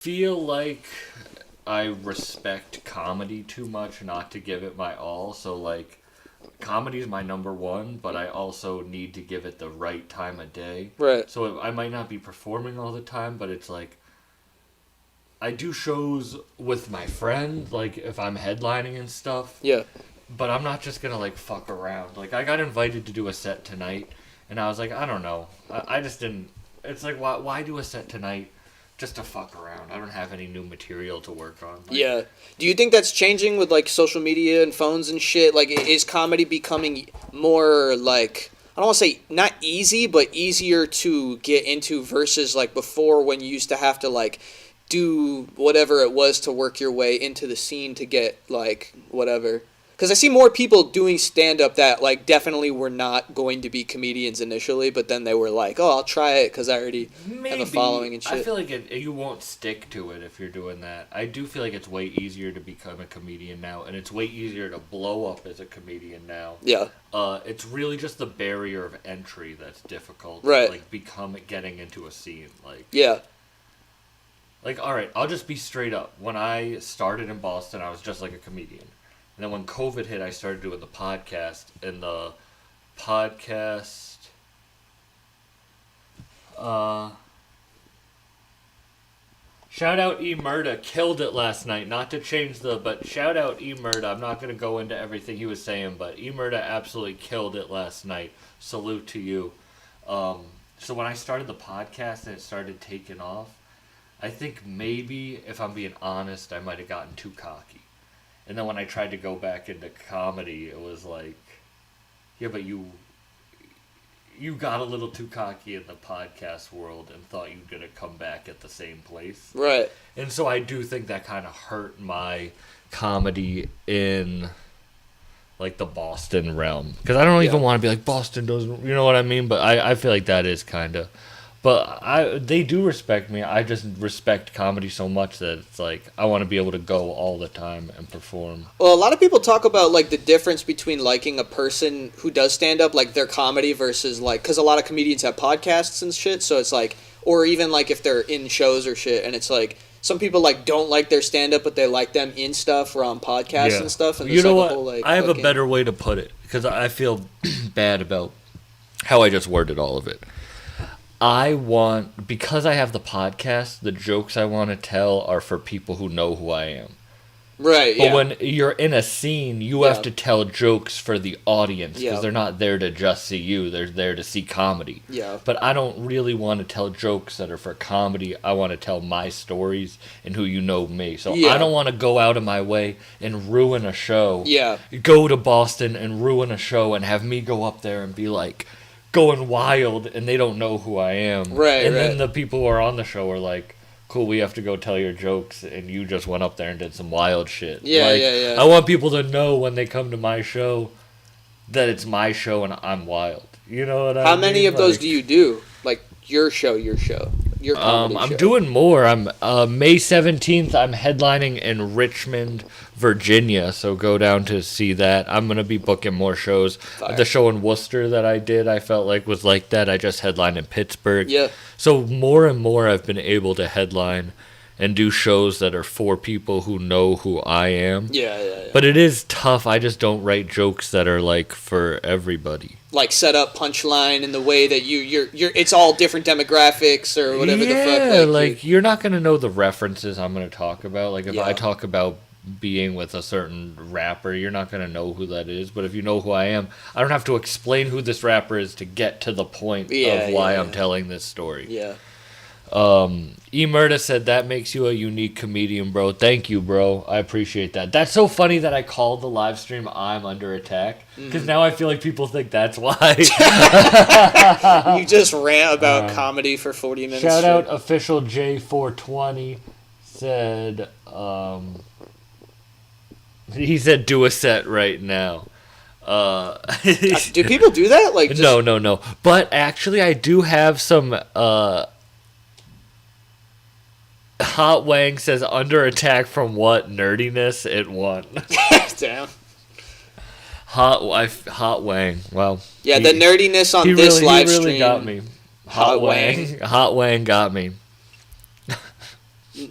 feel like I respect comedy too much not to give it my all. So, like, comedy is my number one, but I also need to give it the right time of day. Right. So I might not be performing all the time, but it's like I do shows with my friend, like if I'm headlining and stuff. Yeah. But I'm not just gonna like fuck around. Like I got invited to do a set tonight, and I was like, I don't know. I just didn't. It's like why do a set tonight? Just to fuck around. I don't have any new material to work on. Like, Yeah. Do you think that's changing with like social media and phones and shit? Like, is comedy becoming more like, I don't want to say not easy, but easier to get into versus like before when you used to have to like do whatever it was to work your way into the scene to get like whatever? Because I see more people doing stand-up that like definitely were not going to be comedians initially, but then they were like, oh, I'll try it because I already have a following and shit. I feel like you won't stick to it if you're doing that. I do feel like it's way easier to become a comedian now, and it's way easier to blow up as a comedian now. Yeah. It's really just the barrier of entry that's difficult. Right. Like getting into a scene. Like Yeah. Like, all right, I'll just be straight up. When I started in Boston, I was just like a comedian. And then when COVID hit, I started doing the podcast. And the podcast... shout out E-Murda. Killed it last night. Not to change but shout out E-Murda. I'm not going to go into everything he was saying, but E-Murda absolutely killed it last night. Salute to you. So when I started the podcast and it started taking off, I think maybe, if I'm being honest, I might have gotten too cocky. And then when I tried to go back into comedy, it was like, yeah, but you got a little too cocky in the podcast world and thought you were going to come back at the same place. Right. And so I do think that kind of hurt my comedy in, like, the Boston realm. Because I don't even want to be like, Boston doesn't, you know what I mean? But I feel like that is kind of... But they do respect me. I just respect comedy so much that it's like I want to be able to go all the time and perform. Well, a lot of people talk about like the difference between liking a person who does stand up, like their comedy versus like, because a lot of comedians have podcasts and shit. So it's like, or even like if they're in shows or shit, and it's like some people like don't like their stand up, but they like them in stuff or on podcasts and stuff. And you know like what? A whole, like, I have a better way to put it because I feel bad about how I just worded all of it. Because I have the podcast, the jokes I want to tell are for people who know who I am. Right, But when you're in a scene, you have to tell jokes for the audience because they're not there to just see you. They're there to see comedy. Yeah. But I don't really want to tell jokes that are for comedy. I want to tell my stories and who you know me. So I don't want to go out of my way and ruin a show. Yeah. Go to Boston and ruin a show and have me go up there and be like... going wild and they don't know who I am. Right, and then the people who are on the show are like, cool, we have to go tell your jokes and you just went up there and did some wild shit. Yeah. I want people to know when they come to my show that it's my show and I'm wild. You know what I mean? How many of those do you do? Like your show. Your comedy I'm show. doing more. I'm May 17th. I'm headlining in Richmond, Virginia. So go down to see that. I'm gonna be booking more shows. Fire. The show in Worcester that I did, I felt like was like that. I just headlined in Pittsburgh. Yeah. So more and more, I've been able to headline and do shows that are for people who know who I am. Yeah. But it is tough. I just don't write jokes that are like for everybody. Like set up punchline in the way that you're it's all different demographics or whatever the fuck. Yeah, like you're not gonna know the references I'm gonna talk about. Like if I talk about being with a certain rapper, you're not gonna know who that is. But if you know who I am, I don't have to explain who this rapper is to get to the point of why I'm telling this story. Yeah. E-Murda said that makes you a unique comedian, bro. Thank you, bro. I appreciate that. That's so funny that I called the live stream I'm Under Attack because now I feel like people think that's why. You just rant about comedy for 40 minutes. Shout out official J420 said he said do a set right now. Do people do that? Like just... No. But actually I do have some Hot Wang says Under Attack from what nerdiness it won. Damn. Hot Wang. Well. Yeah, the nerdiness on this live stream. He really got me. Hot Wang got me.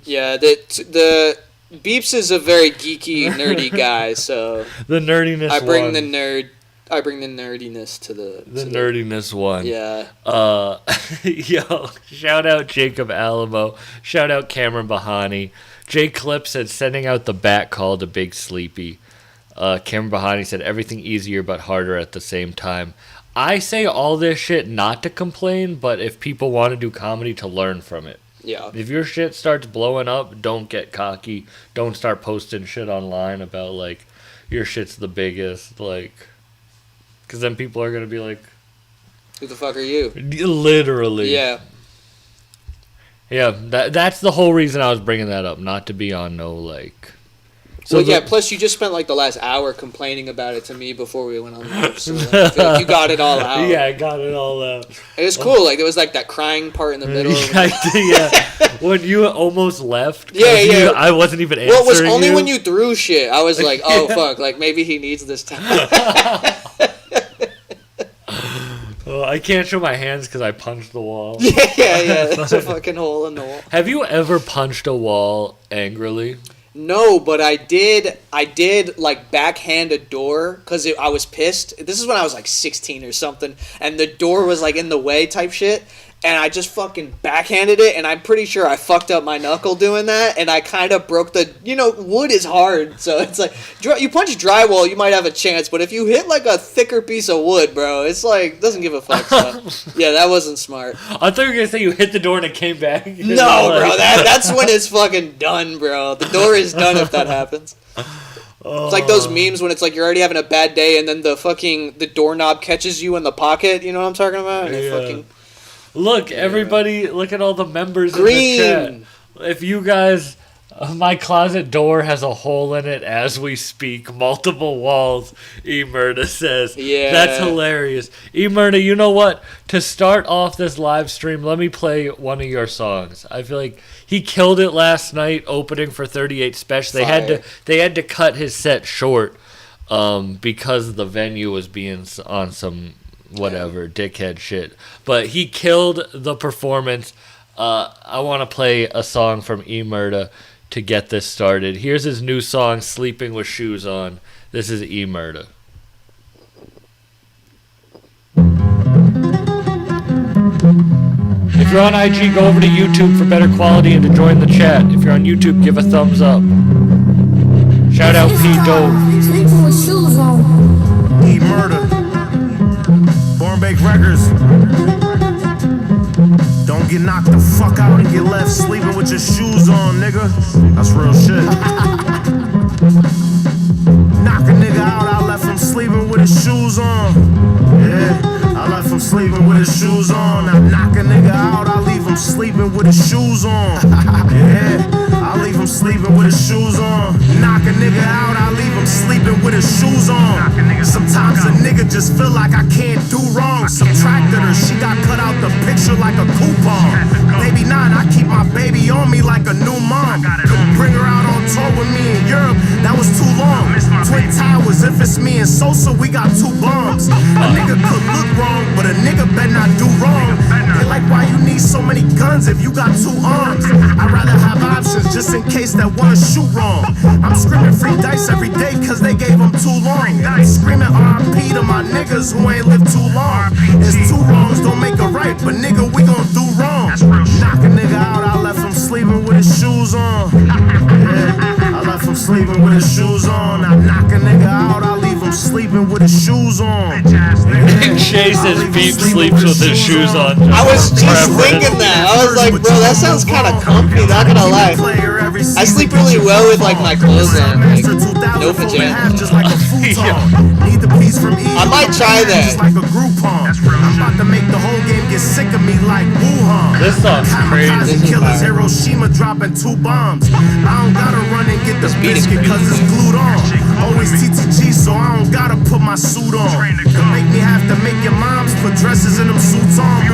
Yeah, the Beeps is a very geeky, nerdy guy, so The nerdiness I bring one. the nerdiness to the nerdiness one. Yeah. Yo, shout out Jacob Alamo. Shout out Cameron Bahani. Jay Clip said sending out the bat call to Big Sleepy. Cameron Bahani said everything easier but harder at the same time. I say all this shit not to complain, but if people want to do comedy, to learn from it. Yeah. If your shit starts blowing up, don't get cocky. Don't start posting shit online about, like, your shit's the biggest. Like, because then people are going to be like, who the fuck are you? Literally. Yeah. Yeah, that's the whole reason I was bringing that up. Not to be on no, like... So well, yeah, plus you just spent, like, the last hour complaining about it to me before we went on live, so I feel like you got it all out. Yeah, I got it all out. It was cool. Like, there was, like, that crying part in the middle. Yeah. When you almost left. Yeah. I wasn't even answering. Well, it was only when you threw shit. I was like, oh, fuck. Like, maybe he needs this time. Oh, I can't show my hands because I punched the wall. Yeah. There's a fucking hole in the wall. Have you ever punched a wall angrily? No, but I did like backhand a door because I was pissed. This is when I was like 16 or something, and the door was like in the way type shit, and I just fucking backhanded it, and I'm pretty sure I fucked up my knuckle doing that, and I kind of broke wood is hard, so it's like, you punch drywall, you might have a chance, but if you hit like a thicker piece of wood, bro, it's like, doesn't give a fuck. So. Yeah, that wasn't smart. I thought you were going to say you hit the door and it came back. No, bro, that's when it's fucking done, bro. The door is done if that happens. It's like those memes when it's like you're already having a bad day and then the doorknob catches you in the pocket, you know what I'm talking about? And it fucking... Look, everybody, look at all the members Green. in the chat. If you guys, my closet door has a hole in it as we speak. Multiple walls, Emerda says. Yeah. That's hilarious. Emerda, you know what? To start off this live stream, let me play one of your songs. I feel like he killed it last night opening for 38 Special. They had to cut his set short because the venue was being on some... whatever, dickhead shit. But he killed the performance. I want to play a song from Emerda to get this started. Here's his new song, Sleeping with Shoes On. This is Emerda. If you're on IG, go over to YouTube for better quality and to join the chat. If you're on YouTube, give a thumbs up. Shout out P. Dove. Sleeping with shoes on. Emerda. Born Bake Records. Don't get knocked the fuck out and get left sleeping with your shoes on, nigga. That's real shit. Knock a nigga out, I left him sleeping with his shoes on. Yeah, I left him sleeping with his shoes on. I knock a nigga out, I leave him sleeping with his shoes on. Yeah, I leave him sleeping with his shoes on. Knock a nigga out, I leave him sleeping with his shoes on. Sometimes a nigga just feel like I can't do wrong. Subtracted her, she got cut out the picture like a coupon. Baby 9, I keep my baby on me like a new mom. Couldn't bring her out on tour with me in Europe, that was too long. Twin towers, if it's me and Sosa, we got 2 bombs. A nigga could look wrong, but a nigga better not do wrong. They like, why you need so many guns if you got 2 arms? I'd rather have options just in case that one shoot wrong. I'm screaming free dice every day cause they gave them too long. Screaming RP to my niggas who ain't lived too long. It's 2 wrongs, don't make a right, but nigga, we gon' do wrong. Knock a nigga out, I left him sleeping with his shoes on. Yeah, I left him sleeping with his shoes on. I knock a nigga out, I leave him sleeping with his shoes on. Shay says Beep sleeps with his shoes on. I was just thinking that. I was like, bro, that sounds kind of comfy, not gonna lie. I sleep really well with like my clothes on, like no pajamas. I might try that. I'm about to make the whole game get sick of me like Wuhan. This song's crazy. Killers, Hiroshima dropping 2 bombs. I don't gotta run and get the biscuit cause it's glued on. Always TTG, so I don't gotta put my suit on. Don't make me have to make your moms put dresses in them suits on.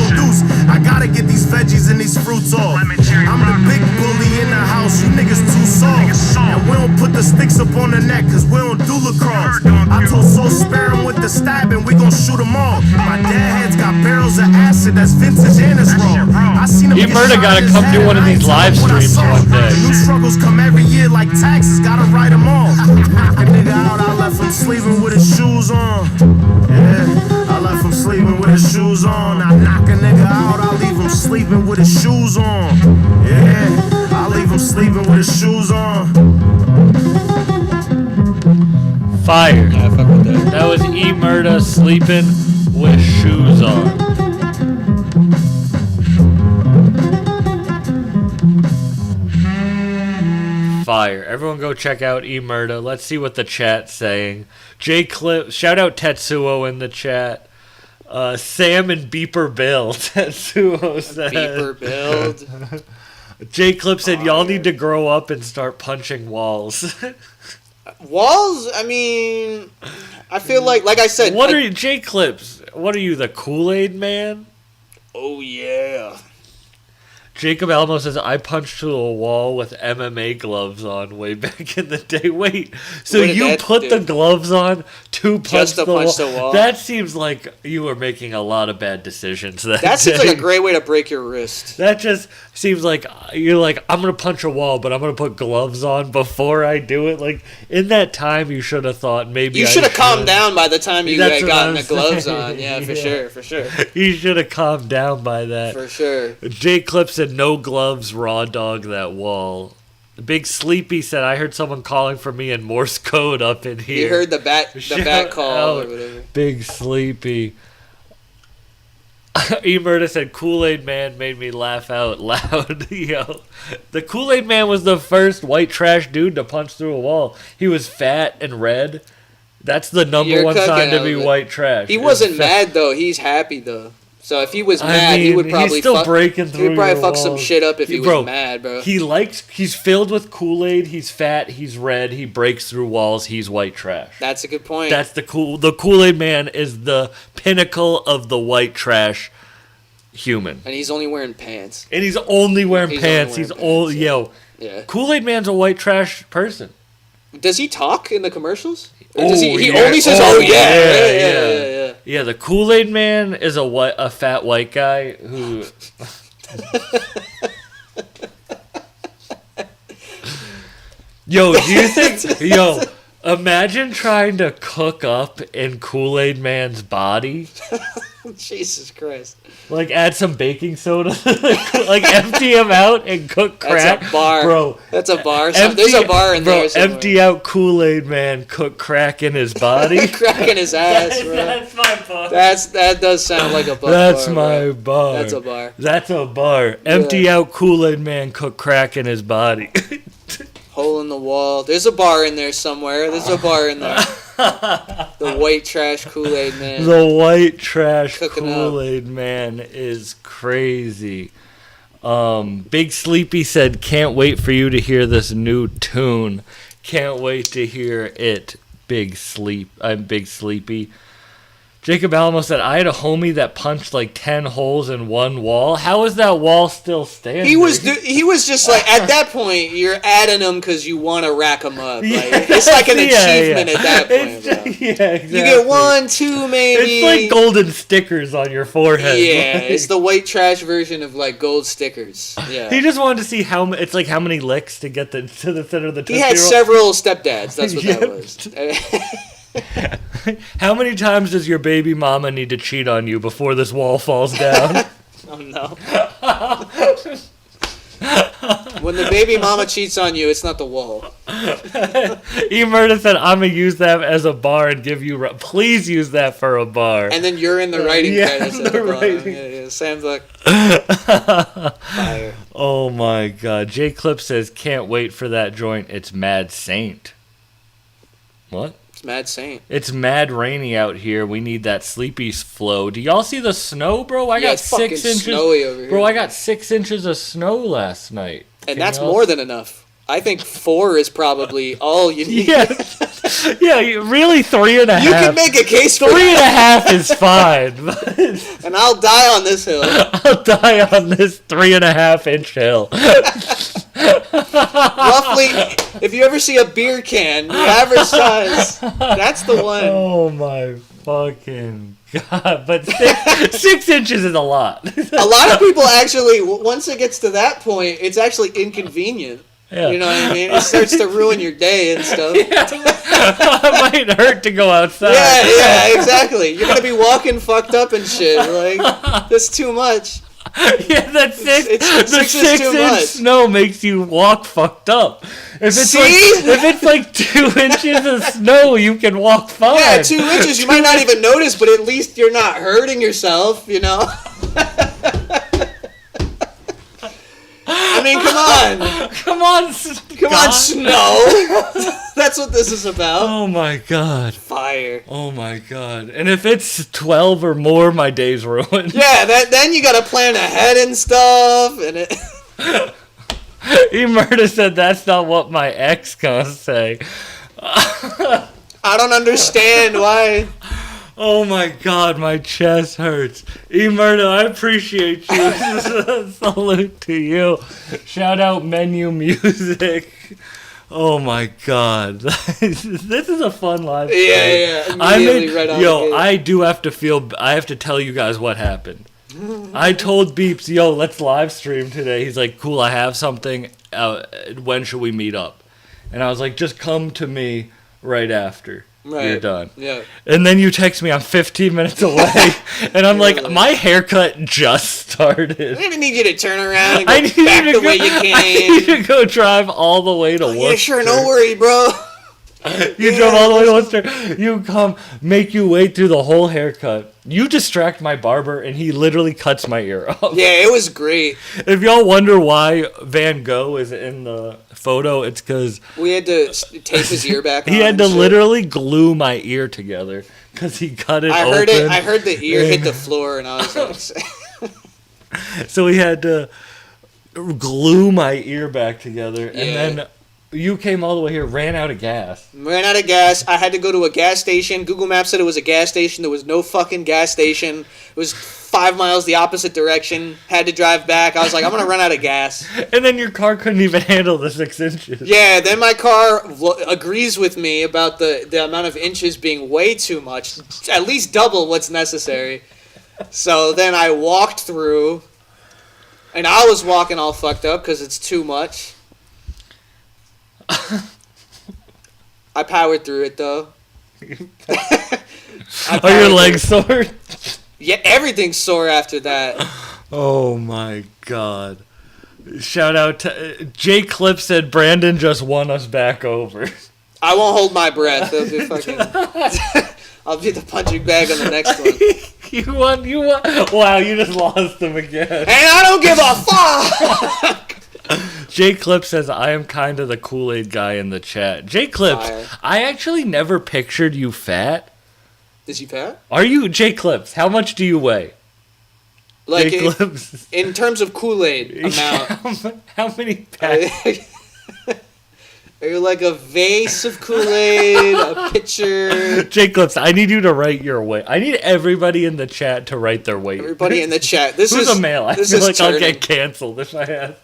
Produce, I gotta get these veggies and these fruits off. I'm the big bully in the house, you niggas too soft. And we don't put the the sticks up on the neck, cause we don't do lacrosse. I told Soul spare him with the stabbing, we gon' shoot them all. My dad heads got barrels of acid, that's vintage and it's raw. I seen him You get murder shot gotta in his come do head, one of I these ain't live telling what I streams saw. one day. New struggles come every year like taxes, gotta write them all. Knock a nigga out, I left him sleeping with his shoes on. Yeah, I left him sleeping with his shoes on. I knock a nigga out, I leave him sleeping with his shoes on. Yeah, I leave him sleeping with his shoes on. Fire. Yeah, fuck with that. That was E-Murda sleeping with shoes on. Fire. Everyone go check out E-Murda. Let's see what the chat's saying. J Clip, shout out Tetsuo in the chat. Sam and Beeper Bill. Tetsuo said. Beeper build. J Clip said, y'all need to grow up and start punching walls. Walls, I mean, I feel like I said. What are you, J Clips? What are you, the Kool-Aid man? Oh, yeah. Jacob Alamo says, I punched through a wall with MMA gloves on way back in the day. Wait, so What did you that put do? the gloves on to punch, Just to the, punch wall? the wall? That seems like you were making a lot of bad decisions that That seems day. like a great way to break your wrist. That just seems like you're like, I'm going to punch a wall, but I'm going to put gloves on before I do it. Like, in that time, you should have thought maybe You should have calmed down by the time you That's had what gotten I'm the gloves saying. on. Yeah, for Yeah. sure, for sure. You should have calmed down by that. For sure. J Clip said, no gloves, raw dog that wall. Big Sleepy said, I heard someone calling for me in Morse code up in here. You heard the bat Shout call out, or whatever. Big Sleepy. E-Murda said, Kool-Aid Man made me laugh out loud. Yo, the Kool-Aid Man was the first white trash dude to punch through a wall. He was fat and red. That's the number You're one cooking sign to out be of it. white trash. He Is wasn't fat- mad though. He's happy though. So if he was I mad, he mean, would probably he's still fuck, breaking he through would probably your fuck some walls. shit up if he Bro, was mad, bro. He's filled with Kool-Aid, he's fat, he's red, he breaks through walls, he's white trash. That's a good point. That's the Kool-Aid Man is the pinnacle of the white trash human. And he's only wearing pants. And he's only wearing He's pants. only wearing He's old. pants, Yo, Yeah. Kool-Aid Man's a white trash person. Does he talk in the commercials? Or Oh, does he yeah. only says, Oh, "Oh yeah, yeah, yeah." Yeah, the Kool-Aid Man is a fat white guy who. Yo, do you think? Yo, imagine trying to cook up in Kool-Aid Man's body. Jesus Christ. Like, add some baking soda. Like, empty him out and cook crack. That's a bar. Bro. That's a bar. There's a bar in there somewhere. Empty out Kool-Aid Man, cook crack in his body. Cracking his ass, bro. That's my bar. That does sound like a bar. That's bar, my bro. bar. That's a bar. That's a bar. Empty out Kool-Aid Man, cook crack in his body. Hole in the wall. There's a bar in there somewhere. There's a bar in there. The white trash Kool-Aid Man. The white trash Cooking up. Kool-Aid Man is crazy. Big Sleepy said, can't wait for you to hear this new tune. Can't wait to hear it. Big Sleepy. Jacob Alamo said, I had a homie that punched like 10 holes in one wall. How is that wall still standing? He was just like, at that point, you're adding them because you want to rack them up. Like, it's like an achievement at that point, bro. Yeah, exactly. You get 1, 2, maybe. It's like golden stickers on your forehead. Yeah, Like, it's the white trash version of like gold stickers. Yeah. he just wanted to see how it's like how many licks to get to the center of the He had Tootsie several stepdads. That's what Yep. that was. Roll. How many times does your baby mama need to cheat on you before this wall falls down? Oh no. When the baby mama cheats on you, it's not the wall. E-Murda said, I'm going to use that as a bar and give you... Please use that for a bar. And then you're in the writing Yeah, credits at the the bottom. writing. Yeah, Sam's like, fire. Oh my god. J Clip says, can't wait for that joint. It's Mad Saint. What? It's Mad Saint. It's mad rainy out here. We need that sleepy flow. Do y'all see the snow, bro? I Yeah, got it's fucking 6 inches. snowy over here. Bro, I got 6 inches of snow last night. And Can that's y'all more than enough. I think 4 is probably all you need. Yeah, yeah. Really, 3.5. You can make a case for Three and a that. half is fine. And I'll die on this hill. I'll die on this 3.5 inch hill. Roughly, if you ever see a beer can, the average size, that's the one. Oh my fucking god! But 6 inches is a lot. A lot of people actually, once it gets to that point, it's actually inconvenient. Yeah. You know what I mean? It starts to ruin your day and stuff. It might hurt to go outside. Yeah, exactly. You're gonna be walking fucked up and shit. Like, that's too much. Yeah, that's six. The 6 is 6 too inch much. snow makes you walk fucked up. If it's See? if it's like 2 inches of snow, you can walk fine. Yeah, 2 inches. You might not even notice, but at least you're not hurting yourself. You know. I mean, come on. Come on, Come on, snow. That's what this is about. Oh my god. Fire. Oh my god. And if it's 12 or more, my day's ruined. Yeah, then you gotta plan ahead and stuff, and it. Emerta said that's not what my ex gonna say. I don't understand why. Oh my god, my chest hurts. Emerta, I appreciate you. Salute to you. Shout out Menu Music. Oh my god. This is a fun live stream. Yeah. Immediately right on the gate. I have to tell you guys what happened. I told Beeps, yo, let's live stream today. He's like, cool, I have something. When should we meet up? And I was like, just come to me right after. Right. You're done. Yeah. And then you text me, I'm 15 minutes away. And I'm like, my haircut just started. I didn't need you to turn around and go I need back you the to way you I came. need to go drive all the way to Worcester. Yeah, sure, no worry, bro. You drove all the way to Worcester. You come, make you wait through the whole haircut. You distract my barber, and he literally cuts my ear off. Yeah, it was great. If y'all wonder why Van Gogh is in the photo, it's because We had to tape his ear back on. he had and to shit. literally glue my ear together because he cut it I open. heard it. I heard the ear hit the floor, and I was like, So he had to glue my ear back together, and Yeah. then you came all the way here, ran out of gas. ran out of gas. I had to go to a gas station. Google Maps said it was a gas station. There was no fucking gas station. It was 5 miles the opposite direction. Had to drive back. I was like, I'm gonna run out of gas. And then your car couldn't even handle the 6 inches. Yeah, then my car agrees with me about the amount of inches being way too much. At least double what's necessary. So then I walked through, and I was walking all fucked up because it's too much. I powered through it, though. Are your legs sore? Yeah, everything's sore after that. Oh my god. Shout out to Jay Clip said Brandon just won us back over. I won't hold my breath. It'll be fucking... I'll be the punching bag on the next one. You won. Wow, you just lost him again. And I don't give a fuck! Jay Clip says, I am kind of the Kool-Aid guy in the chat. Jay Clips, Fire. I actually never pictured you fat. Is you fat? Are you, Jay Clips, how much do you weigh? Like, Jay Clips. in terms of Kool-Aid amount. How many pounds? Are you like a vase of Kool-Aid, a pitcher? Jay Clips, I need you to write your weight. I need everybody in the chat to write their weight. Everybody in the chat. This Who's is a male? I this feel is like I'll turning. get canceled if I have.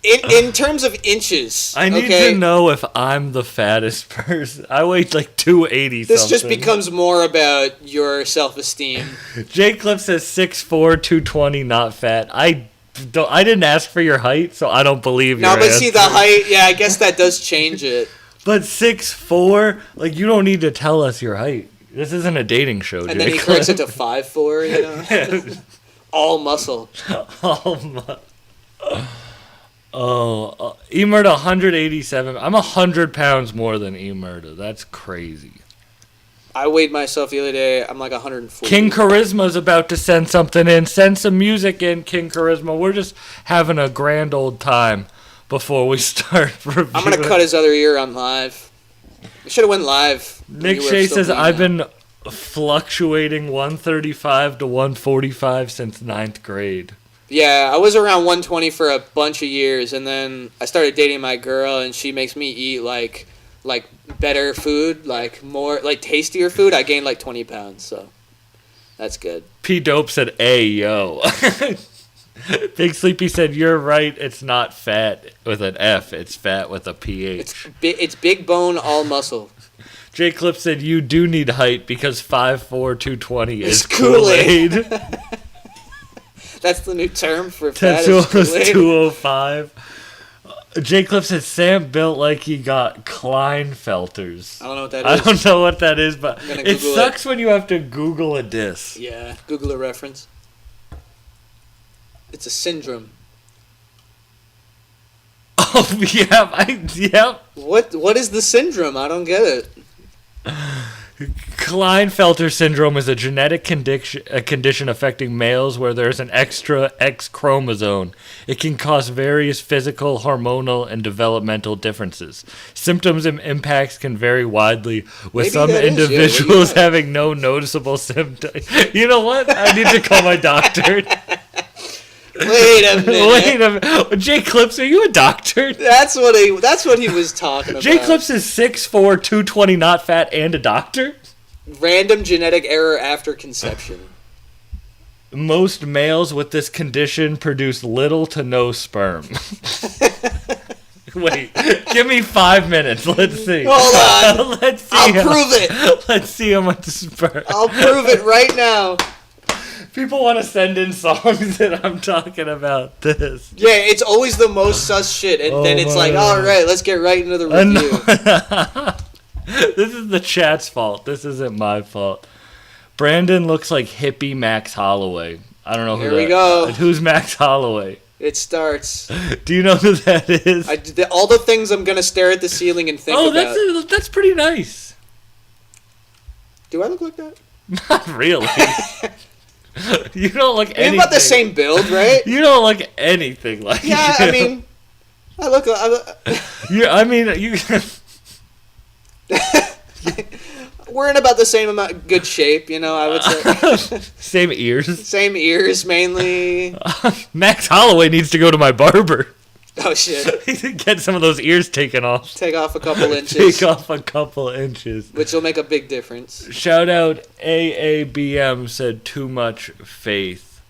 In terms of inches, I need okay, to know if I'm the fattest person. I weigh like 280 this something. just becomes more about your self-esteem. Jay Clip says 6'4", 220, not fat. I didn't ask for your height, so I don't believe No, your but see the answer. height. Yeah, I guess that does change it. But 6'4", like you don't need to tell us your height. This isn't a dating show, And Jay then he Clip. corrects it to 5'4", you know, all muscle. Emerta 187. I'm 100 pounds more than Emerta. That's crazy. I weighed myself the other day. I'm like 140. King Charisma's about to send something in. Send some music in, King Charisma. We're just having a grand old time before we start reviewing. I'm gonna cut his other ear on live. I should have went live. Nick You were Shea still says, doing I've that. been fluctuating 135 to 145 since 9th grade. Yeah, I was around 120 for a bunch of years, and then I started dating my girl, and she makes me eat like better food, like more like tastier food. I gained like 20 pounds, so that's good. P Dope said, "Hey yo." Big Sleepy said, "You're right. It's not fat with an F. It's fat with a PH." It's big bone, all muscle. J Clip said, "You do need height because 5'4", 220 is It's Kool-Aid." Kool-Aid. That's the new term for fat. Tetsuo's Kool-Aid. 205. J Clip said, "Sam built like he got Kleinfelters." I don't know what that I is. don't know what that is, but gonna it Google sucks when you have to Google a diss. Yeah, Google a reference. It's a syndrome. Oh, yeah. What is the syndrome? I don't get it. Klinefelter syndrome is a genetic condition affecting males where there's an extra X chromosome. It can cause various physical, hormonal, and developmental differences. Symptoms and impacts can vary widely, with Maybe some that is, yeah, individuals yeah. having no noticeable symptoms. You know what? I need to call my doctor. Wait a minute. Wait a minute. Jay Clips, are you a doctor? That's what he was talking about. Jay Clips is 6'4", 220, not fat, and a doctor? Random genetic error after conception. Most males with this condition produce little to no sperm. Wait, give me 5 minutes. Let's see. Hold on. Let's see. I'll prove it. Let's see how much sperm. I'll prove it right now. People want to send in songs that I'm talking about this. Yeah, it's always the most sus shit, and then it's like, all right, let's get right into the review. This is the chat's fault. This isn't my fault. Brandon looks like hippie Max Holloway. I don't know who Here that we go. Who's Max Holloway? It starts. Do you know who that is? All the things I'm gonna stare at the ceiling and think about. That's pretty nice. Do I look like that? Not really. You don't look anything. We're about the same build, right? You don't look anything like. Yeah, you. I mean, I look. You. We're in about the same amount of good shape, you know. I would say Same ears. same ears mainly. Max Holloway needs to go to my barber. Oh shit! Get some of those ears taken off. Take off a couple inches, Take off a couple inches. which will make a big difference. Shout out AABM said too much faith.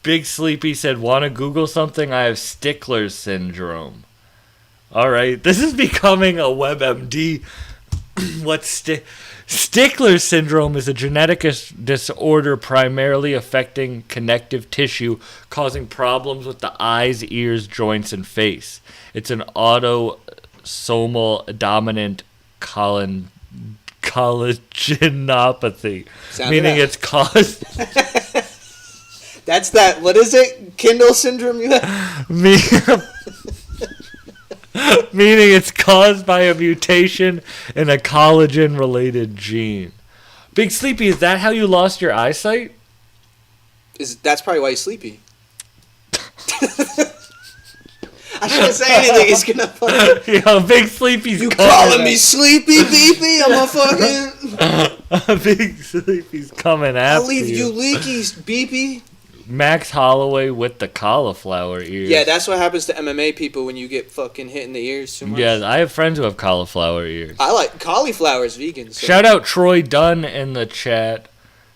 Big Sleepy said, want to Google something? I have Stickler syndrome. All right, this is becoming a WebMD. What's Stickler syndrome is a genetic disorder primarily affecting connective tissue, causing problems with the eyes, ears, joints, and face. It's an autosomal dominant collagenopathy, meaning it's caused... That's that. What is it? Kindle syndrome? You have? Meaning it's caused by a mutation in a collagen-related gene. Big Sleepy, is that how you lost your eyesight? That's probably why he's sleepy. I shouldn't say anything. He's gonna fucking. Yo, Big Sleepy's You coming calling me sleepy, beepy? I'm a fucking. Big Sleepy's coming after I'll leave you leakies, beepy. Max Holloway with the cauliflower ears. Yeah, that's what happens to MMA people when you get fucking hit in the ears too much. Yeah, I have friends who have cauliflower ears. I like cauliflower's vegan. So. Shout out Troy Dunn in the chat.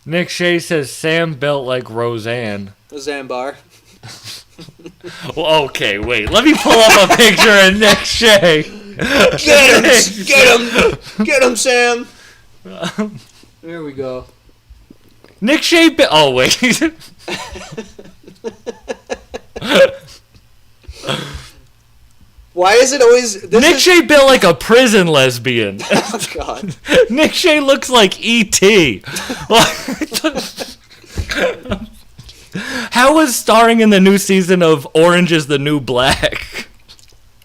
Nick Shea says Sam built like Roseanne. Zambar. Well, okay, wait. Let me pull up a picture of Nick Shea. Get him, Sam. There we go. Nick Shea. Oh wait. Why is it always Nick Shea built like a prison lesbian. Oh God. Nick Shea looks like E.T. How was starring in the new season of Orange is the New Black?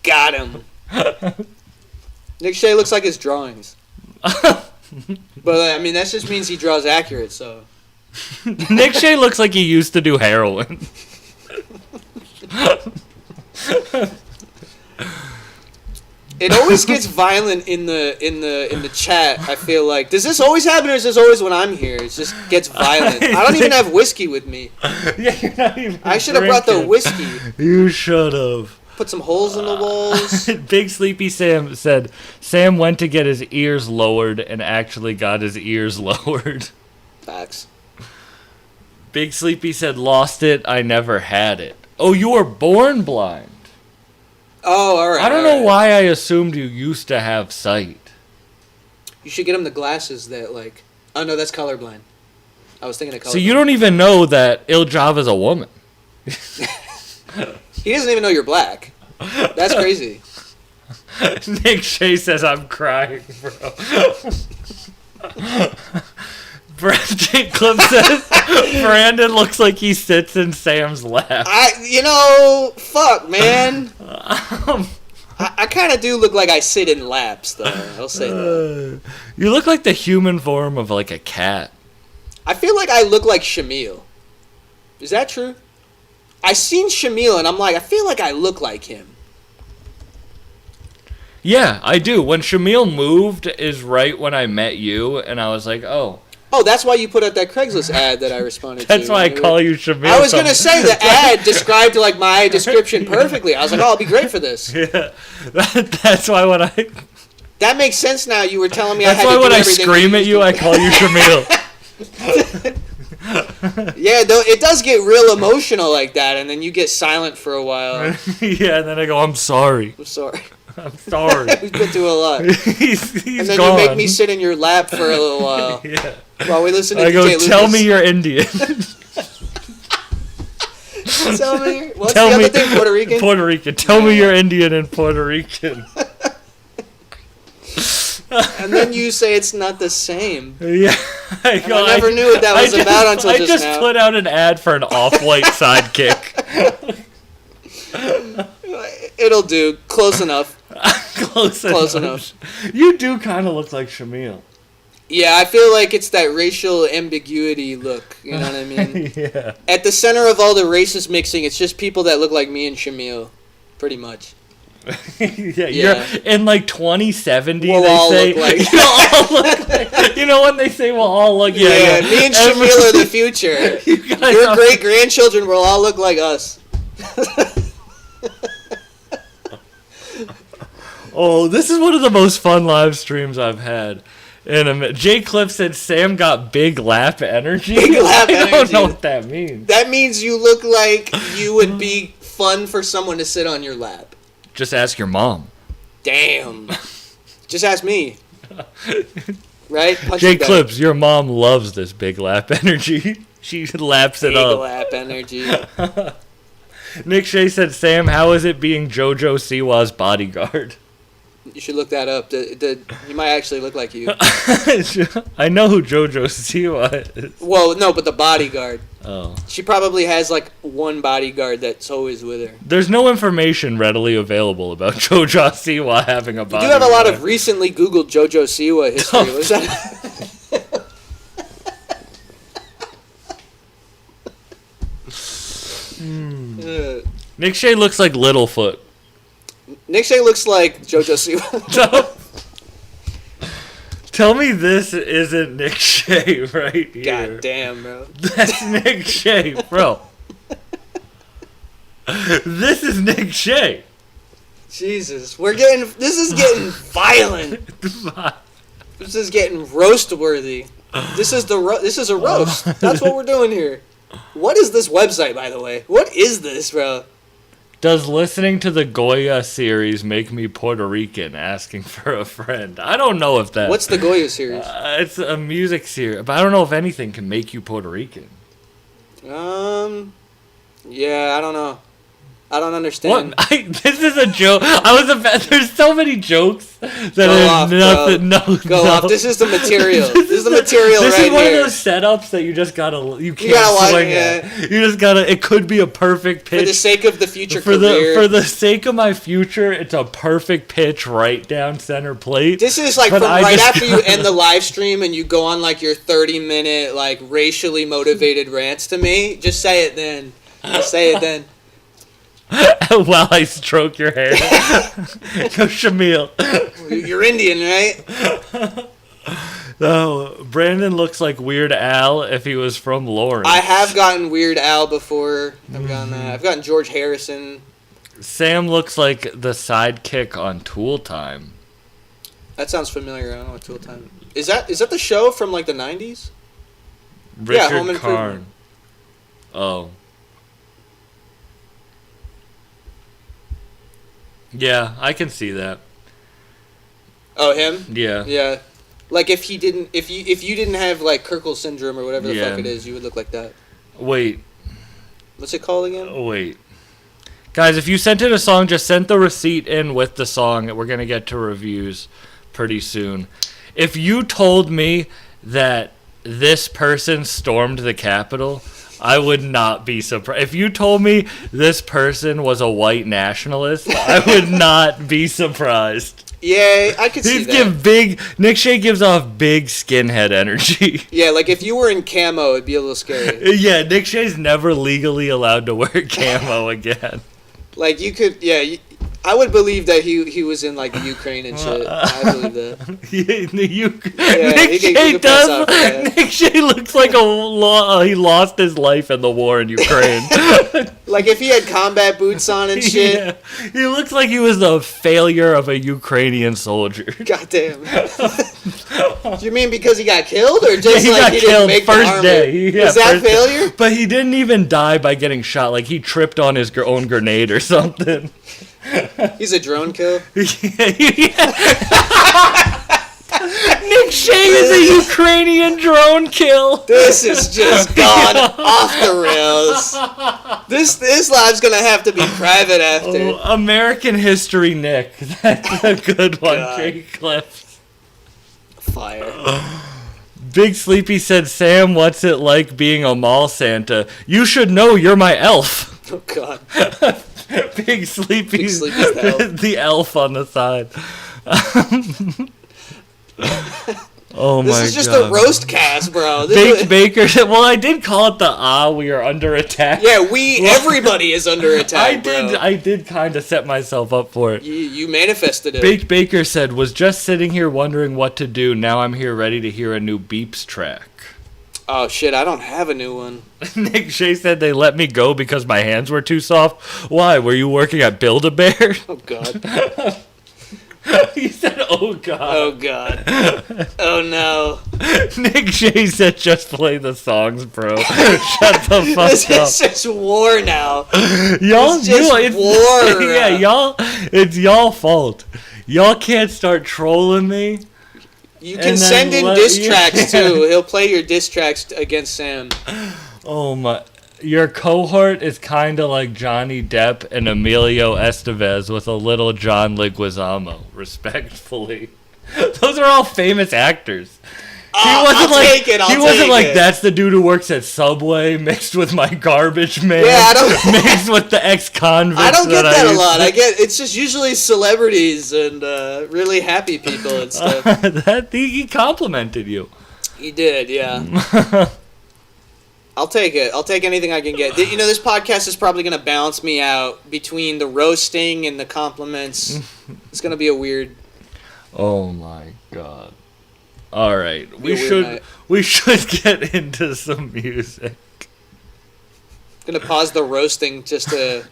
Got him. Nick Shea looks like his drawings. But I mean, that just means he draws accurate. So. Nick Shea looks like he used to do heroin. It always gets violent in the chat. I feel like, does this always happen, or is this always when I'm here? It just gets violent. I don't even have whiskey with me. Yeah, you're not even. I should have brought the whiskey. You should have. Put some holes in the walls. Big Sleepy Sam said Sam went to get his ears lowered and actually got his ears lowered. Facts. Big Sleepy said, lost it, I never had it. Oh, you were born blind. Oh, all right. I don't know why I assumed you used to have sight. You should get him the glasses that, like... Oh, no, that's colorblind. I was thinking of colorblind. So you don't even know that Il Java's a woman. He doesn't even know you're black. That's crazy. Nick Shea says, I'm crying, bro. Jake Clip says, Brandon looks like he sits in Sam's lap. Fuck, man. I kind of do look like I sit in laps, though. I'll say that. You look like the human form of, like, a cat. I feel like I look like Shamil. Is that true? I seen Shamil, and I'm like, I feel like I look like him. Yeah, I do. When Shamil moved is right when I met you, and I was like, oh. Oh, that's why you put out that Craigslist ad that I responded to. That's why I call you Shamil. I was going to say, the ad described, like, my description perfectly. I was like, oh, I'll be great for this. Yeah. That's why when I... That makes sense now. You were telling me That's I had to do why when I everything scream at you, I call you Shamil. Yeah, though it does get real emotional like that, and then you get silent for a while. Yeah, and then I go, I'm sorry. I'm sorry. I'm sorry. We've been through a lot. he's And then gone. you make me sit in your lap for a little while. Yeah. While we listen to I DJ go, Lucas. tell me you're Indian. Tell me. What's Tell the me, other thing? Puerto Rican? Puerto Rican. Tell me you're Indian and Puerto Rican. And then you say it's not the same. Yeah. I never knew what that was about until just now. I just put out an ad for an off-white sidekick. It'll do. Close enough. Close enough. You do kind of look like Shamil. Yeah, I feel like it's that racial ambiguity look. You know what I mean? Yeah. At the center of all the racist mixing, it's just people that look like me and Shamil. Pretty much. Yeah, you're in like 2070. We'll they all say look like. you'll all look like. You know when they say we'll all look. Yeah. Me and Shamil are the future. Your great grandchildren will all look like us. Oh, this is one of the most fun live streams I've had. Jay Cliff said Sam got big lap energy. Big lap I don't energy. know what that means. That means you look like you would be fun for someone to sit on your lap. Just ask your mom. Damn. Just ask me. Right? Punch Jay me back. Clips, your mom loves this big lap energy. She laps it Big up. lap energy. Nick Shea said, Sam, how is it being JoJo Siwa's bodyguard? You should look that up. You might actually look like you. I know who JoJo Siwa is. Well, no, but the bodyguard. Oh. She probably has like one bodyguard that's always with her. There's no information readily available about JoJo Siwa having a You bodyguard. do have a lot of recently Googled JoJo Siwa history. What was that? Nick Shea looks like Littlefoot. Nick Shea looks like JoJo Siwa. Tell me this isn't Nick Shea right here. God damn, bro. That's Nick Shea, bro. This is Nick Shea. Jesus, this is getting violent. This is getting roast worthy. This is a roast. That's what we're doing here. What is this website, by the way? What is this, bro? Does listening to the Goya series make me Puerto Rican? Asking for a friend. I don't know if that. What's the Goya series? It's a music series, but I don't know if anything can make you Puerto Rican. Yeah, I don't know. I don't understand. What? This is a joke. There's so many jokes that Go are off, nothing. bro. No, Go no. off. This is the material. This is the material This right is one here. of those setups that you just gotta. You can't gotta watch, swing yeah. at. You just gotta. It could be a perfect pitch. For the sake of the future for career. the sake of my future, it's a perfect pitch right down center plate. This is like But from I right just after you end the live stream and you go on like your 30-minute like racially motivated rants to me. Just say it then. Just say it then. While I stroke your hair. Go Shamil. You're Indian, right? No, Brandon looks like Weird Al if he was from Lawrence. I have gotten Weird Al before. I've gotten that. I've gotten George Harrison. Sam looks like the sidekick on Tool Time. That sounds familiar. I don't know what Tool Time is. That the show from like the 90s? Richard Home Karn. Improvement. Oh. Yeah, I can see that. Oh, him? Yeah. Yeah. Like if you didn't have like Kirkle syndrome or whatever the Yeah. fuck it is, you would look like that. Wait. What's it called again? Wait. Guys, if you sent in a song, just send the receipt in with the song. We're going to get to reviews pretty soon. If you told me that this person stormed the Capitol, I would not be surprised. If you told me this person was a white nationalist, I would not be surprised. Yeah, I could see that. Nick Shea gives off big skinhead energy. Yeah, like if you were in camo, it'd be a little scary. Yeah, Nick Shea's never legally allowed to wear camo again. Like you could, yeah. I would believe that he was in like the Ukraine and shit. I believe that. Nick Shea does. Nick Shea looks like he lost his life in the war in Ukraine. Like if he had combat boots on and shit. Yeah. He looks like he was the failure of a Ukrainian soldier. Goddamn. Do you mean because he got killed, or just he like got he killed didn't make first the armor? day? Was that failure? But he didn't even die by getting shot. Like he tripped on his own grenade or something. He's a drone kill. Nick Shea is a Ukrainian drone kill. This is just gone off the rails. This live's gonna have to be private after. Oh, American History Nick. That's a good one, God. Jake Cliff. Fire. Big Sleepy said, Sam, what's it like being a mall Santa? You should know you're my elf. Oh God. Big Sleepy's the the elf on the side. Oh my god. This is just a roast cast, bro. Baked Baker said, well, I did call it the we are under attack. Yeah, everybody is under attack, I did kind of set myself up for it. You manifested it. Baked Baker said, was just sitting here wondering what to do. Now I'm here ready to hear a new Beeps track. Oh shit, I don't have a new one. Nick Shea said they let me go because my hands were too soft. Why? Were you working at Build-A-Bear? Oh God. He said, oh God. Oh God. Oh no. Nick Shea said, just play the songs, bro. Shut the fuck This up. is just war now. Y'all, It's just war. Yeah, y'all, it's y'all fault. Y'all can't start trolling me. You can send in diss tracks too. He'll play your diss tracks against Sam. Oh my. Your cohort is kind of like Johnny Depp and Emilio Estevez with a little John Leguizamo, respectfully. Those are all famous actors. I'll take it. He wasn't like, that's the dude who works at Subway mixed with my garbage man. Yeah, I don't mixed with the ex-convicts. I don't get that a lot. I get it's just usually celebrities and really happy people and stuff. He complimented you. He did, yeah. I'll take it. I'll take anything I can get. You know, this podcast is probably going to balance me out between the roasting and the compliments. It's going to be a weird... Oh my god. All right. We night. should get into some music. Going to pause the roasting just to...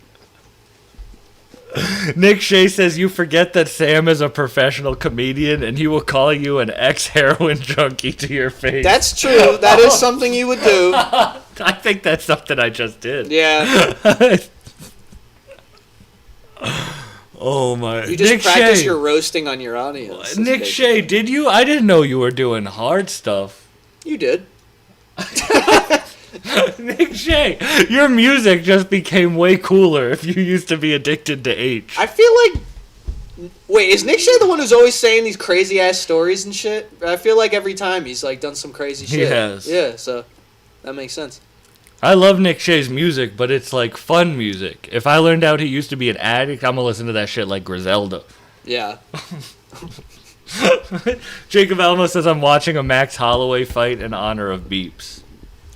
Nick Shea says you forget that Sam is a professional comedian and he will call you an ex-heroin junkie to your face. That's true. That is something you would do. I think that's something I just did. Yeah. Oh my. You just Nick practice Shea. your roasting on your audience. That's Nick basically- Shea, did you? I didn't know you were doing hard stuff. You did. Nick Shea, your music just became way cooler if you used to be addicted to H. I feel like... Wait, is Nick Shea the one who's always saying these crazy-ass stories and shit? I feel like every time he's, like, done some crazy shit. He has. Yeah, so that makes sense. I love Nick Shea's music, but it's, like, fun music. If I learned out he used to be an addict, I'm gonna listen to that shit like Griselda. Yeah. Jacob Alamo says I'm watching a Max Holloway fight in honor of Beeps.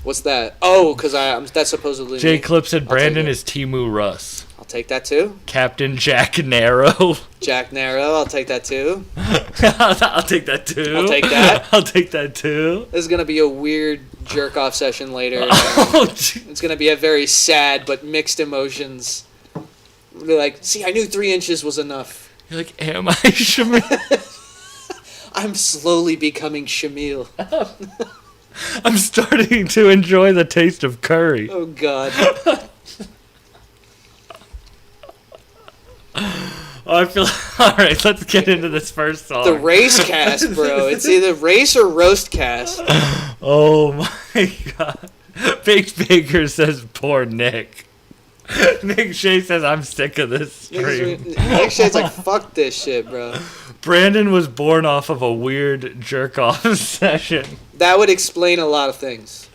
What's that? Oh, because that's supposedly Jay me. Clip said I'll Brandon take it. is Timu Russ. I'll take that too. Captain Jack Narrow. Jack Narrow, I'll take that too. I'll take that too. I'll take that. I'll take that too. This is going to be a weird jerk-off session later. Oh, It's going to be a very sad but mixed emotions. Be like, see, I knew 3 inches was enough. You're like, am I Shamil? I'm slowly becoming Shamil. I'm starting to enjoy the taste of curry. Oh God. I feel all right. Let's get into this first song. The race cast, bro. It's either race or roast cast. Oh my God. Big Baker says, "Poor Nick." Nick Shea says, "I'm sick of this stream." Nick Shade's like, fuck this shit, bro. Brandon was born off of a weird jerk-off session. That would explain a lot of things.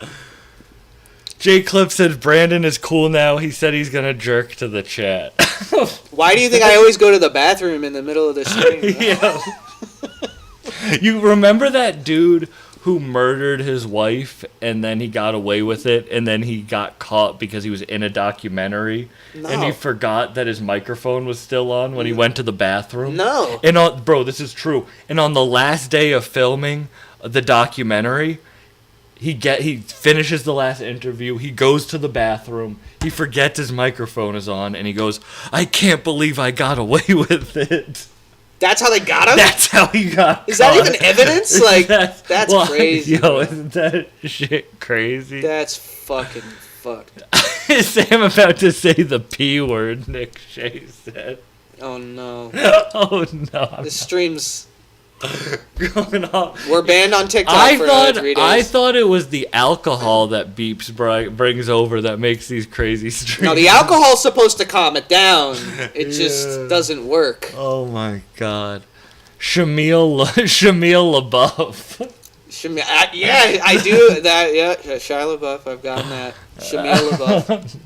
Jay Clip says, "Brandon is cool now. He said he's gonna jerk to the chat." Why do you think I always go to the bathroom in the middle of the stream? Yeah. You remember that dude who murdered his wife and then he got away with it and then he got caught because he was in a documentary and he forgot that his microphone was still on when he went to the bathroom? No. And bro, this is true. And on the last day of filming the documentary, he finishes the last interview, he goes to the bathroom, he forgets his microphone is on, and he goes, "I can't believe I got away with it." That's how they got him? That's how he got Is caught. that even evidence? Like, that's crazy. Yo, bro. isn't that shit crazy? That's fucking fucked. Sam about to say the P word, Nick Shea said. Oh no. Oh no. The stream's Going off. We're banned on TikTok for another 3 days. I thought it was the alcohol that Beeps brings over that makes these crazy streams. No, the alcohol's supposed to calm it down. It just doesn't work. Oh my God. Shamil LaBeouf. Yeah, I do that. Yeah, Shia LaBeouf, I've gotten that. Shamil LaBeouf.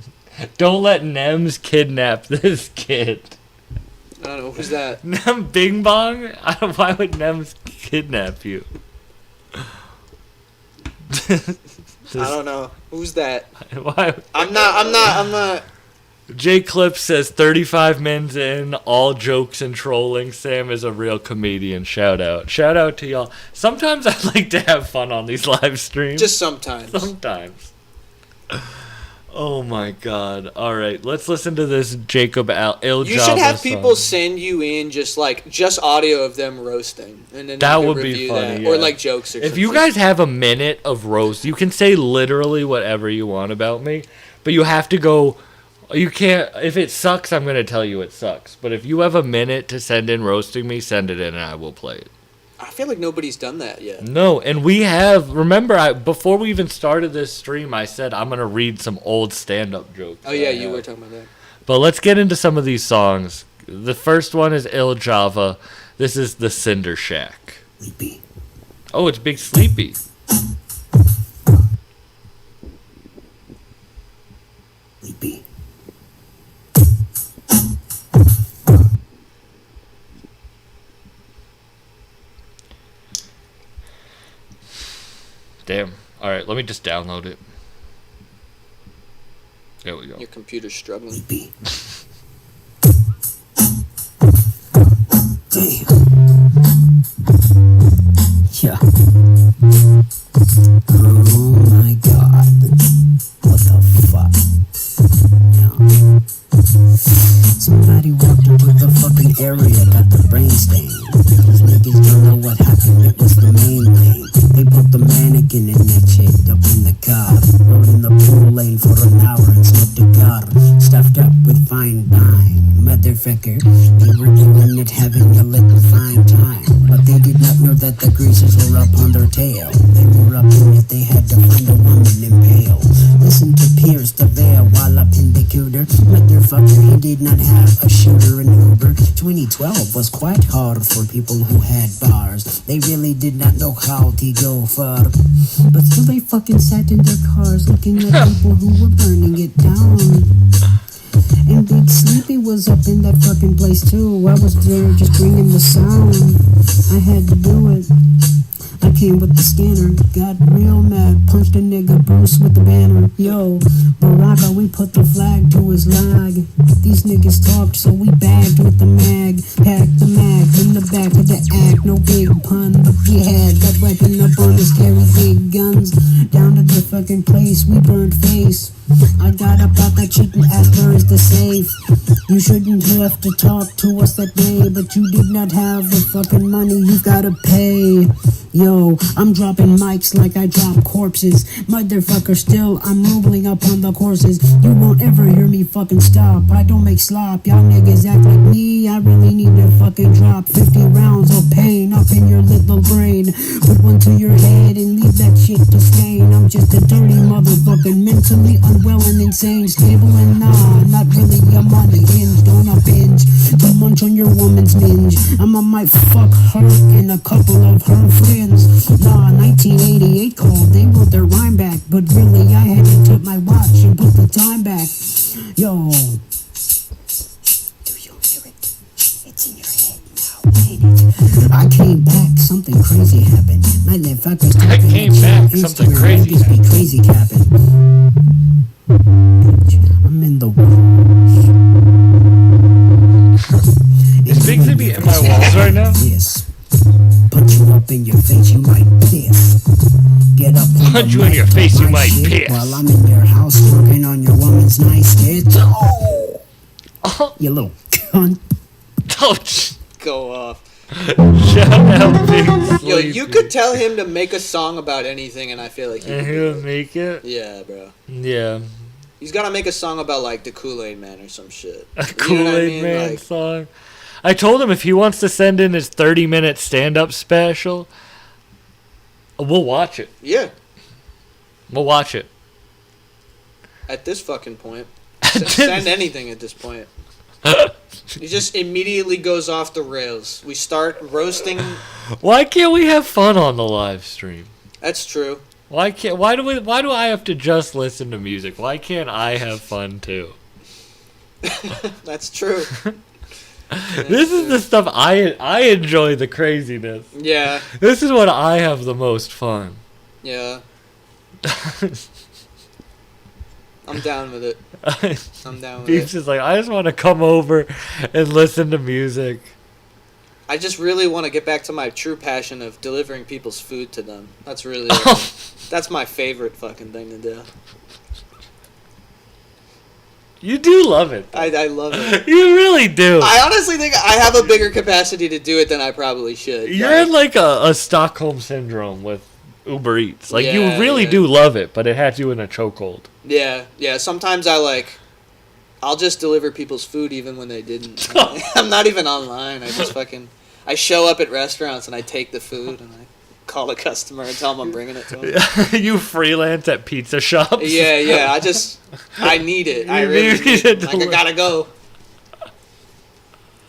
Don't let Nems kidnap this kid. I don't know, who's that? Nem Bing Bong? Why would Nems kidnap you? I don't know. Who's that? Why? I'm not. Jay Clip says 35 minutes in, all jokes and trolling. Sam is a real comedian. Shout out. Shout out to y'all. Sometimes I like to have fun on these live streams. Just sometimes. Sometimes. Oh my God. All right, let's listen to this Jacob Il You Java should have song. people send you in just audio of them roasting, and then That you would can be review funny, that. yeah. Or like jokes or If something. you guys have a minute of roast, you can say literally whatever you want about me, but you have to go. You can't. If it sucks, I'm gonna tell you it sucks. But if you have a minute to send in roasting me, send it in and I will play it. I feel like nobody's done that yet. No, and we have. Remember, before we even started this stream, I said I'm gonna read some old stand-up jokes. Oh yeah, you were talking about that. But let's get into some of these songs. The first one is Il Java. This is the Cinder Shack. Sleepy. Oh, it's Big Sleepy. Sleepy. Damn. All right, let me just download it. There we go. Your computer's struggling. Sleepy. Damn. Yeah. Oh my God. What the fuck? Yeah. Somebody walked into the fucking area, got the brain stain. These niggas don't know what happened, it was the main lane. They put the mannequin in that chick up in the car. Rode in the pool lane for an hour and smoked a car. Stuffed up with fine wine, motherfucker. They were doing it, having a little fine time. But they did not know that the greasers were up on their tail. They were up in it, they had to find a woman impale. Listen to Pierce DeVere while up in the cooter. Motherfucker, he did not have a shooter in Uber. 2012 was quite hard for people who had bars. They really did not know how to go far. But still they fucking sat in their cars looking at people who were burning it down. And Big Sleepy was up in that fucking place too. I was there just bringing the sound. I had to do it. I came with the scanner, got real mad, punched a nigga Bruce with the banner. Yo, Baraka, we put the flag to his lag. These niggas talked, so we bagged with the mag. Packed the mag in the back of the act, no big pun, but we had that weapon up on us, carry big guns. Down to the fucking place, we burned face. I got about that cheating after is the safe. You shouldn't have to talk to us that day, but you did not have the fucking money, you gotta pay. Yo, I'm dropping mics like I drop corpses. Motherfucker, still, I'm rolling up on the courses. You won't ever hear me fucking stop. I don't make slop. Y'all niggas act like me. I really need to fucking drop 50 rounds of pain up in your little brain. Put one to your head and leave that shit to stain. I'm just a dirty motherfucker, mentally unwell and insane. Stable and nah, not really. I'm on the hinge, on a binge to munch on your woman's minge. I might fuck her and a couple of her friends. Nah, 1988 called, they wrote their rhyme back, but really I had to tip my watch and put the time back. Yo. Do you hear it? It's in your head now, ain't it? I came back, something crazy happened. My motherfuckers I came back, something crazy happened. Be crazy capping. I'm in the Is Bigsby in my walls right now? Yes. Punch you up in your face, you might piss. Get up on Punch the you in mic, your face, talk you my might shit piss. While I'm in your house working on your woman's nice tits. Oh! You little cunt. Ouch. Go off. Shout out Big Yo, you Sleepy. could tell him to make a song about anything, and I feel like he And could he do would it. make it? Yeah, bro. Yeah. He's gotta make a song about like the Kool-Aid Man or some shit. A You know Kool-Aid what I mean? Man Like, song. I told him if he wants to send in his 30-minute stand-up special, we'll watch it. yeah. We'll watch it. At this fucking point, this- send anything at this point. He just immediately goes off the rails. We start roasting. Why can't we have fun on the live stream? That's true. Why do I have to just listen to music? Why can't I have fun too? That's true. This is the stuff I enjoy, the craziness. Yeah. This is what I have the most fun. Yeah. I'm down with it. I'm down with Beef's it. just like, I just want to come over and listen to music. I just really want to get back to my true passion of delivering people's food to them. That's really that's my favorite fucking thing to do. You do love it. I love it. You really do. I honestly think I have a bigger capacity to do it than I probably should. You're in like a Stockholm syndrome with Uber Eats. Like, Yeah, you really yeah. do love it, but it has you in a chokehold. Yeah, yeah. Sometimes I'll just deliver people's food even when they didn't. I'm not even online. I show up at restaurants and I take the food and I call a customer and tell them I'm bringing it to them. You freelance at pizza shops? Yeah. I need it. I You really need need it it. to Like, I live. gotta go.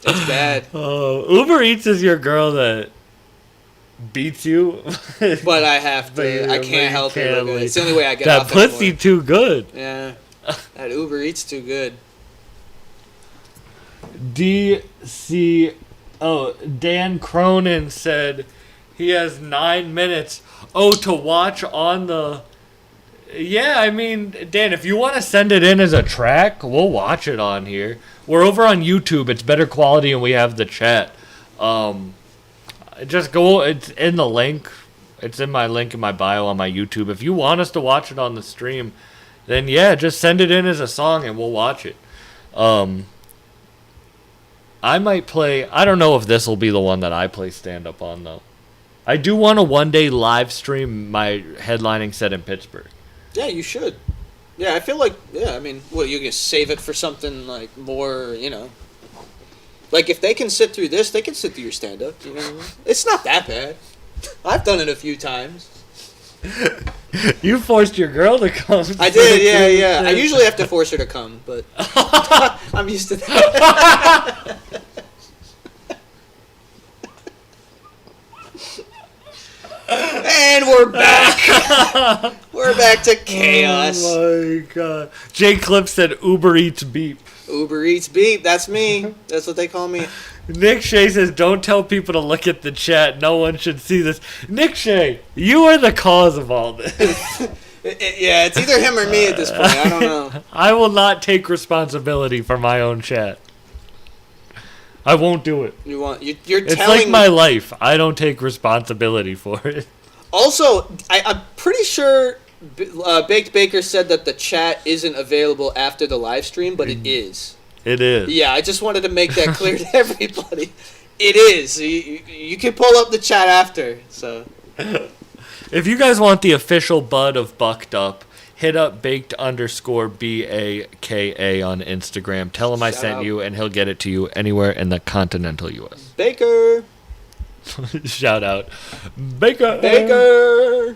It's bad. Uber Eats is your girl that beats you. But I have But to. I you can't help it. can't Look, leave. it's the only way I get That off pussy anymore. too good. Yeah. That Uber Eats too good. Dan Cronin said he has 9 minutes. Oh, to watch on the... Yeah, I mean, Dan, if you want to send it in as a track, we'll watch it on here. We're over on YouTube. It's better quality and we have the chat. Just go, it's in the link. It's in my link in my bio on my YouTube. If you want us to watch it on the stream, then yeah, just send it in as a song and we'll watch it. I might play, I don't know if this will be the one that I play stand-up on, though. I do want to one day live stream my headlining set in Pittsburgh. Yeah, you should. Yeah, I feel like, I mean, you can save it for something, like, more, Like, if they can sit through this, they can sit through your stand-up, you know what I mean? It's not that bad. I've done it a few times. You forced your girl to come. I did, yeah. I usually have to force her to come, but I'm used to that. And we're back. We're back to chaos. Oh my god. Jay Clip said Uber Eats beep. Uber Eats beep. That's me. That's what they call me. Nick Shea says, don't tell people to look at the chat. No one should see this. Nick Shea, you are the cause of all this. Yeah, it's either him or me at this point. I don't know. I will not take responsibility for my own chat. I won't do it. You're It's telling like my life. I don't take responsibility for it. Also, I'm pretty sure Baked Baker said that the chat isn't available after the live stream, but it is. It is. Yeah, I just wanted to make that clear to everybody. It is. You can pull up the chat after. So, if you guys want the official bud of Bucked Up, hit up baked_BAKA on Instagram. Tell him I Shout sent out. you, and he'll get it to you anywhere in the continental U.S. Baker. Shout out, Baker. Baker.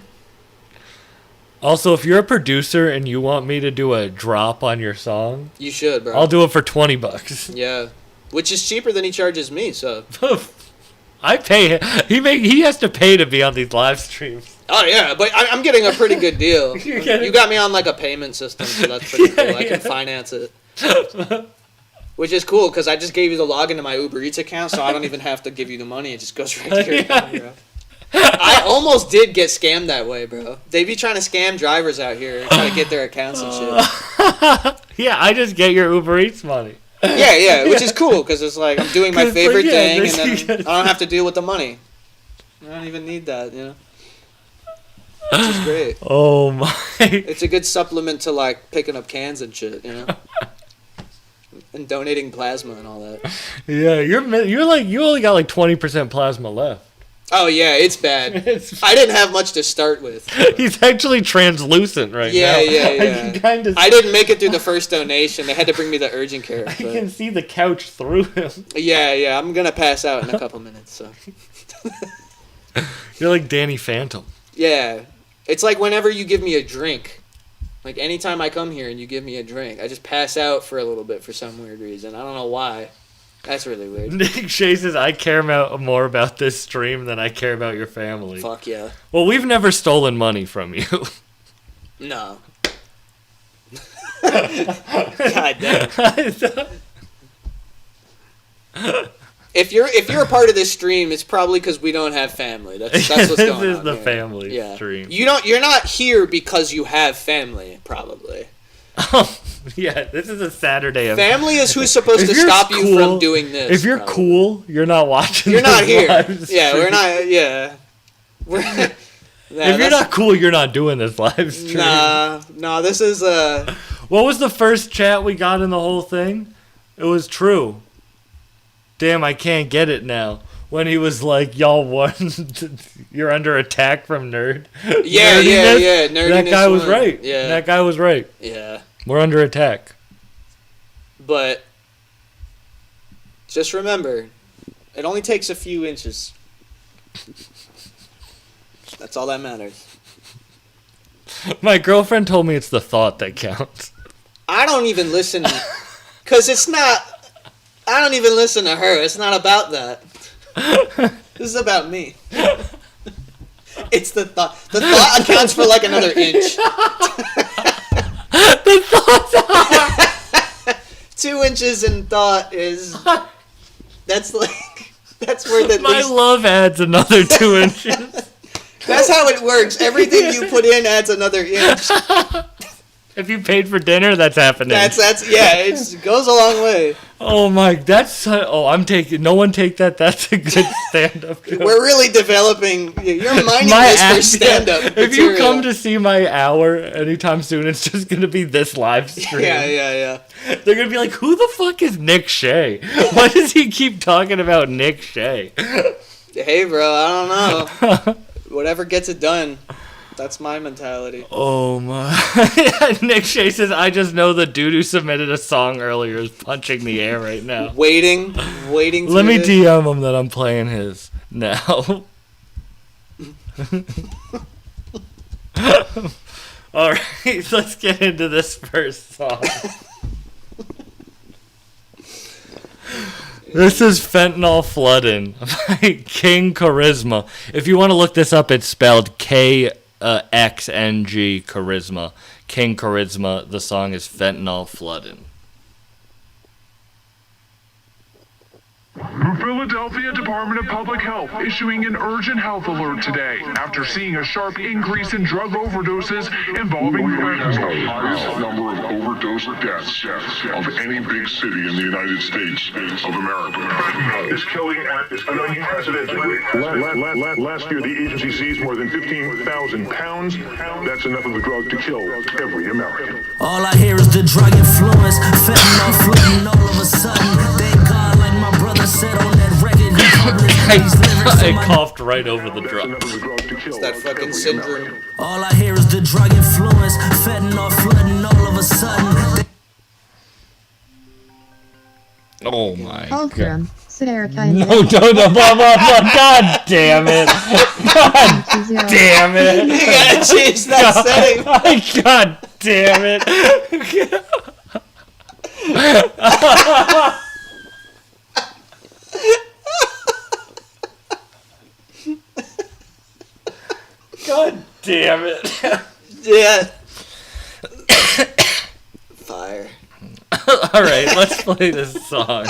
Also, if you're a producer and you want me to do a drop on your song, You should, bro. I'll do it for $20. Yeah, which is cheaper than he charges me. So. I pay him. He has to pay to be on these live streams. Oh yeah, but I'm getting a pretty good deal. You're getting- You got me on like a payment system, so that's pretty Yeah, cool. I can finance it, which is cool because I just gave you the login to my Uber Eats account, so I don't even have to give you the money. It just goes right to your account, bro. I almost did get scammed that way, bro. They be trying to scam drivers out here, trying to get their accounts and shit. Yeah, I just get your Uber Eats money. Yeah, which is cool because it's like I'm doing my 'Cause, like, favorite yeah, thing, and this- then I don't have to deal with the money. I don't even need that, you know. Which is great. Oh my! It's a good supplement to like picking up cans and shit, you know, and donating plasma and all that. Yeah, you only got like 20% plasma left. Oh yeah, it's bad. I didn't have much to start with. He's actually translucent right Yeah, now. yeah. I can kind of. I didn't make it through the first donation. They had to bring me the urgent care. I but- can see the couch through him. Yeah. I'm gonna pass out in a couple minutes. So You're like Danny Phantom. yeah, it's like whenever you give me a drink. Like anytime I come here and you give me a drink, I just pass out for a little bit for some weird reason. I don't know why. That's really weird. Nick Shea says, I care more about this stream than I care about your family. Fuck yeah. Well, we've never stolen money from you. No. God damn. If you're a part of this stream, it's probably because we don't have family. That's what's This going is on the here. family Yeah. stream. You're not here because you have family, probably. Yeah, this is a Saturday of Family is who's supposed If to you're stop you cool- from doing this. If you're probably. cool, you're not watching. You're not this here. live Yeah, we're stream. not. Yeah. We're, If you're not cool, you're not doing this live stream. Nah. This is What was the first chat we got in the whole thing? It was true. Damn, I can't get it now. When he was like, y'all won. You're under attack from nerd. Yeah. That Nerdiness guy was won. right. Yeah. That guy was right. Yeah. We're under attack. But just remember, it only takes a few inches. That's all that matters. My girlfriend told me it's the thought that counts. I don't even listen, because it's not. I don't even listen to her. It's not about that. This is about me. It's the thought. The thought accounts for like another inch. The thought. 2 inches in thought is. That's like. That's worth at My least. love adds another 2 inches. That's how it works. Everything you put in adds another inch. If you paid for dinner, that's happening. That's yeah. It goes a long way. Oh my, I'm taking. No one take that. That's a good stand-up joke. We're really developing. You're mining My this for act- stand-up. If you material. come to see my hour anytime soon, it's just gonna be this live stream. Yeah. They're gonna be like, "Who the fuck is Nick Shea? Why does he keep talking about Nick Shea?" Hey, bro. I don't know. Whatever gets it done. That's my mentality. Oh my! Nick Shea says, "I just know the dude who submitted a song earlier is punching the air right now." Waiting. Let me DM him that I'm playing his now. All right, let's get into this first song. This is Fentanyl Floodin' by King Charisma. If you want to look this up, it's spelled KXNG Charisma. King Charisma. The song is Fentanyl Floodin'. Philadelphia Department of Public Health issuing an urgent health alert today after seeing a sharp increase in drug overdoses involving fentanyl. The highest number of overdose deaths of any big city in the United States of America. Fentanyl is killing at an unprecedented rate. Last year, the agency seized more than 15,000 pounds. That's enough of a drug to kill every American. All I hear is the drug influence, fentanyl flooding all of a sudden. Thank God, like my brother said on that record, he published these lyrics I in my... coughed right over the drug. It's that fucking syndrome. All I hear is the drug influence, fentanyl flooding all of a sudden. Oh my Fulcrum, Serica, No, don't, blah, blah, blah. God damn it. God damn it. You gotta change that setting. God damn it. God damn it. Yeah. Fire. Alright, let's play this song.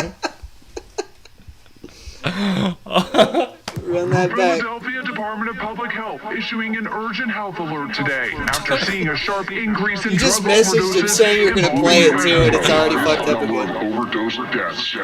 Run that back. Philadelphia Department of Public Health issuing an urgent health alert today after seeing a sharp increase in You drug just messaged him overdoses saying you're gonna play it too, and it's already fucked up Number again. of overdose deaths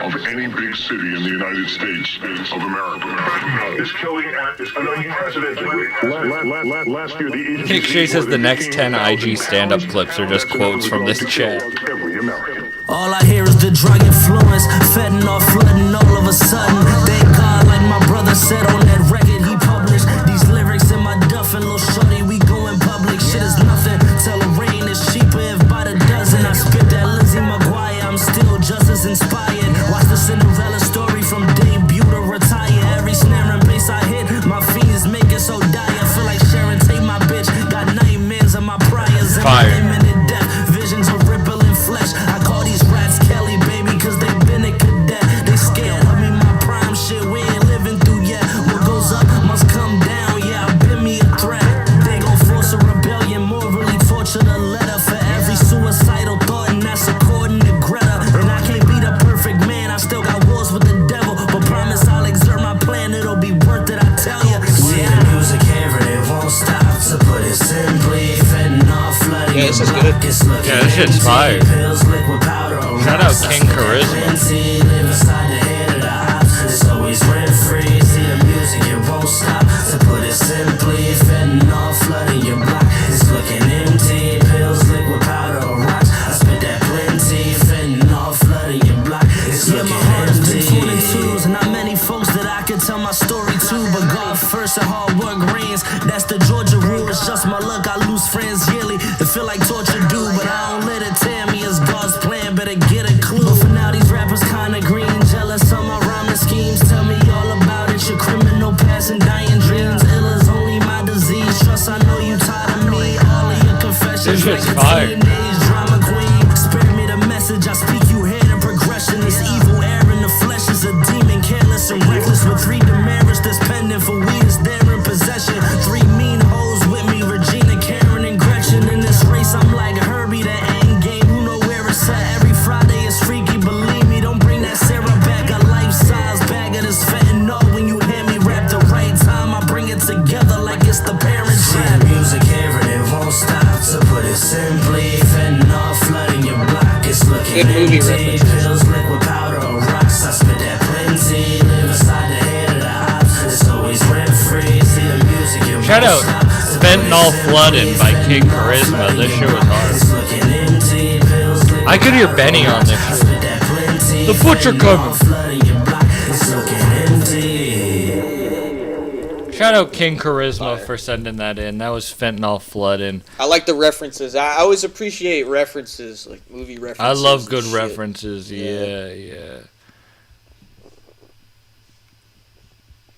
of any big city in the United States of America. Fentanyl is killing at an unprecedented rate. Last year, the agency Nick Shay seized says more the than next 10 IG 15,000 stand-up pounds. clips are just That's enough quotes of a from drug this to kill chat. every American. All I hear is the drug influence, fentanyl flooding all of a sudden. Thank God, like my brother said on that record, he published these lyrics in my duff and little shorty, we go in public. Shit is nothing till the rain is cheaper if by the dozen. I spit that Lizzie McGuire, I'm still just as inspired. Watch the Cinderella story from debut to retire. Every snare and bass I hit, my fiends make it so dire. Feel like Sharon Tate, my bitch, got nightmares of my priors. And Fire. imminent death, visions of rippling flesh. I call these rats Kelly, baby, cause they been a cadet. They scared of me, my prime shit, we ain't living through yet. What goes up must come down, yeah, I've been me a threat. They gon' force a rebellion, morally torture the letter for every suicidal thought, and that's according to Greta. And I can't be the perfect man, I still got wars with the devil, but promise I'll exert my plan, it'll be worth it, I tell ya. See the music here and it won't stop, to put it simply, fentanyl flooding. Yeah, this is good. Yeah, this shit's fire. Shout out King Charisma. It's always rent free. See the music, it won't stop. To put it simply, fentanyl flooding your block. It's looking empty. Pills, liquid powder, or rocks. I spit that plenty. Fentanyl flooding your block. It's looking empty. And not many folks that I could tell my story to, but God first and hard work reigns. That's the Georgia rule. It's just my luck. I lose friends yearly. It feel like torture do, but I don't let it tear me. It's God's plan. Better get a clue. But for now, these rappers kinda green, jealous of my rhyming schemes. Tell me all about it. Your criminal past and dying dreams. Ill is only my disease. Trust, I know you tired of me. All of your confessions. This shit's like a fire. teenage drama queen. Spare me the message. I speak you head in progression. This evil air in the flesh is a demon, careless and reckless. With 3 demerits that's pending for weed is there in possession. 3 mean hoes with me, Regina, Karen, and Gretchen. In this race, I'm like Herbie, the end game. Who know where it's at? Every Friday is freaky, believe me. Don't bring that Sarah back. A life-size bag of this fentanyl. When you hear me rap the right time, I bring it together like it's the parent trap. Music here and it won't stop. To put it simply, fentanyl flooding your block. It's looking Good movie empty. references. Pills, liquid powder, or rocks. I spit that plenty. Live inside the head of the ops. It's always rent free. See the music, it Shout won't out stop. Fentanyl Floodin' by King Charisma. This shit was hard. It's looking empty. Pills, liquid I could hear Benny on this I shit. spit that plenty. The butcher Fentanyl coming. flooding your block. It's looking empty. Shout out King Charisma for sending that in. That was Fentanyl Floodin'. I like the references. I always appreciate references, like movie references. I love and good shit. references. Yeah.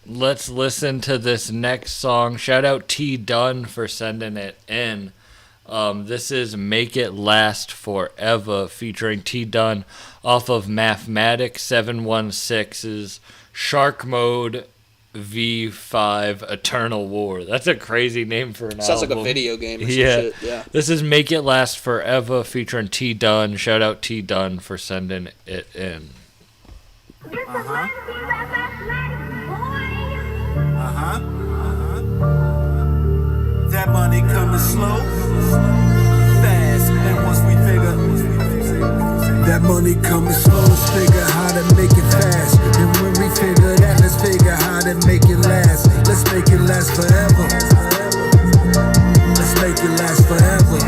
Let's listen to this next song. Shout out T Dunn for sending it in. This is Make It Last Forever featuring T Dunn off of Mathematic 716's Shark Mode V5 Eternal War. That's a crazy name for an Sounds album. like a video game or some Yeah. shit. Yeah. This is Make It Last Forever featuring T Dunn. Shout out T Dunn for sending it in. That money coming slow, fast, and once we figure that money coming slow, let's figure how to make it fast. And when we figure that, let's figure how to make it last. Let's make it last forever. Let's make it last forever.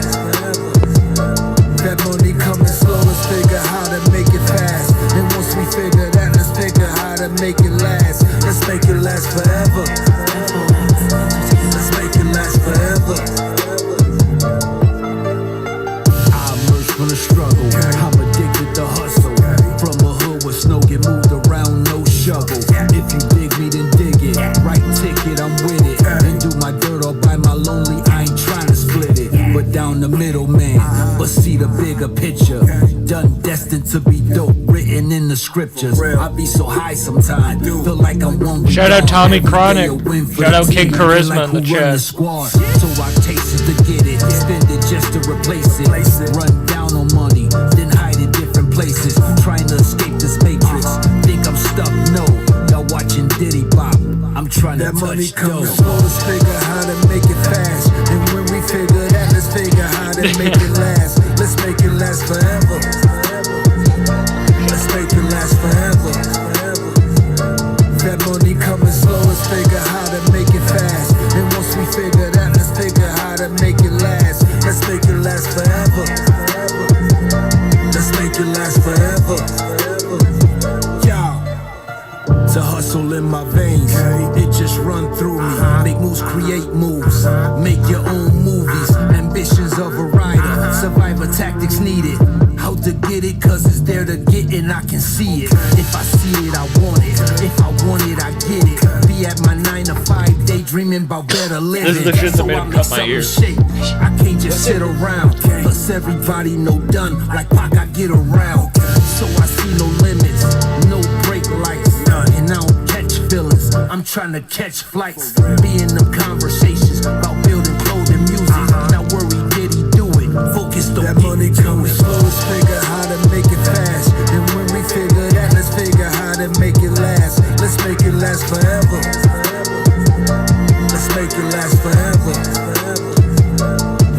That money coming slow, let's figure how to make it fast. And once we figure that, let's figure how to make it last. Let's make it last forever. Let's make it last forever. I emerged from the struggle. I'm addicted to hustle. From a hood where snow get moved around, no shovel. If you dig me, then dig it. Right ticket, I'm with it. And do my dirt all by my lonely. I ain't trying to split it, but down the middle, man. But see the bigger picture. Done destined to be dope, written in the scriptures. I be so high sometimes, feel like I'm one. Shout out Tommy Chronic. Shout out King Charisma in the chat. So I tasted to get it, spend it just to replace it. Run down on money, then hide in different places. Trying to escape this matrix. Think I'm stuck? No, y'all watching Diddy Bop. I'm trying to touch dough. Slow, let's figure how to make it fast. And when we figure that, let's figure how to make it last. Let's make it last forever. Let's make it last forever. That money coming slow, let's figure how to make it fast. And once we figure that, let's figure how to make it last. Let's make it last forever. Let's make it last forever. To hustle in my veins, it just run through me. Make moves, create moves, make your own movies. Ambitions of a rider, survivor tactics needed. How to get it, cause it's there to get and I can see it. If I see it, I want it. If I want it, I get it. Be at my 9 to 5, daydreaming about better living. This is the shit that made him cut my ears. I can't just sit around. Plus everybody know done, like Pac, I get around. So I see no limits, no brake lights. And I don't catch feelings, I'm trying to catch flights. Be in them conversations about building clothing, music. Not worry, did he do it? Focus on that money coming slow, let's figure how to make it fast. And when we figure that, let's figure how to make it last. Let's make it last forever. Let's make it last forever.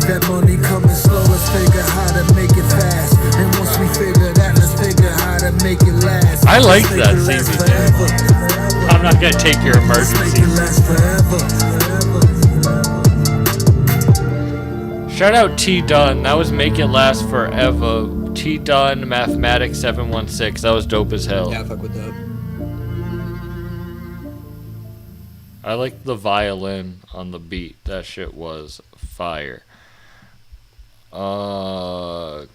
That money coming slow, let's figure how to make it fast. And once we figure that, let's figure how to make it last. I like that CBD. I'm not gonna take your emergency. Shout out T Dunn. That was Make It Last Forever. T Dunn, Mathematics 716. That was dope as hell. Yeah, I fuck with that. I like the violin on the beat. That shit was fire.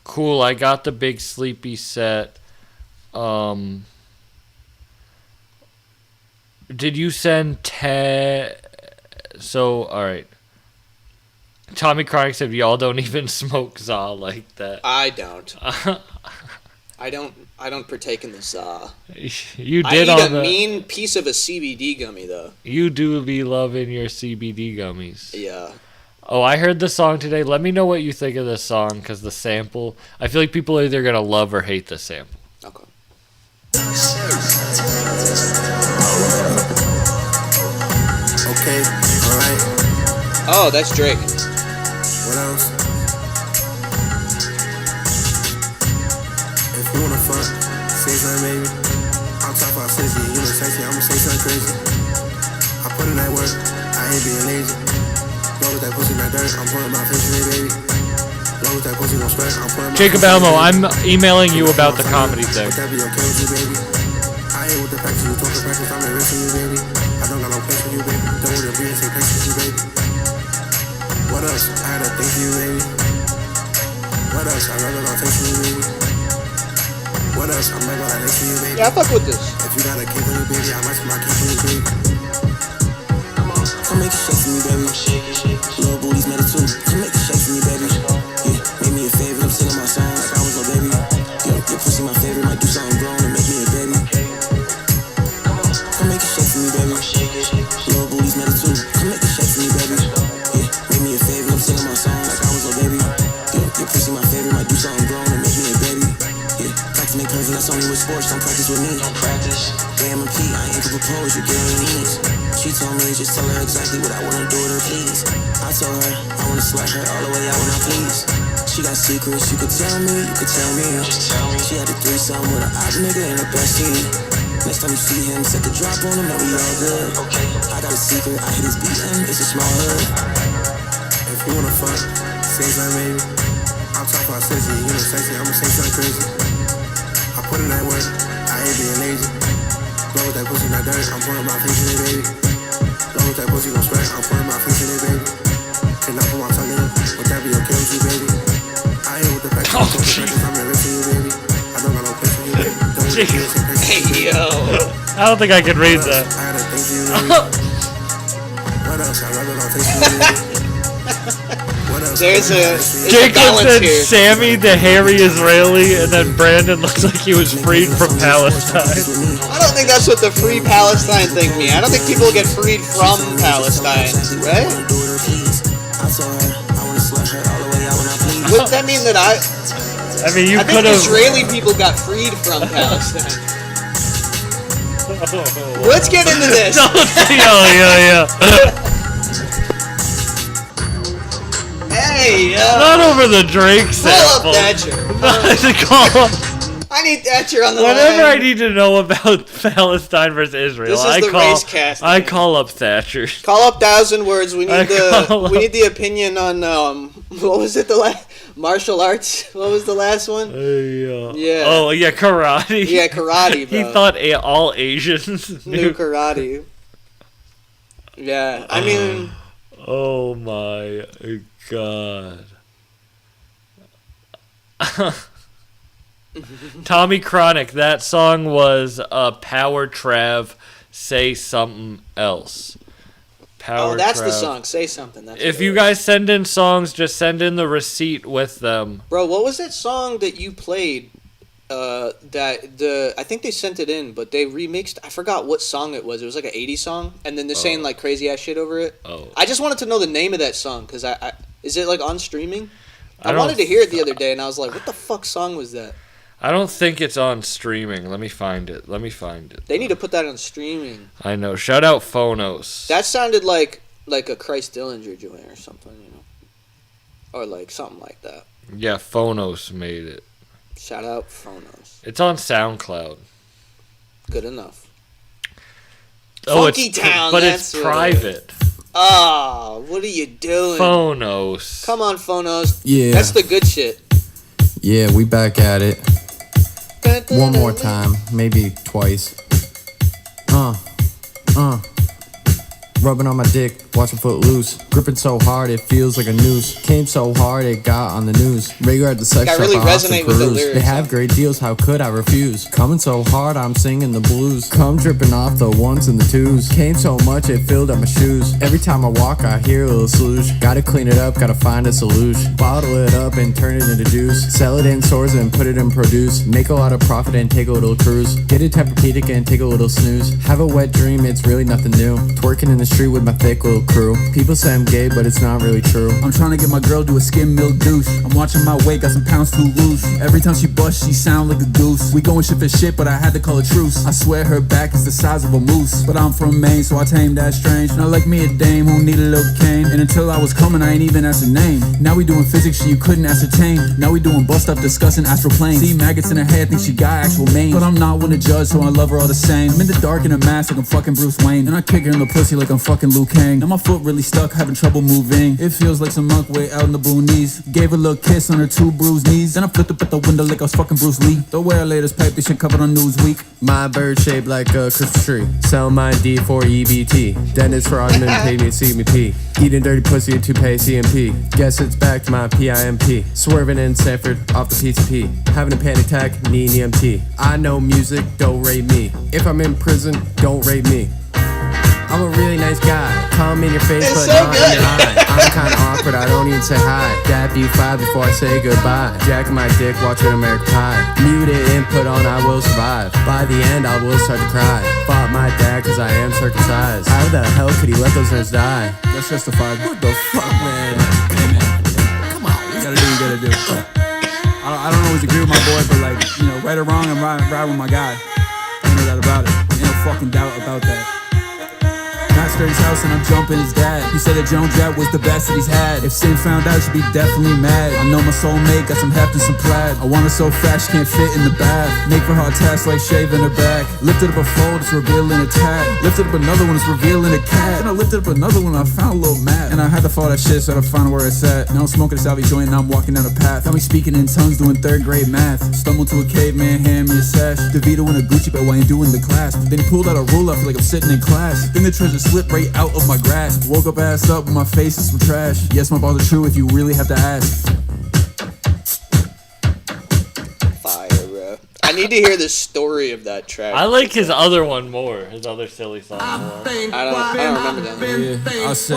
Cool. I got the Big Sleepy set. Did you send So, alright. Tommy Chronic said y'all don't even smoke za like that. I don't. I don't partake in the za. You did I eat on a mean piece of a CBD gummy though. You do be loving your CBD gummies. Yeah. Oh, I heard the song today. Let me know what you think of this song, because the sample, I feel like people are either going to love or hate the sample. Okay. Okay, alright. Oh, that's Drake. What else? If you wanna fuck, say something, baby. I'm talking about sexy, you know sexy, I'ma say something crazy. I put in that work, I ain't being lazy. Blow with that pussy in that dirt, I'm putting my face in it, baby. Blow with that pussy, don't sweat, I'm putting my Jacob Elmo, I'm emailing you about the comedy thing. Would that be okay with you, baby? I ain't with the practice, you talking practice, I'm the rest of you, baby. I don't got no place for you, baby. Don't want to be and say place for you, baby. What else? I had a thing for you, baby. What else? I rather not take for you, baby. What else? I'm never gonna for you, baby. Yeah, I fuck with this. If you got a kid for you, baby, I might my kid for you, baby. Come make it shake for me, baby. Little booty's made it too. Come make it shake for me, baby. Yeah, make me a favor. I'm singing my song like I was a baby. Yo, your pussy my favorite. Might do something grown and make me a baby. Come make it shake for me, baby. Little booty's made it too. Come make it shake for me, baby. Yeah, make me a favor. I'm singing my song like I was a baby. Yo, your pussy my favorite. Might do something grown and make me a baby. Yeah, practice make curves and that's only with sports. Don't practice with me. Don't practice. propose, you get on your knees. She told me just tell her exactly what I wanna do with her, please. I told her I wanna slut her all the way out when I please. She got secrets, you could tell me, you could tell me. She had a threesome with an op nigga and a bestie. Next time you see him, set the drop on him, that we all good. I got a secret, I hit his BM, it's a small hood. If you wanna fuck, say something, baby. I'm talking about sexy, you know, sexy, I'ma say something crazy. I put in that work, I ain't being lazy. Blow with that pussy, not dirt, I'm putting my face in it, baby. Blow with that pussy, gon' sweat, I'm putting my face in it, baby. And I put my tongue in, but that video kills you, baby. I ain't with the fact that I'm in for you, baby. I don't got no place for you, baby. Don't want to Hey, yo. I don't think I could read that. I had a thing for you, baby. What else? I'd rather not face for you, baby. There's a Jacob balance said here. Sammy the hairy Israeli, and then Brandon looks like he was freed from Palestine. I don't think that's what the free Palestine thing means. I don't think people get freed from Palestine, right? Wouldn't that mean that I mean, you I think could have. Israeli people got freed from Palestine. Let's get into this. Yeah. Hey, Not over the Drake sample. Pull up Thatcher. I need Thatcher on the Whenever line. I need to know about Palestine versus Israel, This is the race cast. I call up Thatcher. Call up 1,000 words. We need the opinion on what was it, the last martial arts? What was the last one? Yeah. Oh yeah, karate. Yeah, karate, bro. He thought all Asians knew karate. Yeah, I mean. Oh my God. Tommy Chronic, that song was Power Trav, Say Something Else. Power that's Trav. the song. Say something. That's if you guys send in songs, just send in the receipt with them. Bro, what was that song that you played? I think they sent it in, but they remixed. I forgot what song it was. It was like an 80s song, and then they're saying like crazy ass shit over it. Oh. I just wanted to know the name of that song because I is it like on streaming? I wanted to hear it the other day, and I was like, what the fuck song was that? I don't think it's on streaming. Let me find it. They need to put that on streaming. I know. Shout out Phonos. That sounded like a Christ Dillinger joint or something, you know, or like something like that. Yeah, Phonos made it. Shout out Phonos. It's on SoundCloud. Good enough. Oh, Funky Town, but that's it's private. Oh, what are you doing? Phonos. Come on, Phonos. Yeah. That's the good shit. Yeah, we back at it. One more time, maybe twice. Rubbing on my dick, watching foot loose. Gripping so hard it feels like a noose. Came so hard it got on the news. Regular at the sex shop, really I often resonate with the peruse. lyrics. They have great deals, how could I refuse? Coming so hard, I'm singing the blues. Come dripping off the ones and the twos. Came so much it filled up my shoes. Every time I walk, I hear a little sloosh. Gotta clean it up, gotta find a solution. Bottle it up and turn it into juice. Sell it in stores and put it in produce. Make a lot of profit and take a little cruise. Get a Tempur-Pedic and take a little snooze. Have a wet dream, it's really nothing new. Twerking in the street with my thick little crew. People say I'm gay, but it's not really true. I'm trying to get my girl to a skim milk douche. I'm watching my weight, got some pounds to lose. Every time she busts, she sound like a goose. We going shit for shit, but I had to call a truce. I swear her back is the size of a moose. But I'm from Maine, so I tamed that strange. Not like me a dame who need a little cane. And until I was coming, I ain't even asked her name. Now we doing physics shit you couldn't ascertain. Now we doing bust up discussing astral planes. See maggots in her head, think she got actual mange. But I'm not one to judge, so I love her all the same. I'm in the dark in a mask like I'm fucking Bruce Wayne. And I kick her in the pussy like I'm fucking Liu Kang. Now my foot really stuck, having trouble moving. It feels like some monk way out in the boonies. Gave her a little kiss on her two bruised knees. Then I flipped up at the window like I was fucking Bruce Lee. The way I laid this pipe, this shit covered on Newsweek. My bird shaped like a Christmas tree. Sell mine D for EBT. Dentist for Rodman paid me CMP. Eating dirty pussy to pay CMP. Guess it's back to my PIMP. Swerving in Sanford off the PCP. Having a panic attack, need EMT. I know music, don't rate me. If I'm in prison, don't rate me. I'm a really nice guy. Come in your face, It's but so not good. in your eye. I'm kinda awkward, I don't even say hi. Dap you 5 before I say goodbye. Jacking my dick, watching American Pie. Muted input on I will survive. By the end, I will start to cry. Fought my dad cause I am circumcised. How the hell could he let those nerds die? That's justified. What the fuck, man? Come on, you gotta do what you gotta do. I don't always agree with my boy, but like, you know, right or wrong, I'm right with my guy. Ain't no doubt about it. Ain't no fucking doubt about that. house and I'm jumping his dad. He said that Jones Jet was the best that he's had. If Sin found out, she'd be definitely mad. I know my soulmate got some heft and some plaid. I want her so fat she can't fit in the bath. Make for hard tasks like shaving her back. Lifted up a fold, it's revealing a tat. Lifted up another one, it's revealing a cat. Then I lifted up another one, I found a little mat. And I had to follow that shit so I find where it's at. Now I'm smoking a Salvi joint and I'm walking down a path. Got me speaking in tongues doing 3rd grade math. Stumbled to a caveman, hand me a sash. DeVito in a Gucci belt while I ain't doing the class. Then he pulled out a ruler, I feel like I'm sitting in class. Then the treasure slipped right out of my grasp. Woke up ass up with my face is some trash. Yes, my balls are true if you really have to ask. Fire, bro. I need to hear the story of that track. I like his other one more. His other silly song more. I don't remember that one. Yeah, I said.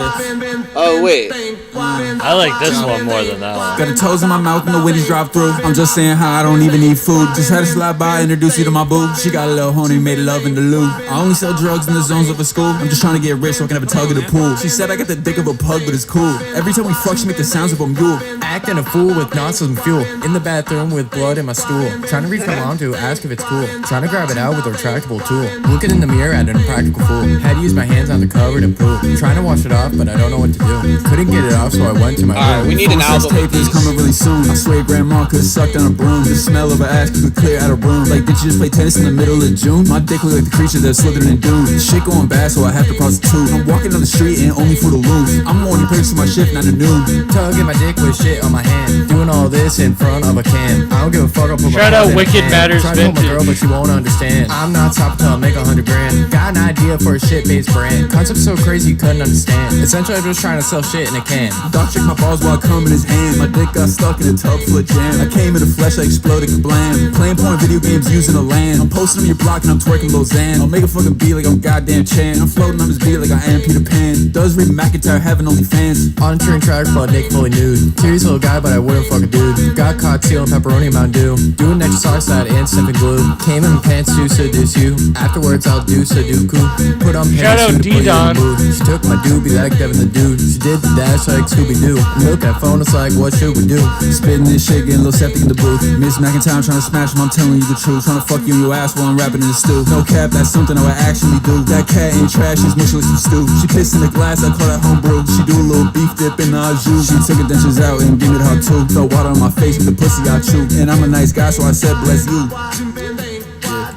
Oh, wait. I like this one more than that one. Got the toes in my mouth and the windies drop through. I'm just saying how I don't even need food. Just had to slide by, introduce you to my boo. She got a little honey, made love in the loo. I only sell drugs in the zones of a school. I'm just trying to get rich so I can have a tug of the pool. She said I got the dick of a pug, but it's cool. Every time we fuck, she make the sounds of a mule. Acting a fool with nonsense fuel. In the bathroom with blood in my stool. Trying to reach my mom to ask if it's cool. Trying to grab it out with a retractable tool. Looking in the mirror at an impractical fool. Had to use my hands on the covered in poo. Trying to wash it off, but I don't know what to do. Couldn't get it off, so I went to my room. We need an album. Tape is coming really soon. I swear grandma could suck down a broom. The smell of her ass could clear out a room. Like, did you just play tennis in the middle of June? My dick look like the creature that slithered in Dune. Shit going bad, so I have to prostitute. I'm walking down the street and only for the lose. I'm morning purchasing my shift, not a noon. Tugging my dick with shit on my hand. Doing all this in front of a can. I don't give a fuck, I'll put my Shout out hand in Wicked a can. Matters Try to hold my girl, Vintage. but she won't understand. I'm not stopping till I make 100 grand. Got an idea for a shit-based brand. Concept so crazy you couldn't understand. Essentially, I'm just trying to sell shit in a can. Doc checked my balls while I come in his hand. My dick got stuck in a tub full of jam. I came in the flesh, I exploded kablam. Playing porn video games using a LAN. I'm posting on your block and I'm twerking Lausanne. I'll make a fucking beat like I'm goddamn Chan. I'm floating on this beat like I am Peter Pan. Does Reed McIntyre having only fans? On a train track, but Nick fully nude. Curious little guy, but I wouldn't fuck a dude. Got caught stealing pepperoni Mountain Dew. Doing extra sauce that and sniffing glue. Came in pants to seduce you. Afterwards, I'll do Sudoku. Put on Shout pants out to put you in D-Don. the mood. She took my doobie like Devin the Dude. She did the dash like Scooby-Doo. Milk that phone, it's like, what should we do? Spitting this shit, getting a little septic in the booth. Miss McIntyre, I'm trying to smash him, I'm telling you the truth. Trying to fuck you in your ass while I'm rapping in the stew. No cap, that's something I would actually do. That cat ain't trash, she's mixed with some stew. She pissed in the glass, I call that homebrew. She do a little beef dip in the au jus. She took her dentures out and gave me the hot too. Throw water on my face with the pussy I chew. And I'm a nice guy, so I said bless you.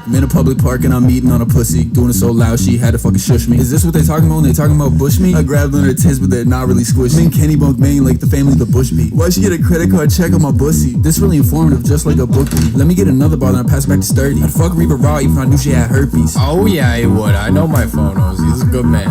I'm in a public park and I'm eating on a pussy. Doing it so loud she had to fucking shush me. Is this what they talking about when they talking about bush me? I grabbed under her tits but they're not really squishy. Me and Kenny Bunk Maine like the family the Bush beat. Why'd she get a credit card check on my pussy? This really informative just like a book read. Let me get another bottle and I pass it back to Sturdy. I'd fuck Reba Raw even if I knew she had herpes. Oh yeah, he would. I know my phonos. He's a good man.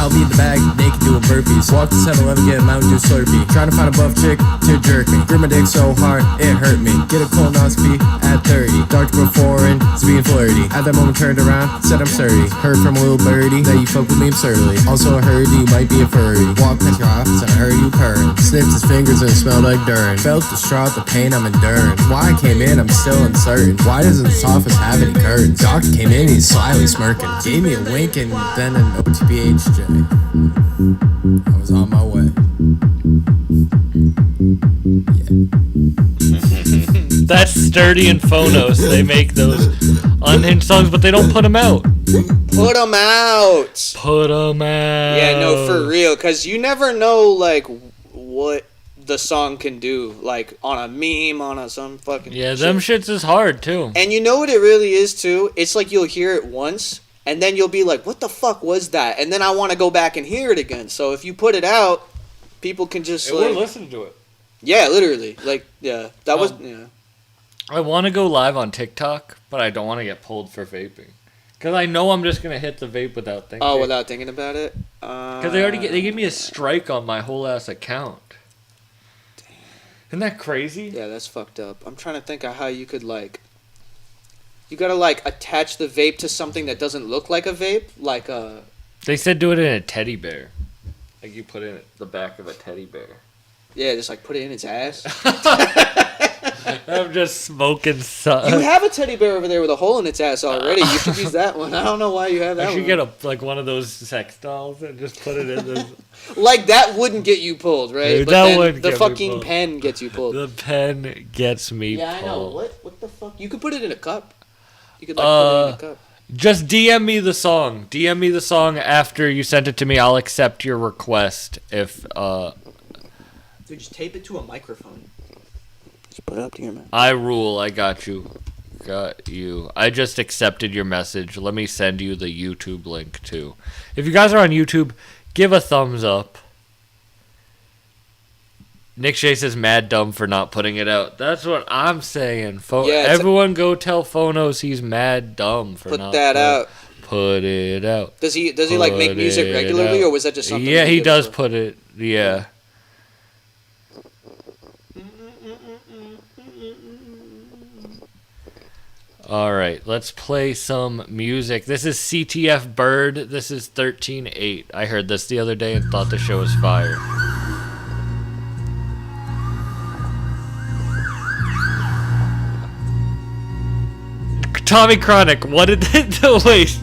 I'll be in the bag, naked doing burpees. Walk to 7-Eleven, get a Mountain Dew Slurpee. Trying to find a buff chick to jerk me. Grip my dick so hard, it hurt me. Get a colonoscopy at 30. Dark to go foreign, it's being flirty. At that moment turned around, said I'm sturdy. Heard from a little birdie that you fuck with me absurdly. Also I heard you might be a furry. Walk past your office and I heard you purring. Sniffed his fingers and it smelled like Durin. Felt distraught, the pain I'm enduring. Why I came in, I'm still uncertain. Why doesn't this office have any curtains? Doctor came in, he's slyly smirking. Gave me a wink and then an OTPHJ. I was on my way. That's Sturdy and Phonos. They make those unhinged songs, but they don't put them out. Put them out. Put them out. Yeah, no, for real. Because you never know, like, what the song can do. Like, on a meme, on a some fucking Yeah, them shits is hard, too. And you know what it really is, too? It's like you'll hear it once, and then you'll be like, what the fuck was that? And then I want to go back and hear it again. So if you put it out, people can just, We're like... listening to it. Yeah, literally. Like, yeah. That was... Yeah. I want to go live on TikTok, but I don't want to get pulled for vaping. Because I know I'm just going to hit the vape without thinking. Oh, without thinking about it? Because they gave me a strike on my whole ass account. Damn. Isn't that crazy? Yeah, that's fucked up. I'm trying to think of how you could, like... You gotta, like, attach the vape to something that doesn't look like a vape. Like a... They said do it in a teddy bear. Like you put it in the back of a teddy bear. Yeah, just, like, put it in its ass. I'm just smoking something. You have a teddy bear over there with a hole in its ass already. You should use that one. I don't know why you have that one. I should get one of those sex dolls and just put it in this. Like, that wouldn't get you pulled, right? Dude, but that then wouldn't the get me fucking pulled. pen gets you pulled. The pen gets me Yeah, I know. pulled. What the fuck? You could put it in a cup. You could, like, put it in a cup. Just DM me the song. DM me the song after you sent it to me. I'll accept your request if Dude, just tape it to a microphone. Just put it up to your mouth. I rule. I got you. Got you. I just accepted your message. Let me send you the YouTube link too. If you guys are on YouTube, give a thumbs up. Nick Shea says mad dumb for not putting it out. That's what I'm saying. Everyone go tell Phonos he's mad dumb for not put that out. Put it out. Does he like make music regularly, or was that just something? Yeah, he does put it. Yeah. All right, let's play some music. This is CTF Bird. This is 13-8. I heard this the other day and thought the show was fire. Tommy Chronic, what did they do? Wait.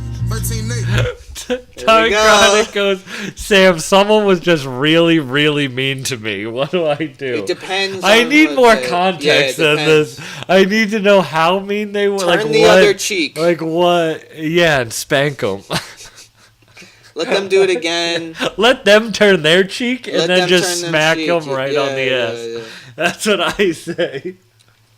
Tommy Chronic goes, Sam, someone was just really, really mean to me. What do I do? It depends. I need more context than this. I need to know how mean they were. Turn the other cheek. Like what? Yeah, and spank them. Let them do it again. Let them turn their cheek and then just smack them right on the ass. Yeah. That's what I say.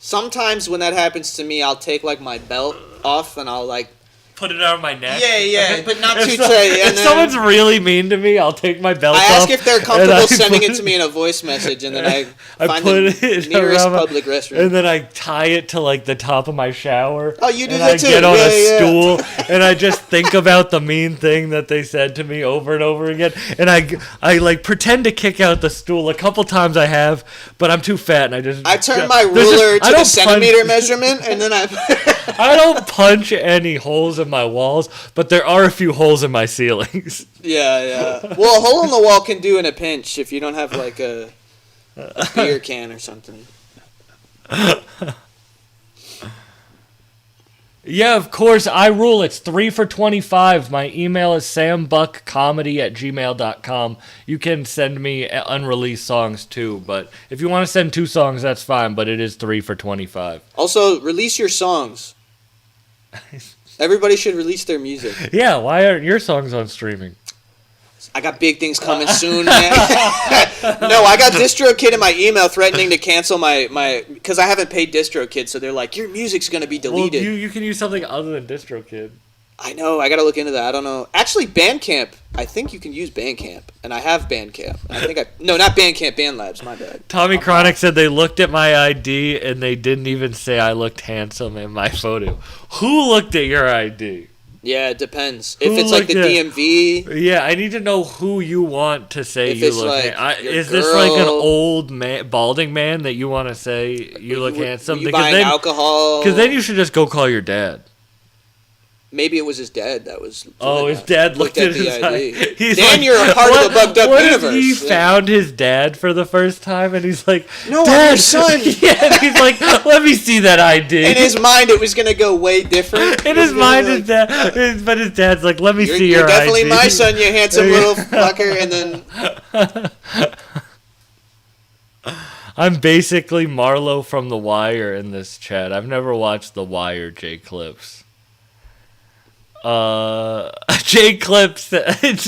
Sometimes when that happens to me, I'll take like my belt off and I'll like put it on my neck. Yeah, but not too tight. If someone's really mean to me, I'll take my belt off. I ask if they're comfortable sending it to me in a voice message, and then I find the nearest public restroom. And then I tie it to like the top of my shower. Oh, you do and that too. I get on a stool, and I just think about the mean thing that they said to me over and over again. And I like pretend to kick out the stool. A couple times I have, but I'm too fat, and I turn my ruler to the centimeter measurement, and then I don't punch any holes in my walls, but there are a few holes in my ceilings. Yeah. Well, a hole in the wall can do in a pinch if you don't have like a beer can or something. Yeah, of course, I rule. It's 3 for 25. My email is sambuckcomedy@gmail.com. You can send me unreleased songs too, but if you want to send 2 songs, that's fine, but it is 3 for 25. Also, release your songs. Everybody should release their music. Yeah, why aren't your songs on streaming? I got big things coming soon, man. No, I got DistroKid in my email threatening to cancel my because I haven't paid DistroKid, so they're like, your music's going to be deleted. Well, you can use something other than DistroKid. I know, I got to look into that. I don't know. Actually, Bandcamp. I think you can use Bandcamp, and I have Bandcamp. No, not Bandcamp, BandLabs, my bad. Tommy Chronic said they looked at my ID and they didn't even say I looked handsome in my photo. Who looked at your ID? Yeah, it depends. If it's like the DMV. Yeah, I need to know who you want to say you look handsome. Is this like an old man, balding man that you want to say you look handsome? You buying alcohol? Because then you should just go call your dad. Maybe it was his dad that was. His dad looked at his ID. He's Dan, like, you're a part of the bugged up universe. What if he found his dad for the first time and he's like, no, Dad, I'm your son. Yeah, and he's like, let me see that ID. In his mind, it was going to go way different. In his mind, his dad's like, let me see your ID. You're definitely my son, you handsome little fucker. And then... I'm basically Marlo from The Wire in this chat. I've never watched The Wire, J Clips. J Clips,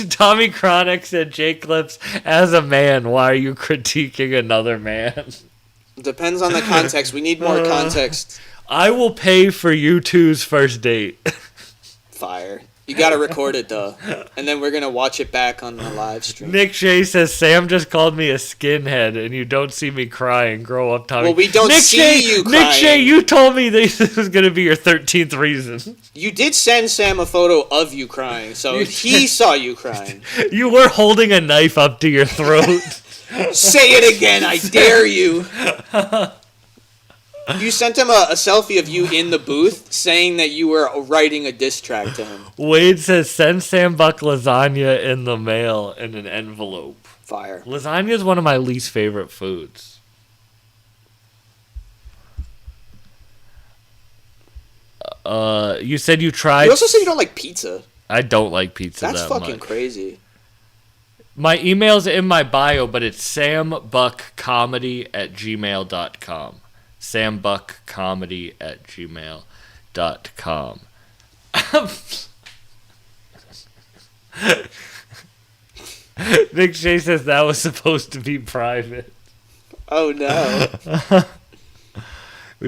Tommy Chronic said, J Clips, as a man, why are you critiquing another man? Depends on the context. We need more context. I will pay for you two's first date. Fire. You gotta record it though, and then we're gonna watch it back on the live stream. Nick Shea says, Sam just called me a skinhead and you don't see me crying. Grow up, Tommy. Well, we don't see you crying. Nick Shea, you told me this was gonna be your 13th reason. You did send Sam a photo of you crying, so he saw you crying. You were holding a knife up to your throat. Say it again, I dare you. You sent him a selfie of you in the booth saying that you were writing a diss track to him. Wade says, send Sam Buck lasagna in the mail in an envelope. Fire. Lasagna is one of my least favorite foods. You said you tried... You also said you don't like pizza. I don't like pizza that much. That's fucking crazy. My email's in my bio, but it's sambuckcomedy@gmail.com. sambuckcomedy@gmail.com. Nick Shea says that was supposed to be private. Oh no.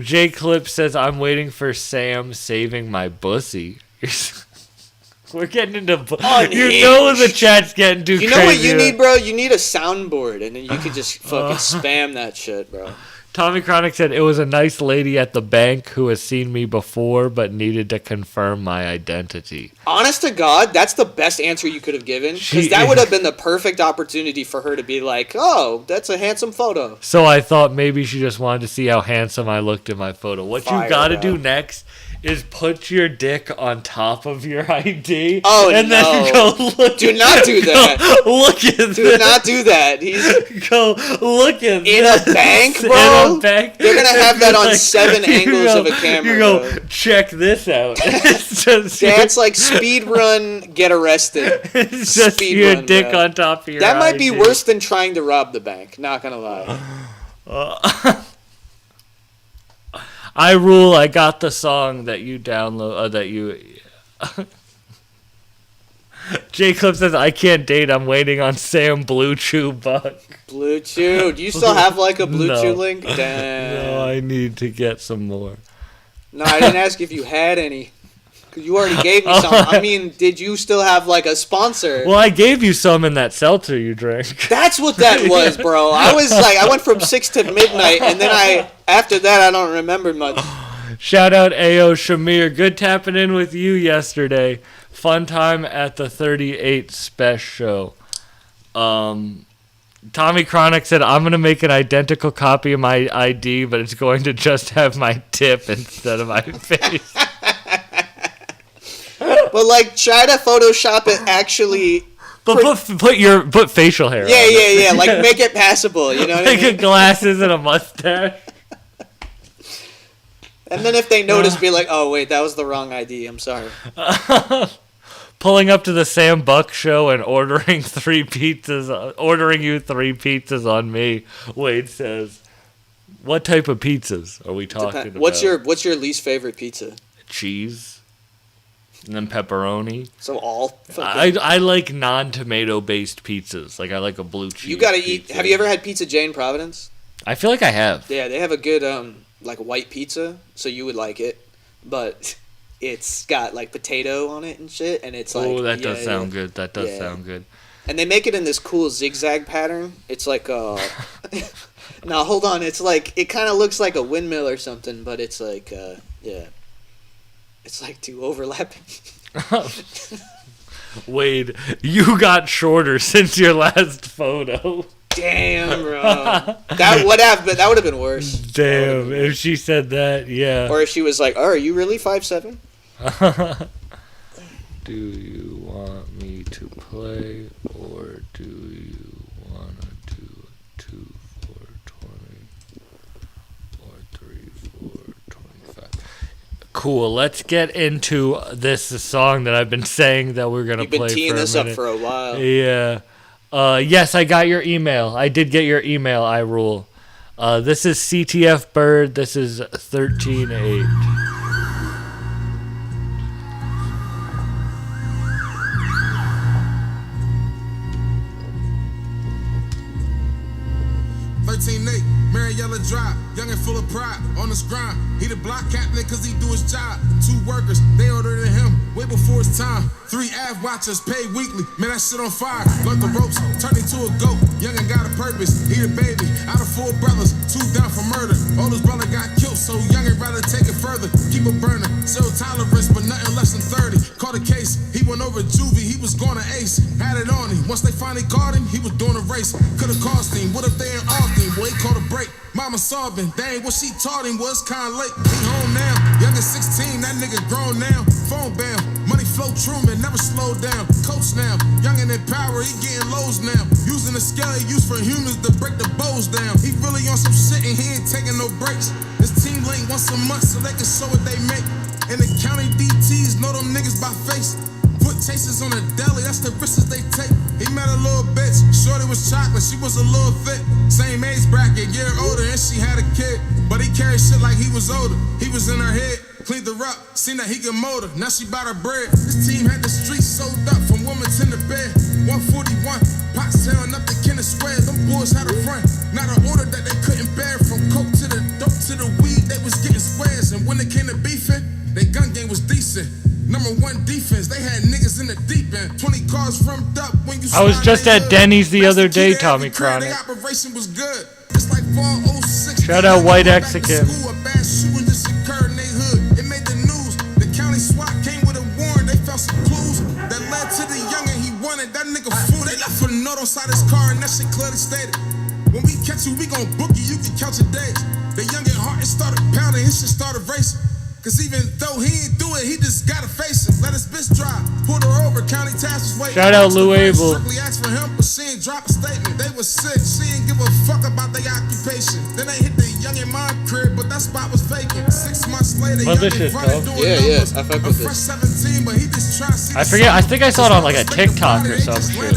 J Clip says I'm waiting for Sam saving my bussy. We're getting into you know the chat's getting too crazy. You know what you need, bro? You need a soundboard, and then you could just fucking spam that shit, bro. Tommy Chronic said it was a nice lady at the bank who has seen me before but needed to confirm my identity. Honest to God, that's the best answer you could have given, because that would have been the perfect opportunity for her to be like, "Oh, that's a handsome photo." So I thought maybe she just wanted to see how handsome I looked in my photo. What you gotta do next is put your dick on top of your ID. Oh, and no. then go look. Do not do that. Look at this. Do not do that. Go look at in this. a bank, bro. In a bank. They're gonna have that on 7 angles of a camera. You go, bro. check this out. It's just that's like speed run, get arrested. It's just speed your run, dick bro. on top of your That might be ID. worse than trying to rob the bank. Not gonna lie. I rule. I got the song that you download. That you. J Clip says I can't date. I'm waiting on Sam Blue Chew Buck. Blue Chew. Do you still have like a Blue No. Chew link? Damn. No, I need to get some more. No, I didn't ask if you had any. 'Cause you already gave me some. I mean, did you still have like a sponsor? Well, I gave you some in that seltzer you drank. That's what that was, bro. I was like, I went from 6 to midnight, and then after that, I don't remember much. Shout out A.O. Shamir. Good tapping in with you yesterday. Fun time at the 38 special. Tommy Chronic said, I'm going to make an identical copy of my ID, but it's going to just have my tip instead of my face. But like, try to Photoshop it actually. But put facial hair. Yeah, on it. yeah. Like, make it passable. You know what I mean? Glasses and a mustache. And then if they notice, be like, oh wait, that was the wrong ID. I'm sorry. Pulling up to the Sam Buck show and ordering you 3 pizzas on me. Wade says, "What type of pizzas are we talking about? What's your least favorite pizza? Cheese, and then pepperoni. So all. I like non-tomato based pizzas. Like I like a blue cheese. You gotta eat. pizza. Have you ever had Pizza J in Providence? I feel like I have. Yeah, they have a good like white pizza, so you would like it, but it's got like potato on it and shit, and it's like. Oh, that does sound good. That does sound good. And they make it in this cool zigzag pattern. It's like no, hold on. It's like it kind of looks like a windmill or something, but it's like it's like 2 overlapping. Wade, you got shorter since your last photo. Damn, bro. That would have been worse. Damn, if she said that, yeah. Or if she was like, "Oh, are you really 5'7"? Do you want me to play, or do you want to do a 2, 4, 20, or 3, 4, 25? Cool, let's get into this song that I've been saying that we're going to play for a minute. You've been teeing this up for a while. Yeah. Yes, I got your email. I did get your email, I rule. This is CTF Bird. This is 13-8. Mariella Drive, young and full of pride, on this grind. He the block captain cause he do his job. 2 workers, they ordered him way before his time. 3 av watchers, paid weekly, man that shit on fire. Learned the ropes, turned into a goat. Young and got a purpose, he the baby. Out of 4 brothers, 2 down for murder. Oldest brother got killed, so young and rather take it further. Keep a burner, zero tolerance, but nothing less than 30. Caught a case, he went over juvie, he was going to ace. Had it on him, once they finally caught him, he was doing a race. Could've cost him, what if they ain't off him? Boy, he caught a break. Mama sobbing, dang, what she taught him was kinda late. He home now, young as 16, that nigga grown now. Phone bound, money flow true, man, never slow down. Coach now, young and in power, he getting lows now. Using the scale he used for humans to break the bows down. He really on some shit and he ain't taking no breaks. His team link once a month so they can show what they make. And the county DTs know them niggas by face. Put Chasers on the deli, that's the risks they take. He met a little bitch, shorty was chocolate, she was a little thick. Same age bracket, year older, and she had a kid. But he carried shit like he was older. He was in her head, cleaned her up, seen that he could mold her. Now she bought her bread. His team had the streets sold up from Wilmington to bed. 141, pots tearing up the Kenneth Square. Them boys had a front, not an order that they couldn't bear. From coke to the dope to the weed, they was getting squares. And when it came to beefing, their gun game was decent. Number one defense, they had niggas in the deep end. 20 cars firmed up when you. I was just at Denny's the other day, Tommy Chronic. The operation was good. It's like fall 06. Shout out White Mexican. A bad shooting just occurred in their hood. It made the news. The county SWAT came with a warrant. They found some clues that led to the youngin' he wanted. That nigga fool. They left a note inside his car and that shit clearly stated, when we catch you, we gon' book you. You can count your days. The youngin' heart started pounding. His shit started racing. Cause even though he ain't do it, he just gotta face it. Let his bitch drive, pulled her over, county tax was waiting. Shout out Lou Abel. Strictly asked for him, but she ain't drop a statement. They was sick, she ain't give a fuck about their occupation. Then they hit the youngin' mom crib, but that spot was vacant. 6 months later, youngin' running doing numbers. I fuck with fresh this. 17, but he just trying to see. I forget. I think I saw it on like a TikTok or some shit.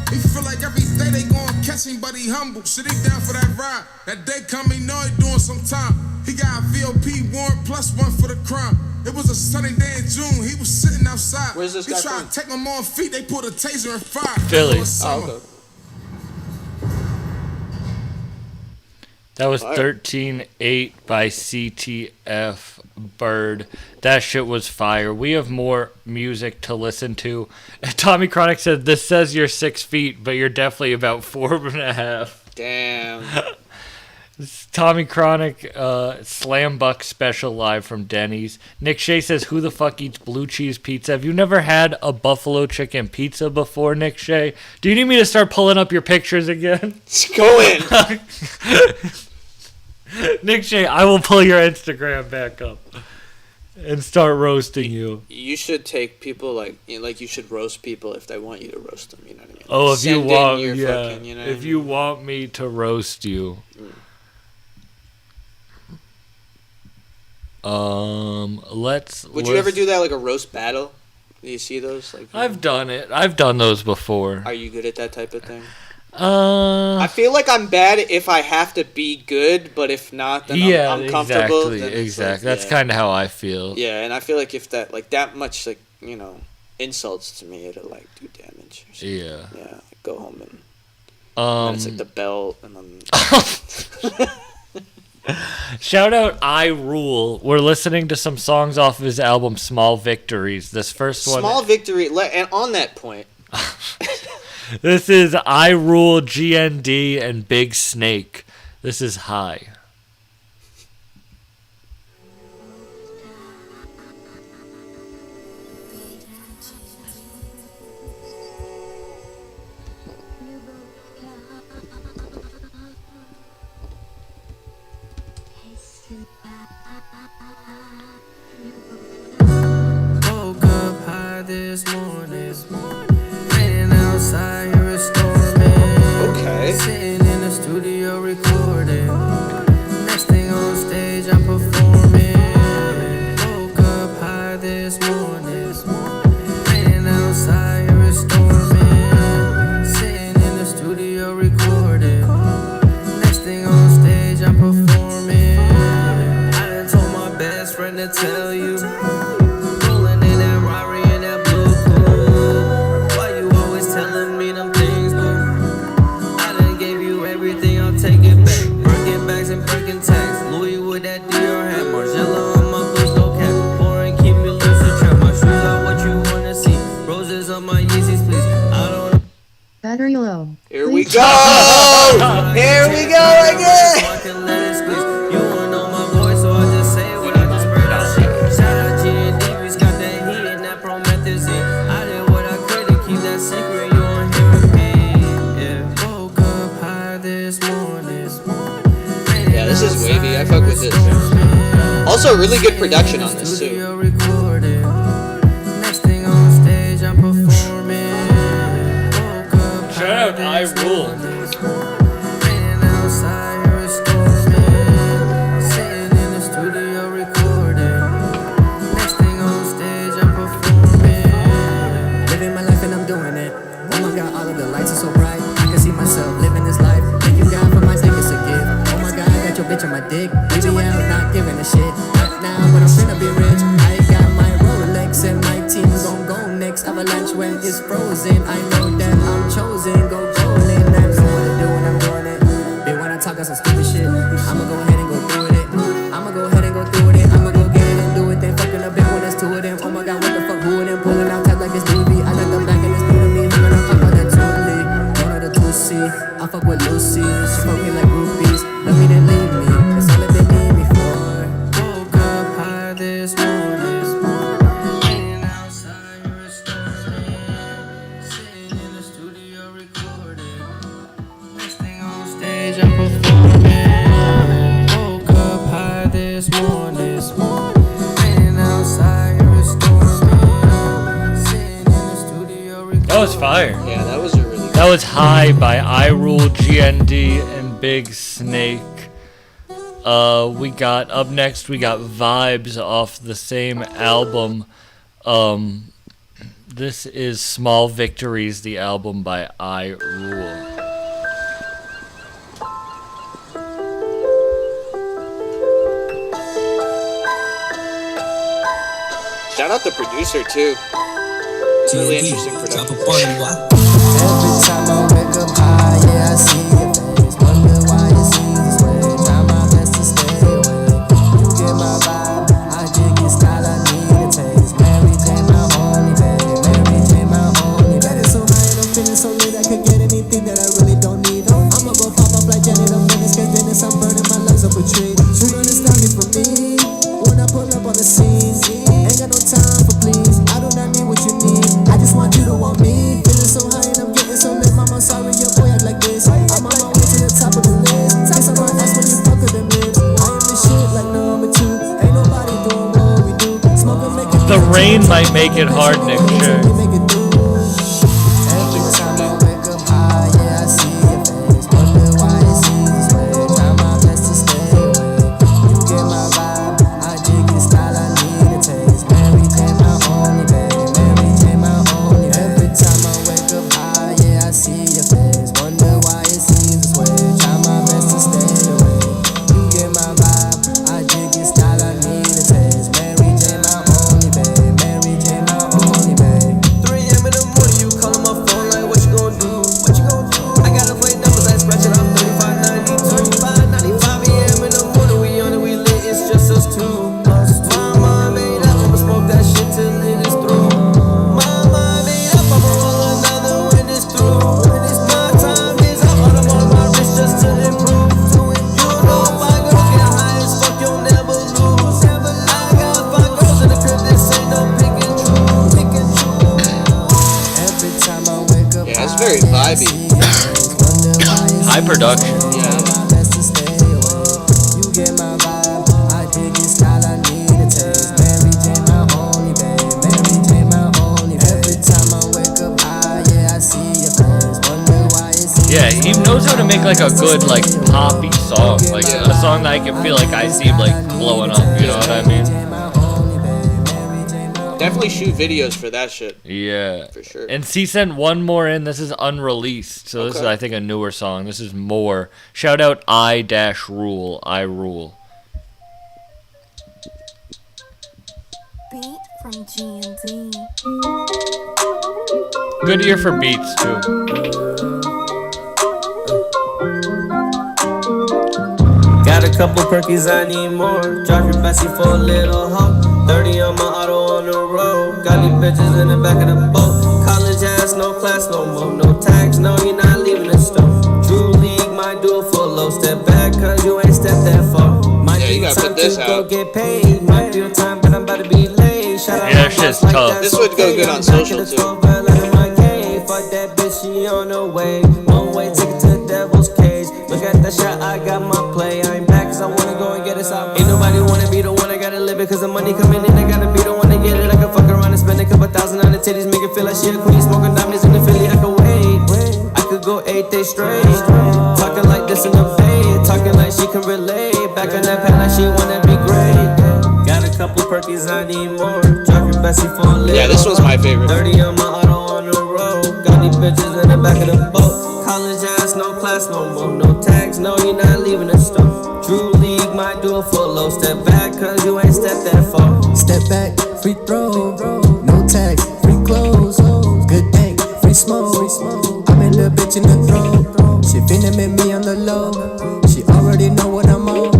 He feel like every day they gon' catch him, but he humble. Shit, he down for that ride. That day come, he know he doing some time. He got a VOP warrant plus one for the crime. It was a sunny day in June. He was sitting outside. Where's this guy He tried from? to take him on feet. They pulled a taser and fired. Philly. It was summer. Oh, okay. That was 13-8 by CTF Bird. That shit was fire. We have more music to listen to. Tommy Chronic said, this says you're 6 feet, but you're definitely about 4.5. Damn. Tommy Chronic, Slam Buck special live from Denny's. Nick Shea says, who the fuck eats blue cheese pizza? Have you never had a buffalo chicken pizza before, Nick Shea? Do you need me to start pulling up your pictures again? Go in. Nick Shea, I will pull your Instagram back up and start roasting you. You should take people like you should roast people if they want you to roast them. You know what I mean? Oh, if Send you in want, your yeah. fucking, you know If you want me to roast you. Would you ever do that, like a roast battle? Do you see those? Like, I've done it. I've done those before. Are you good at that type of thing? I feel like I'm bad if I have to be good, but if not, then I'm comfortable. Exactly. That's kind of how I feel. Yeah, and I feel like if that much, like, you know, insults to me, it'll like do damage. Or Yeah. Yeah. Like, go home and it's like the belt and then. Shout out I Rule. We're listening to some songs off of his album Small Victories. This first one. Small Victory, and on that point. This is I Rule, GND, and Big Snake. This is High. Woke up high this morning, raining outside, here it's storming. Okay. Sitting in the studio recording. Next thing on stage, I'm performing. Woke up high this morning, raining outside, here it's storming. Sitting in the studio recording. Next thing on stage, I'm performing. I done told my best friend to tell you. Battery low. Here we go! Here we go again! Yeah, this is wavy. I fuck with this. Also, really good production on this too. Shout out I Rule. watch when it's frozen. I know that I'm chosen, go golden. I know what to do when I'm doing it. They wanna talk on some stupid shit. I'ma go ahead and go through with it. I'ma go ahead and go through with it. I'ma go get it and do it. Then fucking a bit when there's two of them. Oh my god, what the fuck, who of them? Pulling out tab like it's TV. I got them back in this new to me. When I fuck with that Tuli, one of the 2C. I fuck with Lucy, she fuck me like groupies. Love me then leave me, that's all that they need me for. Woke up high this morning, waiting outside your store, sitting in the studio recording. Next thing on stage I'm performing. Woke up high this morning, waiting outside your store, sitting in the studio recording. That was fire. Yeah, that was a really That was High by I Rule, GND, and Big Snake. We got up next. We got Vibes off the same album. This is Small Victories, the album by I Rule. Shout out the producer too. It's really interesting production. Every time I wake up high, yeah, I see your face. Wonder why it seems this way. Try my best to stay away. You get my vibe, I dig your style, I need a taste. Mary J, my only babe. Mary J, my only babe. It's so high and I'm feeling so lit, I could get anything that I really don't need. I'ma go pop up like Janet, I'm finished, cause then I'm burning my lungs up a tree. You gonna stop me from me when I pull up on the scene. Ain't got no time for please, I do not need what you need. I just want you to want me. Feeling so high and I'm getting so lit. Mama, sorry your boy act like this. I'm on my way to the top of the list. Taste on my ass when you fuck with them lips. I am the shit like number 2. Ain't nobody doing what we do. Smoking, make it. The rain might make it hard, Nick. Sure. Every time I wake up high, yeah, I see your face. Wonder why it seems this way. Try my best to stay away. You get my vibe, I dig your style, I need a taste. Mary J, my only babe. Mary J, my only babe. Every time I wake up high, yeah, I see your face. Wonder why it seems this way. Try my best to stay away. You get my vibe, I dig your style, I need a taste. Mary J, my only babe. Mary J, my only babe. 3 a.m. in the morning, you callin' my phone like, what you gon' do? What you gon' do? I gotta play numbers, I scratch it off 35, 90, 35 a.m. in the morning, we on it, we lit, it's just us two. My mind made up, I'ma smoke that shit till it is through. My mind made up, I'ma roll another when it's through. My time is up, all I'm on my wrist just to improve. You know if I go get high as fuck, you'll never lose. I got 5 girls in the crib, this ain't no pick and choose. Every time I wake up, Yeah, it's very vibey. High production. Yeah. You get my vibe, I dig your style, I need a taste. Mary J, my only babe. Mary J, my only babe. Every time I wake up high, yeah, I see your face. Wonder why it's Yeah, he knows how to make like a good like poppy song, like a song that I can feel like I see like blowing up. You know what I mean? Definitely shoot videos for that shit. Yeah, For sure. And he sent one more in. This is unreleased, so this is Okay. I think a newer song. This is more. Shout out I-Rule. I Rule. Beat from G&D. Good ear for beats too. Got a couple perkies, I need more. Drive your Bessie for a little hoe. 30 on my auto on the road. Got these bitches in the back of the boat. College ass, no class, no more. No tax, no, you're not leaving the store. Drew League, might do a full low. Step back, cause you ain't stepped that far. Might Yeah, you be gotta time put this to out. go get paid. Might be a time, but I'm about to be late. Shout out Yeah, my that shit's boss like tough. that's This would go okay. good on I'm social, back in the too. 12, let in my cave. Fuck that bitch, she on her way. One way ticket to the devil's cage. Look at that shot, I got my play. I ain't back cause I wanna go and get it out. Ain't nobody wanna be the one, I gotta live it. Cause the money coming in, I gotta be the one to get it. I can fuck around and spend a couple thousand on the titties. Make it feel like she a queen. Smoking diamonds in the Philly, I could wait. I could go 8 days straight. Talking like this in the bay. Talking like she can relate. Back on that pad like she wanna be great. Got a couple perkies, I need more. Drive your Bessie for a little. Yeah, this one's my favorite. 30 on my auto on the road. Got these bitches in the back of the boat. College ass, no class, no more. No tax, no, you're not leaving the store. Drew League, might do a full low. Step back, cause you ain't stepped that far. Step back, free throw. No tax, free clothes. limit me on the low. She already know what I'm on.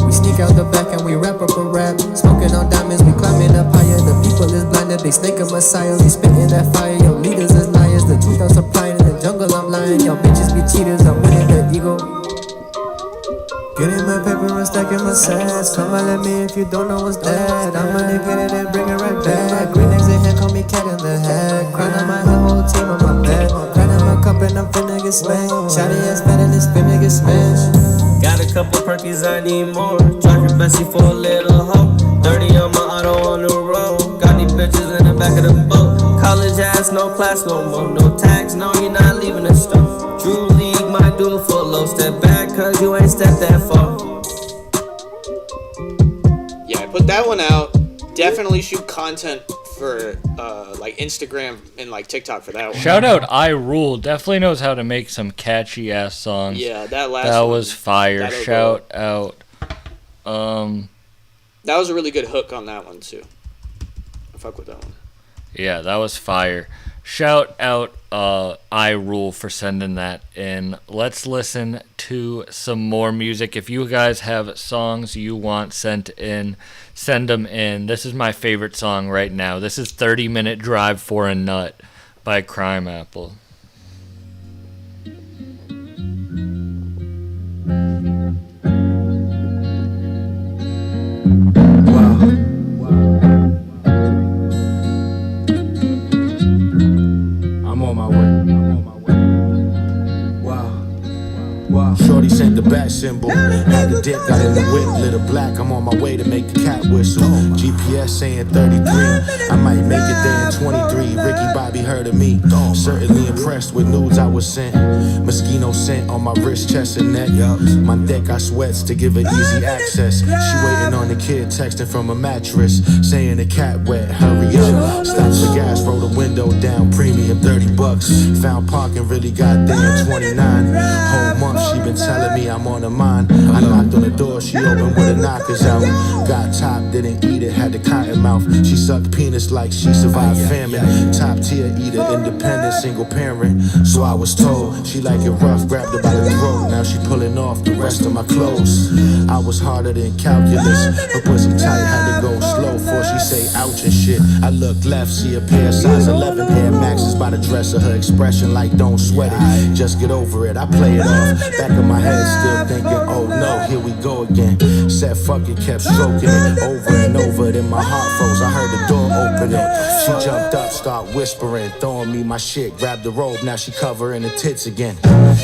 We sneak out the back and we wrap up a rap. Smoking on diamonds, we climbing up higher. The people is blinded, they snake a messiah. We spitting that fire, yo, leaders is liars. The truth I'm supplying in the jungle, I'm lying. Yo, bitches be cheaters, I'm winning the ego. Getting my paper and stacking my sets. Come and let me if you don't know what's that. I'm gonna get it and bring it right back. Green eggs in here, call me cat in the head. Crown on my head, whole team on my bed. Crown in my cup and I'm finna get smashed. Shotty ass fat and it's finna get smashed. Got a couple perkies, I need more. Driving Bessie for a little hoe. 30 on my auto on the road. Got these bitches in the back of the boat. College ass, no class, no more. No tax, no, you're not leaving the store. Drew League, my dude full low. Step back, cause you ain't stepped that far. Yeah, I put that one out. Definitely shoot content for like Instagram and like TikTok for that one. Shout out I Rule. Definitely knows how to make some catchy ass songs. Yeah, that last that one, was fire. that'll Shout out. That was a really good hook on that one too. I fuck with that one. Yeah, that was fire. Shout out I Rule for sending that in. Let's listen to some more music. If you guys have songs you want sent in, send them in. This is my favorite song right now. This is 30-Minute Drive for a Nut by Crime Apple. I'm on my way. Wow. Shorty sent the bat symbol. Had the dick, got in the whip, lit a black. I'm on my way to make the cat whistle. GPS saying 33. I might make it there in 23. Ricky Bobby heard of me. Certainly impressed with nudes I was sent. Mosquito scent on my wrist, chest, and neck. My neck got sweats to give her easy access. She waiting on the kid, texting from a mattress, saying the cat wet, hurry up. Stops the gas, roll the window down, premium $30. Found parking, really got there in 29. Whole month she been telling me I'm on her mind. I knocked on the door, she opened with her knockers out. Got top, didn't eat it, had the cotton mouth. She sucked penis like she survived famine. Top tier eater, independent, single parent. So I was told, she like it rough, grabbed her by the throat. Now she pulling off the rest of my clothes. I was harder than calculus. Her pussy tight, had to go slow before she say ouch and shit. I look left, see a pair size 11 Air Maxes by the dresser. Her expression like don't sweat it, just get over it. I play it off, back of my head still thinking, oh no, here we go again. Said fuck it, kept stroking it over and over. Then my heart froze, I heard the door opening. She jumped up, start whispering, throwing me my shit. Grabbed the robe, now she covering the tits again.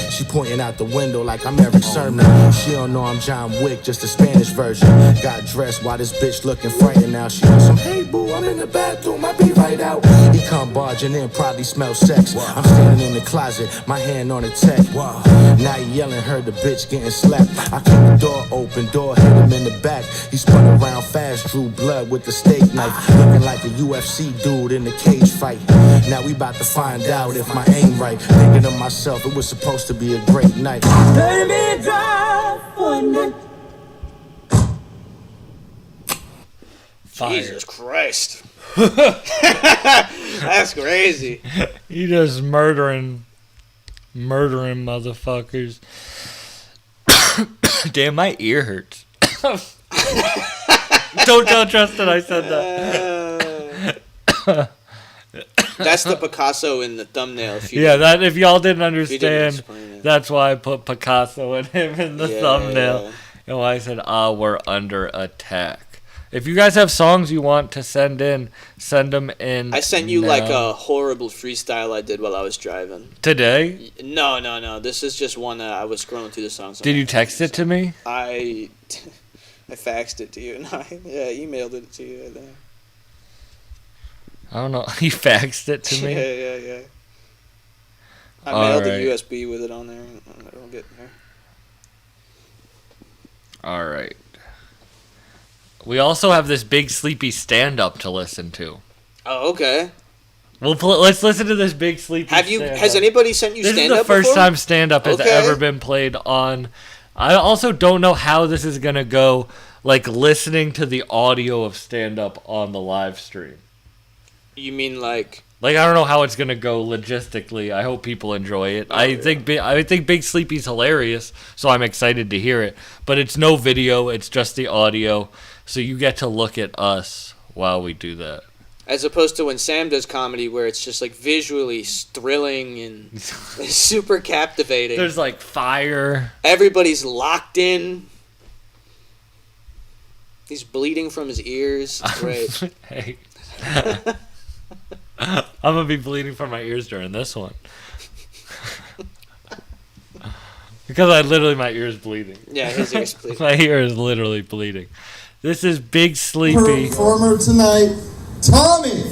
She pointing out the window like I'm Eric Sermon. She don't know I'm John Wick, just a Spanish version. Got dressed while this bitch looking frightened. Now she on some, hey boo, I'm in the bathroom, I'll be right out. He come barging in, probably smell sex. I'm standing in the closet, my hand on the tech. Now he yelling, heard the bitch getting slapped. I keep the door open, door hit him in the back. He spun around fast, drew blood with the steak knife. Looking like a UFC dude in a cage fight. Now we about to find out if my aim right. Thinking to myself, it was supposed to be a great night. 30-minute drive for a night. Fire. Jesus Christ. That's crazy. You just murdering motherfuckers. Damn, my ear hurts. Don't tell Justin I said that. That's the Picasso in the thumbnail. That if y'all didn't if you didn't understand, explain it. that's why I put Picasso and him in the thumbnail. And why I said, we're under attack. If you guys have songs you want to send in, send them in. I sent you now. like a horrible freestyle I did while I was driving. Today? No. This is just one that I was scrolling through the songs. Did you text it to me? I faxed it to you and I emailed it to you. I think. I don't know. You faxed it to me? Yeah. I mailed a USB with it on there. It'll get there. All right. We also have this Big Sleepy stand-up to listen to. Oh, okay. Let's listen to this Big Sleepy stand-up. Has anybody sent you stand-up This is the first before? time stand-up has ever been played on. I also don't know how this is going to go, like listening to the audio of stand-up on the live stream. You mean like? Like, I don't know how it's gonna go logistically. I hope people enjoy it. I think Big Sleepy's hilarious, so I'm excited to hear it. But it's no video; it's just the audio, so you get to look at us while we do that. As opposed to when Sam does comedy, where it's just like visually thrilling and super captivating. There's like fire. Everybody's locked in. He's bleeding from his ears. It's great. Hey. I'm gonna be bleeding from my ears during this one. Because my ear's bleeding. Yeah, his ear's bleeding. My ear is literally bleeding. This is Big Sleepy. Performer tonight, Tommy.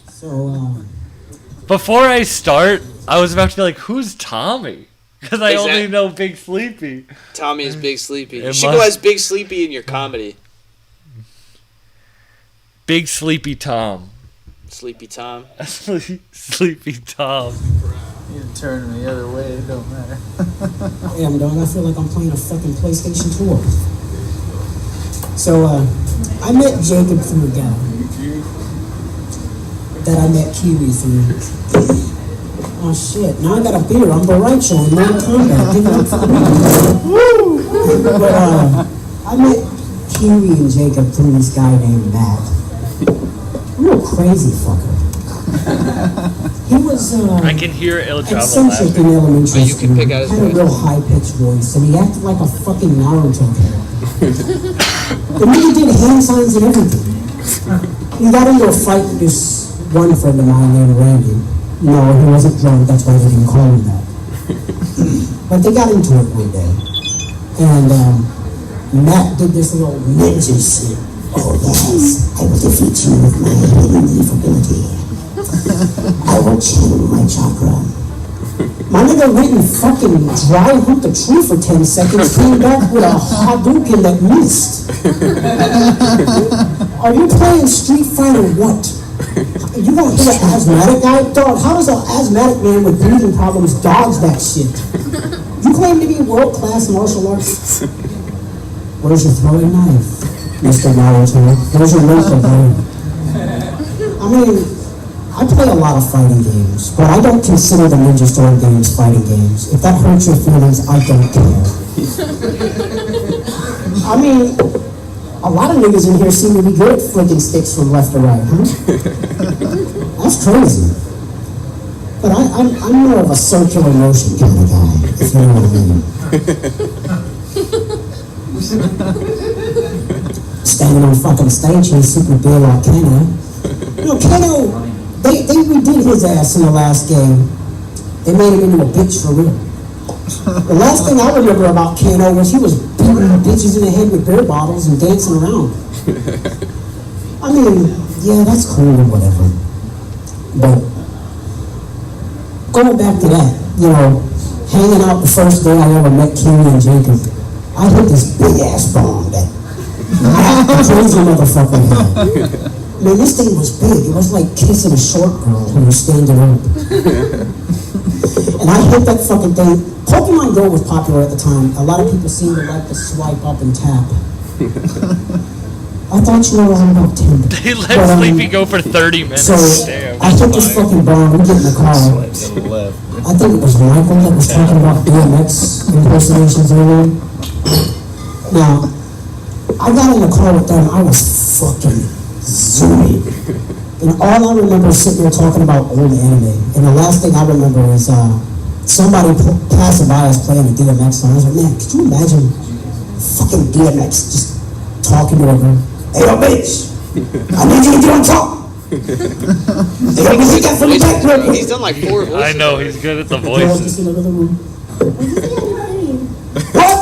So, Before I start, I was about to be like, who's Tommy? Because I Exactly. only know Big Sleepy. Tommy is Big Sleepy. You It should go as Big Sleepy in your comedy. Big Sleepy Tom. Sleepy Tom. Sleepy Tom. You can turn me the other way, it don't matter. damn, dog, I feel like I'm playing a fucking PlayStation 4. So, I met Jacob through a guy that I met Kiwi through. Oh shit, now I got a beer. I'm Baracho in Mortal Kombat. Give it up for me. But I met Kiwi and Jacob through this guy named Matt. Real crazy fucker. He was I can hear El Java eccentric laughing. in elementary You can school. pick out his Had a voice. real high-pitched voice, and he acted like a fucking Naruto character. The nigga did hand signs and everything. He got into a fight with this one friend of mine named Randy. No, he wasn't drunk, that's why they didn't call him that. But they got into it one day. And Matt did this little ninja shit. Oh yes, I will defeat you with my hidden evil ability. I will channel my chakra. My nigga went and fucking dry humped a tree for 10 seconds, came back with a Hadouken that missed. Are you playing Street Fighter what? You don't hit an asthmatic guy? Dog, how does an asthmatic man with breathing problems dodge that shit? You claim to be world-class martial arts? Where's your throwing knife, Mr. Naruto? Where's your mental brain? I mean, I play a lot of fighting games, but I don't consider the Ninja Storm games fighting games. If that hurts your feelings, I don't care. I mean, a lot of niggas in here seem to be good at flicking sticks from left to right, huh? That's crazy. But I'm more of a circular motion kind of guy, if you know what I mean. Standing on fucking stage here, super big like Kano. You know, Kano, they redid his ass in the last game. They made him into a bitch for real. The last thing I remember about Kano was he was beating bitches in the head with beer bottles and dancing around. I mean, yeah, that's cool or whatever. But going back to that, you know, hanging out the first day I ever met Kiwi and Jacob, I hit this big ass bomb that crazy motherfucker had. Man, this thing was big. It was like kissing a short girl who was standing up. And I hit that fucking thing. Pokemon Go was popular at the time. A lot of people seemed to like to swipe up and tap. I thought you were all about Tinder. They let Sleepy go for 30 minutes. So Damn. I hit this fucking bomb. We get in the car. I think it was Michael that was talking about BMX impersonations earlier. Now, I got in the car with them. I was fucking zoomed. And all I remember is sitting there talking about old anime. And the last thing I remember is somebody passing by us playing a DMX song. I was like, man, could you imagine fucking DMX just talking to a girl? Hey, yo, bitch, I need you to get on top. Hey, yo, bitch, you got from the back real quick. He's done like 4 voices. I know, he's good at the The girl just voices. in another room. What?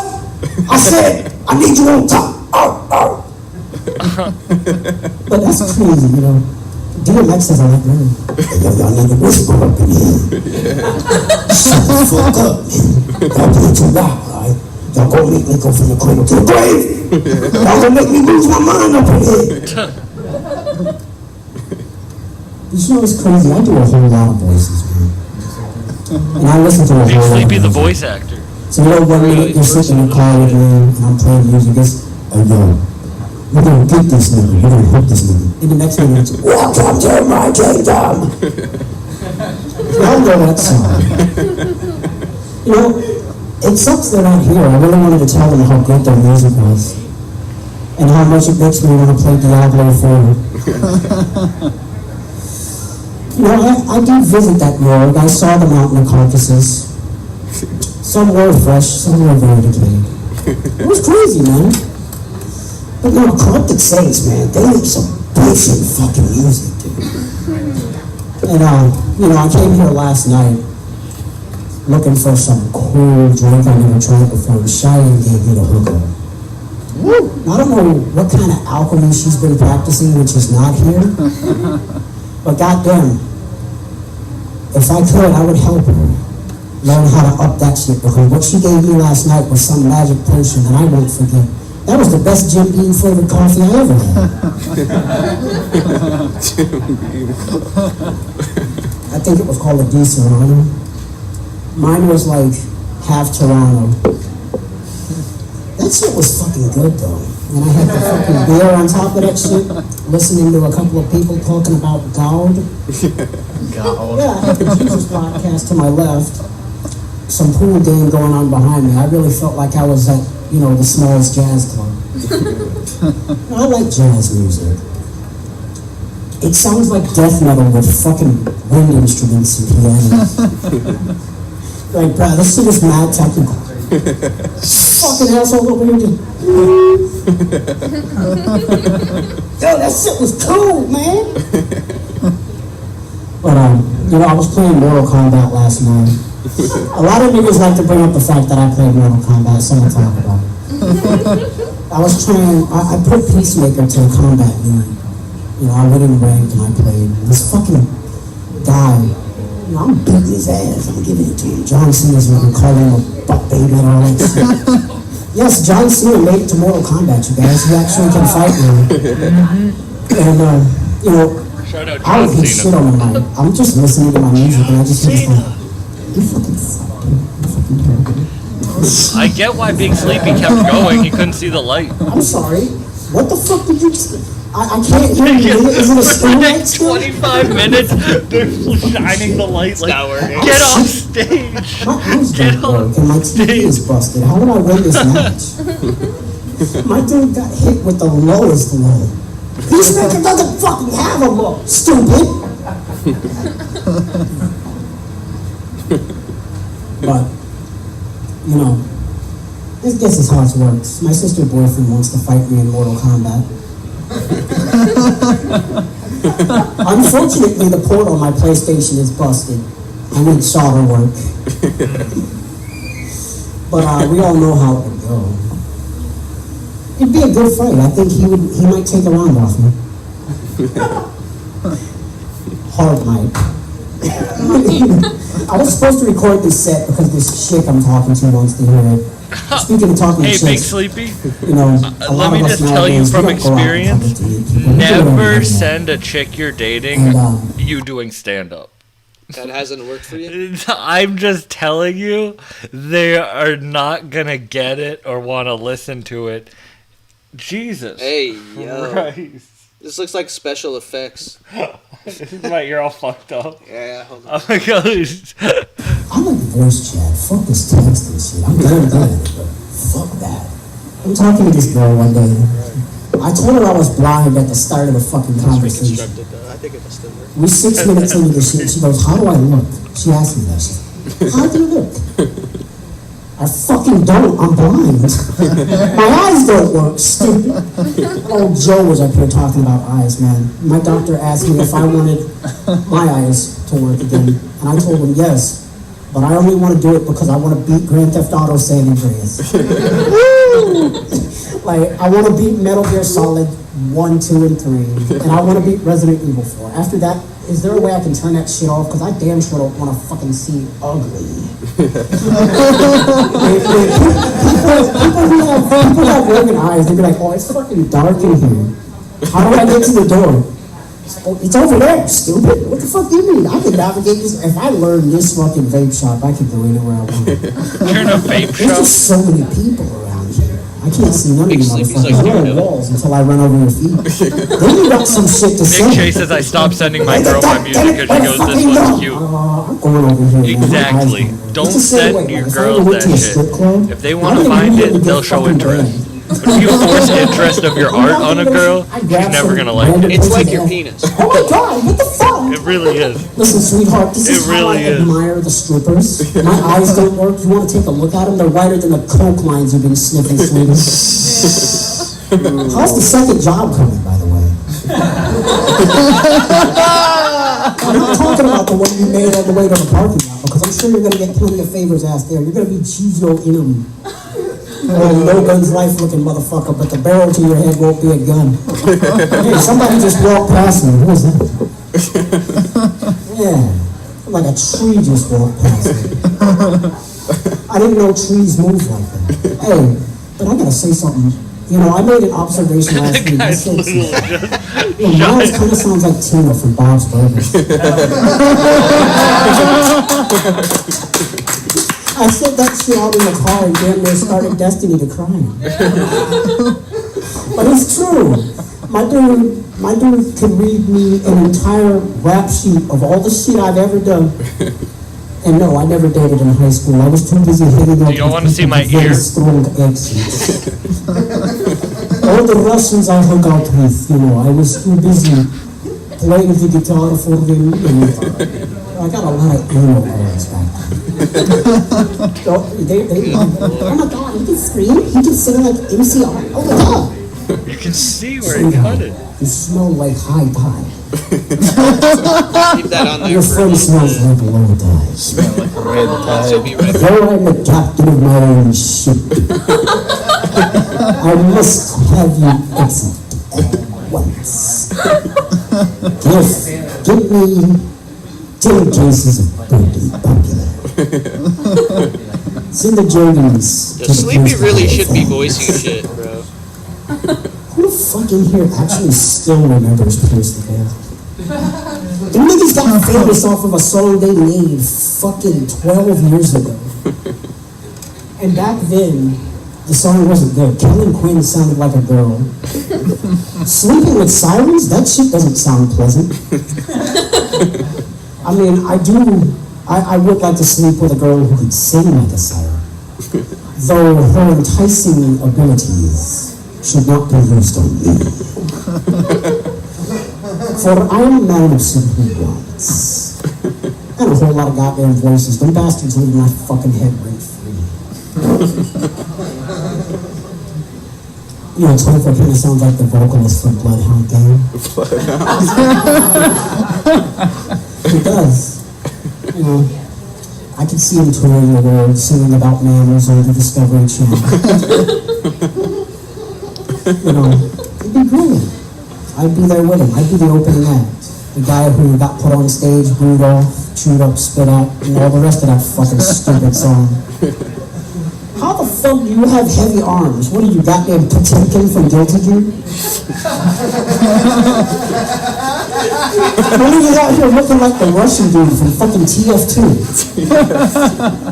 I said, I need you on top. But that's crazy, you know. DMX is a lot better. Hey, yo, y'all need to whisper up in here. Shut the fuck up, man. Y'all play too loud, alright? Y'all gonna make me go from the cradle to the grave. Y'all gonna make me lose my mind up in here. You know what's crazy? I do a whole lot of voices, man. And I listen to a Big whole lot of Sleepy, the music. voice actor. So you know, 1 minute you're sitting in the car with me and I'm playing music, it's, oh yo, we're gonna get this nigga, we're gonna hook this nigga. And the next minute it's, welcome to my kingdom! Y'all know that song. You know, it sucks they're not here. I really wanted to tell them how good their music was. And how much it makes me want to play Diablo 4. You know, I do visit that morgue. I saw the mountain of carcasses. Some were fresh, some were very decayed. It was crazy, man. But no, corrupted saints, man, they make some basic fucking music, dude. And, you know, I came here last night looking for some cool drink I never tried before. Cheyenne gave me the hookup. I don't know what kind of alchemy she's been practicing when she's not here, but goddamn, if I could, I would help her learn how to up that shit, because what she gave me last night was some magic potion that I won't forget. That was the best Jim Beam flavored coffee I ever had. I think it was called a Di Serrano. Mine was like half Toronto. That shit was fucking good though. And I had the fucking beer on top of that shit, listening to a couple of people talking about God. Yeah, I had the Jesus podcast to my left. Some pool game going on behind me. I really felt like I was at, you know, the smallest jazz club. I like jazz music. It sounds like death metal with fucking wind instruments and pianos. Like, bro, this shit is mad technical. Fucking asshole over here just... Yo, that shit was cool, man. But, you know, I was playing Mortal Kombat last night. A lot of niggas like to bring up the fact that I played Mortal Kombat, so I'm gonna talk about it. I was trying, I put Peacemaker to a combat unit. You know, I went in ranked and I played. This fucking guy, you know, I'm beating his ass, I'm giving it to him. John Cena's gonna call him a butt baby and all that shit. Yes, John Cena made it to Mortal Kombat, you guys. He actually can fight now. And, you know, I was his shit on the mic. I'm just listening to my music and I just hear like, you fucking fuck, dude. You fucking terrible. I get why Big Sleepy kept going. He couldn't see the light. I'm sorry. What the fuck did you... I can't hear you. Is it a screen light still? 25 minutes, they're shining the light like, get off stage! My eyes don't work and my TV is busted. How would I win this match? My dude got hit with the lowest low. Peacemaker doesn't fucking have a low, stupid! But, you know, this is how it works. My sister's boyfriend wants to fight me in Mortal Kombat. Unfortunately, the port on my PlayStation is busted. I need solder work. But we all know how it would go. It'd be a good fight. I think he might take a round off me. Hard might. I was supposed to record this set because this chick I'm talking to wants to hear it. Speaking of talking Hey, chicks, Big Sleepy, you know, let me just tell you from experience, never send a chick you're dating you doing stand-up. That hasn't worked for you? I'm just telling you, they are not gonna get it or want to listen to it. Jesus. Hey, yo. Christ. This looks like special effects. Right, you're all fucked up. Yeah, hold on. Oh my gosh. I like voice chat. Fuck this text and shit. I'm damn good at it, but fuck that. I'm talking to this girl one day. I told her I was blind at the start of the fucking conversation. I think it was still work. We're 6 minutes into the shit. She goes, how do I look? She asked me that shit. How do you look? I fucking don't. I'm blind. My eyes don't work, stupid. Old Joe was up here talking about eyes, man. My doctor asked me if I wanted my eyes to work again. And I told him yes. But I only want to do it because I want to beat Grand Theft Auto San Andreas. Like, I want to beat Metal Gear Solid 1, 2, and 3. And I want to beat Resident Evil 4. After that, is there a way I can turn that shit off? Because I damn sure don't want to fucking see ugly. People have broken eyes. They'd be like, oh, it's fucking dark in here. How do I get to the door? Oh, it's over there, stupid. What the fuck do you mean? I can navigate this. If I learned this fucking vape shop, I could go anywhere I want. You're in a vape There's shop? just so many people around here. I can't see none of you motherfuckers. like I'm on walls until I run over your feet. Then you got some shit to say. Nick Chase says I stopped sending my girl my music because she goes, this one's cute. I'm going over here. Exactly. Don't send your girls that shit. If they want to find it, they'll show interest. But if you force interest of your art on a girl, she's never gonna like it. It's like your penis. Oh my god, what the fuck? It really is. Listen, sweetheart, this is how I admire the strippers. My eyes don't work. You want to take a look at them? They're whiter than the coke lines you've been sniffing, sweetie. How's the second job coming, by the way? I'm not talking about the one you made on the way to the parking lot, because I'm sure you're going to get plenty of favors asked there. You're going to be Chizo Inum. Oh, no guns life looking motherfucker, but the barrel to your head won't be a gun. Hey, somebody just walked past me. Who was that? Yeah, like a tree just walked past me. I didn't know trees move like that. Hey, but I gotta say something. You know, I made an observation last week. I said, Miles kind of sounds like Tina from Bob's Burgers. I said that shit out in the car and damn near started Destiny to crying. But it's true. My dude can read me an entire rap sheet of all the shit I've ever done. And no, I never dated in high school. I was too busy hitting up. Do you want to see my ear? Strong exes. All the Russians I hung out with, you know, I was too busy playing the guitar for them. And I got a lot of anal girls back then. Oh my god, he can scream, he can sing like MCR. Oh my god. You can see where he cut it. You smell like high tide. Keep that on there. Your friend smells like low tide. Smell like red tide. Though I'm the captain of my own ship, I must have you exit at once. Give me 10 cases of Birdie Popular. Send the Jordans. The Sleepy really should be voicing shit, bro. Who the fuck in here actually still remembers Pierce the Veil? The niggas got famous off of a song they made fucking 12 years ago. And back then, the song wasn't good. Kellen Quinn sounded like a girl. Sleeping with Sirens? That shit doesn't sound pleasant. I mean, I would like to sleep with a girl who could sing like a siren. Though her enticing abilities should not be used on me. For I am a man of simple wants. And a whole lot of goddamn voices. Them bastards leave my fucking head rent free. You know, Topher kind of sounds like the vocalist from Bloodhound Gang. He does. You know, I could see him touring the world, singing about mammals on the Discovery Channel. You know, it'd be brilliant. I'd be there with him. I'd be the opening act. The guy who got put on stage, booed off, chewed up, spit out, and all the rest of that fucking stupid song. How the fuck do you have heavy arms? What are you, goddamn Potemkin from Guilty Gear? What are you out here looking like the Russian dude from fucking TF2?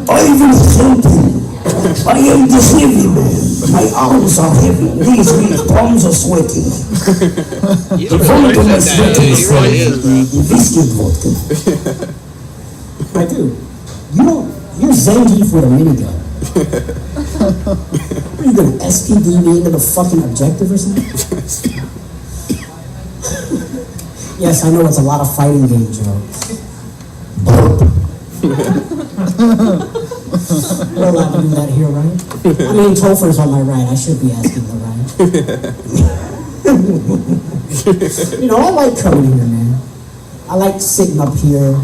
Ivan Hilton. I am the heavy man. My arms are heavy. These weak palms are sweaty. The vodka is sweaty. The whiskey vodka. My dude, you're Zangief with a minigun. Are you gonna SPD me into the fucking objective or something? Yes, I know it's a lot of fighting game jokes. We're allowed to do that here, right? I mean, Topher's on my right. I should be asking the right. You know, I like coming here, man. I like sitting up here,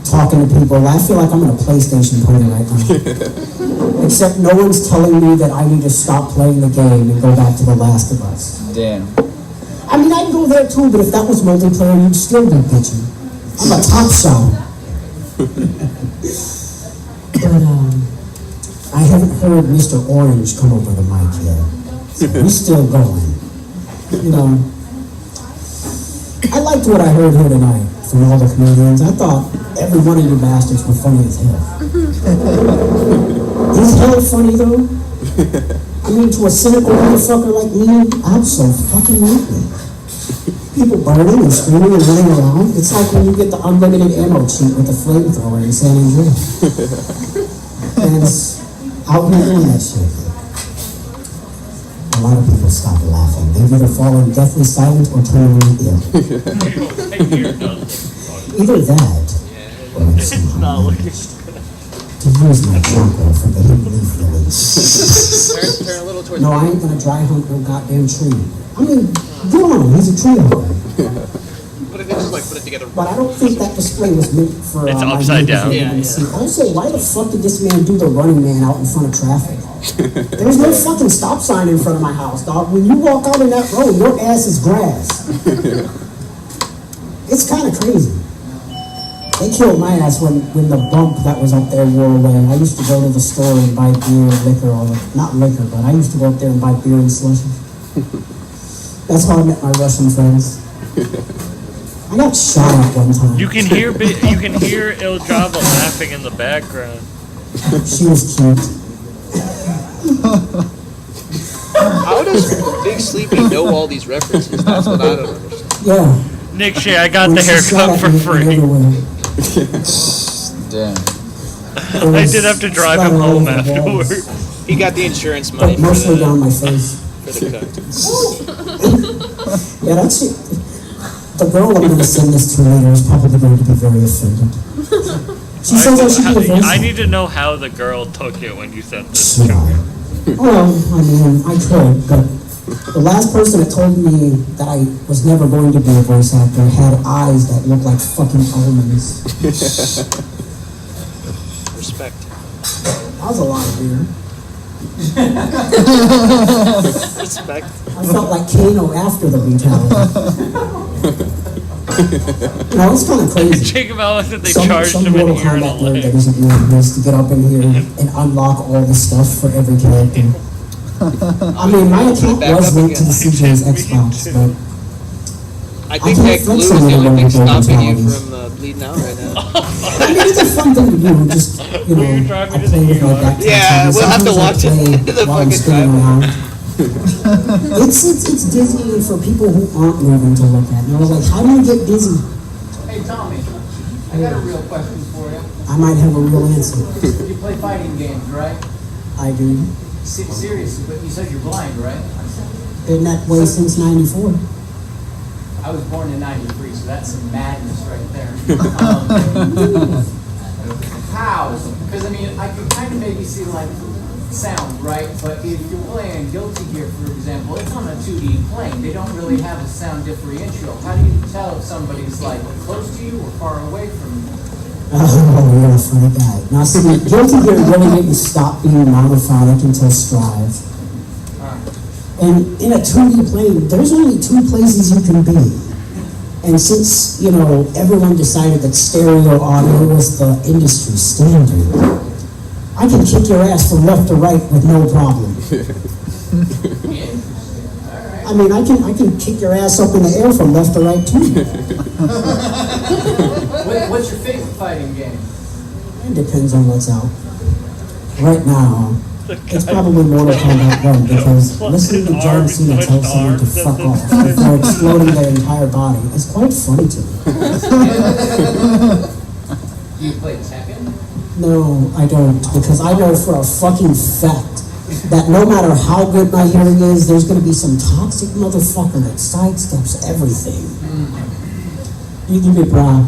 talking to people. I feel like I'm in a PlayStation party right now. Except no one's telling me that I need to stop playing the game and go back to The Last of Us. Damn. I mean, I'd go there too, but if that was multiplayer, you'd still be bitching. I'm a top shot. But, I haven't heard Mr. Orange come over the mic yet. So we're still going. You know, I like liked what I heard here tonight from all the comedians. I thought every one of you bastards were funny as hell. Is hell funny though? I mean, to a cynical motherfucker like me, absolutely. People burning and screaming and running around. It's like when you get the unlimited ammo cheat with the flamethrower in San Andreas. And it's out here doing that shit. A lot of people stop laughing. They've either fallen deathly silent or terminally ill. Either that, or it's somehow managed to use my charcoal for the hidden leaf release. No, I ain't gonna dry hunt no goddamn tree. I mean, go on, he's a tree hugger. But I don't think that display was meant for It's my upside neighbors down. to even see. Also, why the fuck did this man do the running man out in front of traffic? There's no fucking stop sign in front of my house, dog. When you walk out in that road, your ass is grass. It's kind of crazy. They killed my ass when the bump that was up there wore away. I used to go to the store and buy beer and liquor, not liquor, but I used to go up there and buy beer and slushies. That's how I met my Russian friends. I got shot at one time. You can hear Il Java laughing in the background. She was cute. How does Big Sleepy know all these references? That's what I don't understand. Yeah. Nick Shea, I got When the she shot haircut at for me free. everywhere. Damn. I did have to drive him home afterwards. He got the insurance money But mostly down my face. for the cut. Yeah, that's it. The girl I'm going to send this to later is probably going to be very offended. She says I should be offended. I need to know how the girl took it when you said this. Should I? Well, I mean, I could, but the last person that told me that I was never going to be a voice actor had eyes that looked like fucking almonds. Respect. That was a lot of beer. Respect. I felt like Kano after the brutality. No, it's kind of crazy. Jacob Allen said they Some charged him an Mortal ear and a Kombat nerd leg. that isn't doing this to get up in here and unlock all the stuff for every character. I mean, my account was linked to the CJ's Xbox, but I think can't that glue flex is on the any only thing vulnerable stopping you mentalities. from bleeding out right now. I mean, it's a fun thing to do. Just, you know, I play with my back. Yeah, we'll have to watch it. The while I'm fucking spinning time. around. It's dizzying for people who aren't moving to look at. And I was like, how do you get dizzy? Hey Tommy, I got a real question for you. I might have a real answer. You play fighting games, right? I do. Seriously, but you said you're blind, right? Been that way since '94. I was born in '93, so that's some madness right there. How? Because I mean, I could kind of maybe see like sound, right? But if you're playing Guilty Gear, for example, it's on a 2D plane. They don't really have a sound differential. How do you tell if somebody's like close to you or far away from you? Oh, you're a funny guy. Now see, Guilty Gear really didn't stop being monophonic until Strive. And in a 2D plane, there's only two places you can be. And since, you know, everyone decided that stereo audio was the industry standard, I can kick your ass from left to right with no problem. I mean, I can kick your ass up in the air from left to right too. What's your favorite fighting game? It depends on what's out. Right now, it's probably Mortal Kombat 1 because listening to John Cena tell someone to fuck off before exploding their entire body is quite funny to me. Do you play Tekken? No, I don't, because I know for a fucking fact that no matter how good my hearing is, there's going to be some toxic motherfucker that sidesteps everything. You give me bra,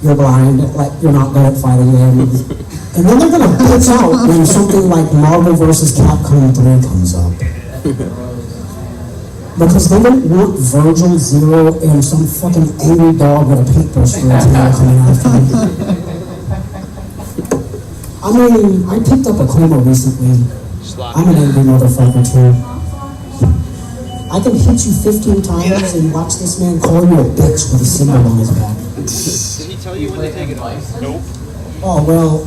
you're blind, like you're not good at fighting games. And then they're going to bitch out when something like Marvel vs. Capcom 3 comes up. Because they don't want Virgil, Zero, and some fucking angry dog with a paintbrush for his tail coming after me. I mean, I picked up a coma recently. I'm an angry motherfucker too. I can hit you 15 times and watch this man call you a bitch with a symbol on his back. Did he tell you when to take it off? Nope. Oh, well,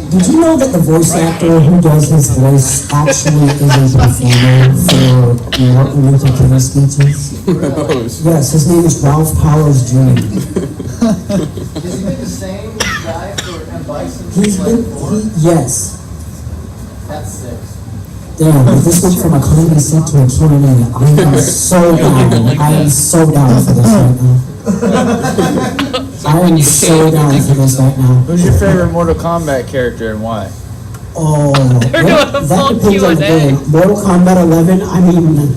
Did you know that the voice actor who does his voice actually is a performer for Martin Luther King speeches? Yes, his name is Ralph Powers Jr. Has he been the same guy for M. Bison? Yes. That's sick. Damn, if this went from a comedy set to a Q&A, I am so down. I am so down for this right now. I am so down for this right now. Who's your favorite Mortal Kombat character and why? Oh, that depends on the game. Mortal Kombat 11, I mean...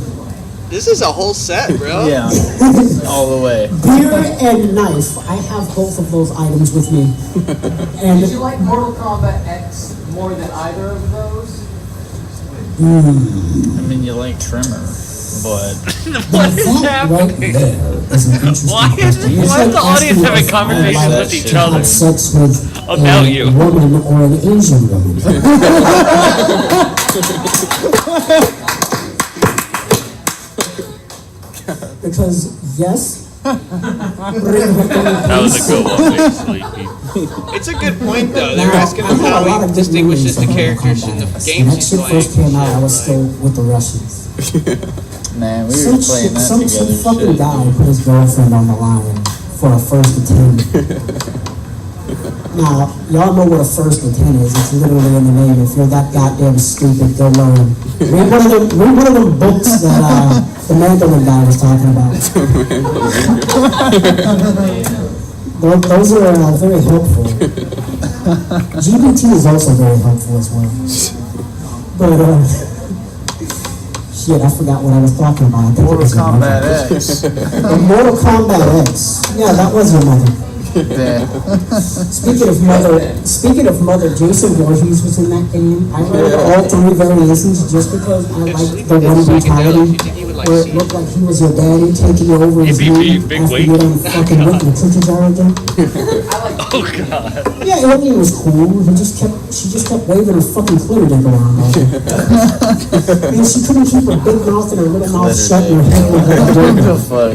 This is a whole set, bro. Yeah, all the way. Beer and knife, I have both of those items with me. And Did you like Mortal Kombat X more than either of those? I mean, you like Trimmer, but... What is happening? Why is the audience having conversations with each other Sex with about you? a woman or an Asian woman. Because, yes. That was a good one, big sleepy. It's a good point, though. They're asking him how he distinguishes the characters in the games he's When that shit first came out, I was still with the Russians. Man, we were playing that some together. fucking guy put his girlfriend on the line for a first to 10. Now, y'all know what a first to 10 is. It's literally in the name. If you're that goddamn stupid, go learn. Read one of them books that the Mandolin guy was talking about. Those are very helpful. GBT is also very helpful as well. But, shit, I forgot what I was talking about. I think Mortal Kombat X. Mortal Kombat X. Yeah, that was your mother. Speaking of mother, Jason Voorhees was in that game. I read all three variations just because I like the one brutality where it looked like he was your daddy taking you over his knee after you done fucking with the cookie jar again. Oh god. Yeah, Ellie was cool. She just kept waving her fucking clit dick around. And she couldn't keep her big mouth and her little mouth shut and her head was What the fuck?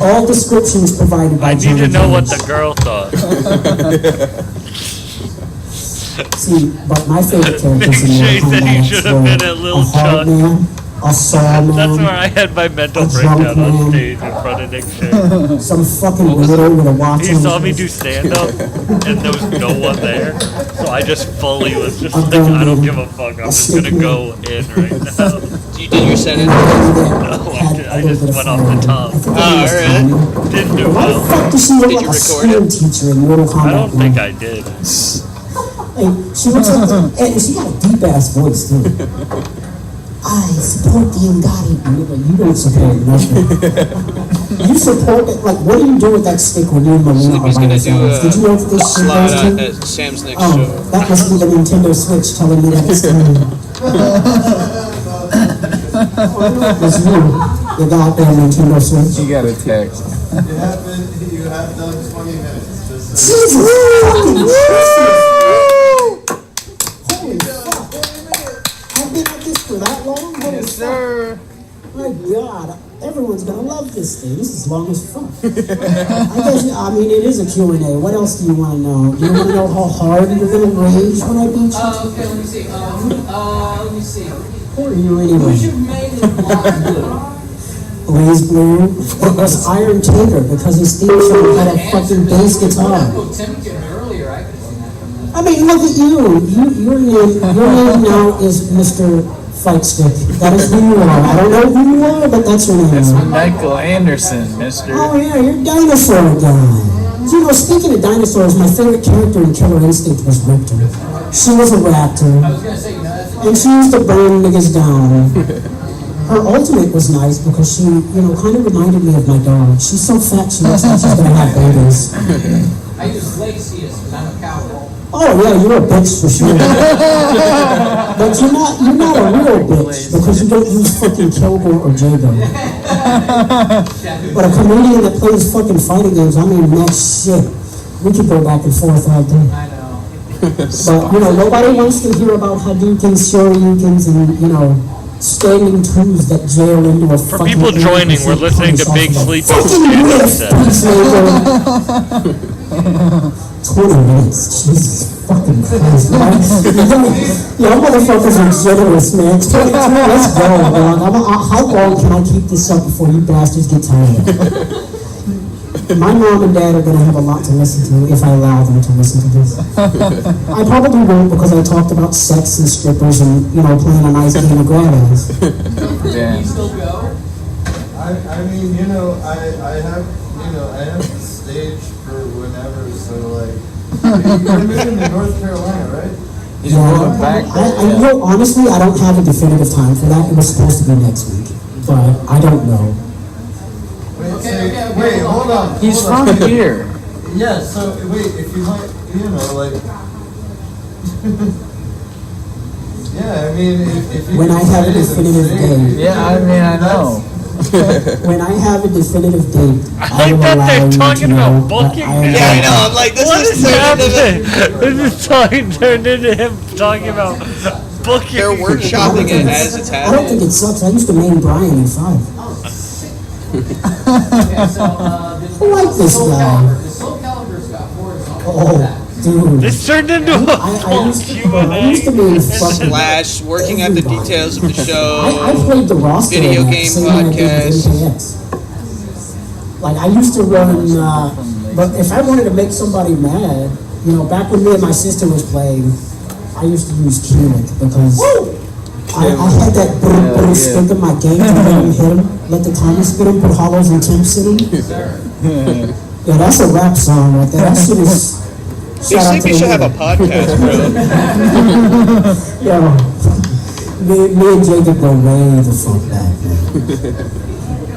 All descriptions provided by I need to know what the girl thought. See, but my favorite characters in Shay Mortal said he Kombat should X have were been a little a hard Chuck. man, a saw man, That's where I had my mental a drunk breakdown on man, stage in front of Nick Shay. some fucking weirdo with a watch He on saw his me wrist. do stand up and there was no one there. So I just fully was just like, I don't give a fuck. I'm just gonna go in right now. You did your set in? No, I just went off the top. Oh, alright. Didn't do Why the well. fuck does she look like a school teacher in Mortal Kombat? I don't think I did. Like, she looks like, and she got a deep ass voice too. I support the Ungari, but you don't support nothing. You support it, like, what do you do with that stick when you and Marina are by yourselves? Did you know that this shit slide goes out to? at Sam's next Oh, show. that must be the Nintendo Switch telling me that it's time. It's you, the goddamn Nintendo Switch. You got a text. You have done 20 minutes. Just Jesus fucking Christ! Holy fuck! I've been at this for that long? Holy Yes, sir. My God, everyone's gonna love this thing. This is long as fuck. I mean, it is a Q&A. What else do you want to know? Do you want to know how hard you're gonna rage when I beat you? Okay, let me see. Let me see. Who are you anyway? Who's your main in Blonde Blue? Blaze Blue. It was Iron Taker because his theme song had a fucking bass guitar. Oh, Tim came earlier. I could have seen that from I mean, look at you. Your name now is Mr. Fight Stick. That is who you are. I don't know who you are, but that's your name. That's Michael Anderson, mister. Oh yeah, you're dinosaur guy. You know, speaking of dinosaurs, my favorite character in Killer Instinct was Riptor. She was a raptor, I was gonna say, that's and she used to burn niggas down. Her ultimate was nice because she, kind of reminded me of my dog. She's so fat, she looks like she's gonna have babies. I use Lacius because I'm a cowboy. Oh yeah, you're a bitch for sure. But you're not a real bitch because you don't use fucking Kilgore or Jago. But a comedian that plays fucking fighting games, I mean, that shit. We could go back and forth all day. I know. But, nobody wants to hear about Hadoukens, Shoryukens, and, standing twos that jail into a For fucking... people joining, we're listening to Big Sleepy fucking stand-up riff, set. peacemaker. 20 minutes. Jesus fucking Christ, man. Y'all motherfuckers are generous, man. 22, let's go, man. How long can I keep this up before you bastards get tired? My mom and dad are going to have a lot to listen to if I allow them to listen to this. I probably won't because I talked about sex and strippers and, playing a nice game of grab ass. Can you still go? I mean, I have the stage for whenever, so you're moving to North Carolina, right? Honestly, I don't have a definitive time for that. It was supposed to be next week, but I don't know. Wait, hold on. He's from here. Yeah, so wait, if you might, yeah, I mean, if you when I have a definitive date. Yeah, I mean, I know. When I have a definitive date, I like that they're talking about booking now. Yeah, I know. I'm like, this is happening. This is turned into him talking about booking. They're workshopping it as it's I don't think happening. it sucks. I used to main Brian in 5. I like this guy. Oh, dude. This turned into a I used to be Slash working out the details of the show. I played the roster Video on that game same night I did podcast. NKX. Like, I used to run, but if I wanted to make somebody mad, back when me and my sister was playing, I used to use Kunit because I had that stick in my game to let him hit him, let the timer spit him, put hollows and temps in him. Yeah, that's a rap song right there. That shit is... You think we should have a podcast, bro? Yo, me and Jacob go way the fuck back, man.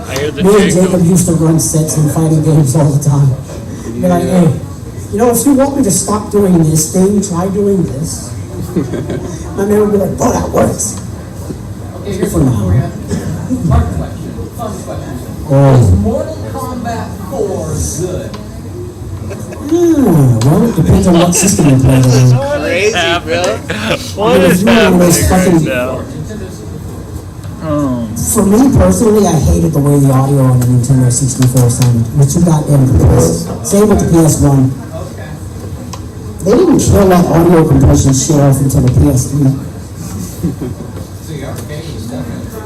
I hear the Me and Jacob used to run sets and fighting games all the time. Be like, hey, if you want me to stop doing this thing, try doing this. My man would be like, bro, that works. Okay, here's For one now. for you. Fun question. Is Oh. Mortal Kombat 4 good? Well, it depends on what system you play on. Crazy, bro. What is happening right now? For me personally, I hated the way the audio on the Nintendo 64 sounded, which you got in the PS. Same with the PS1. They didn't kill that audio compression shit off until the PS3.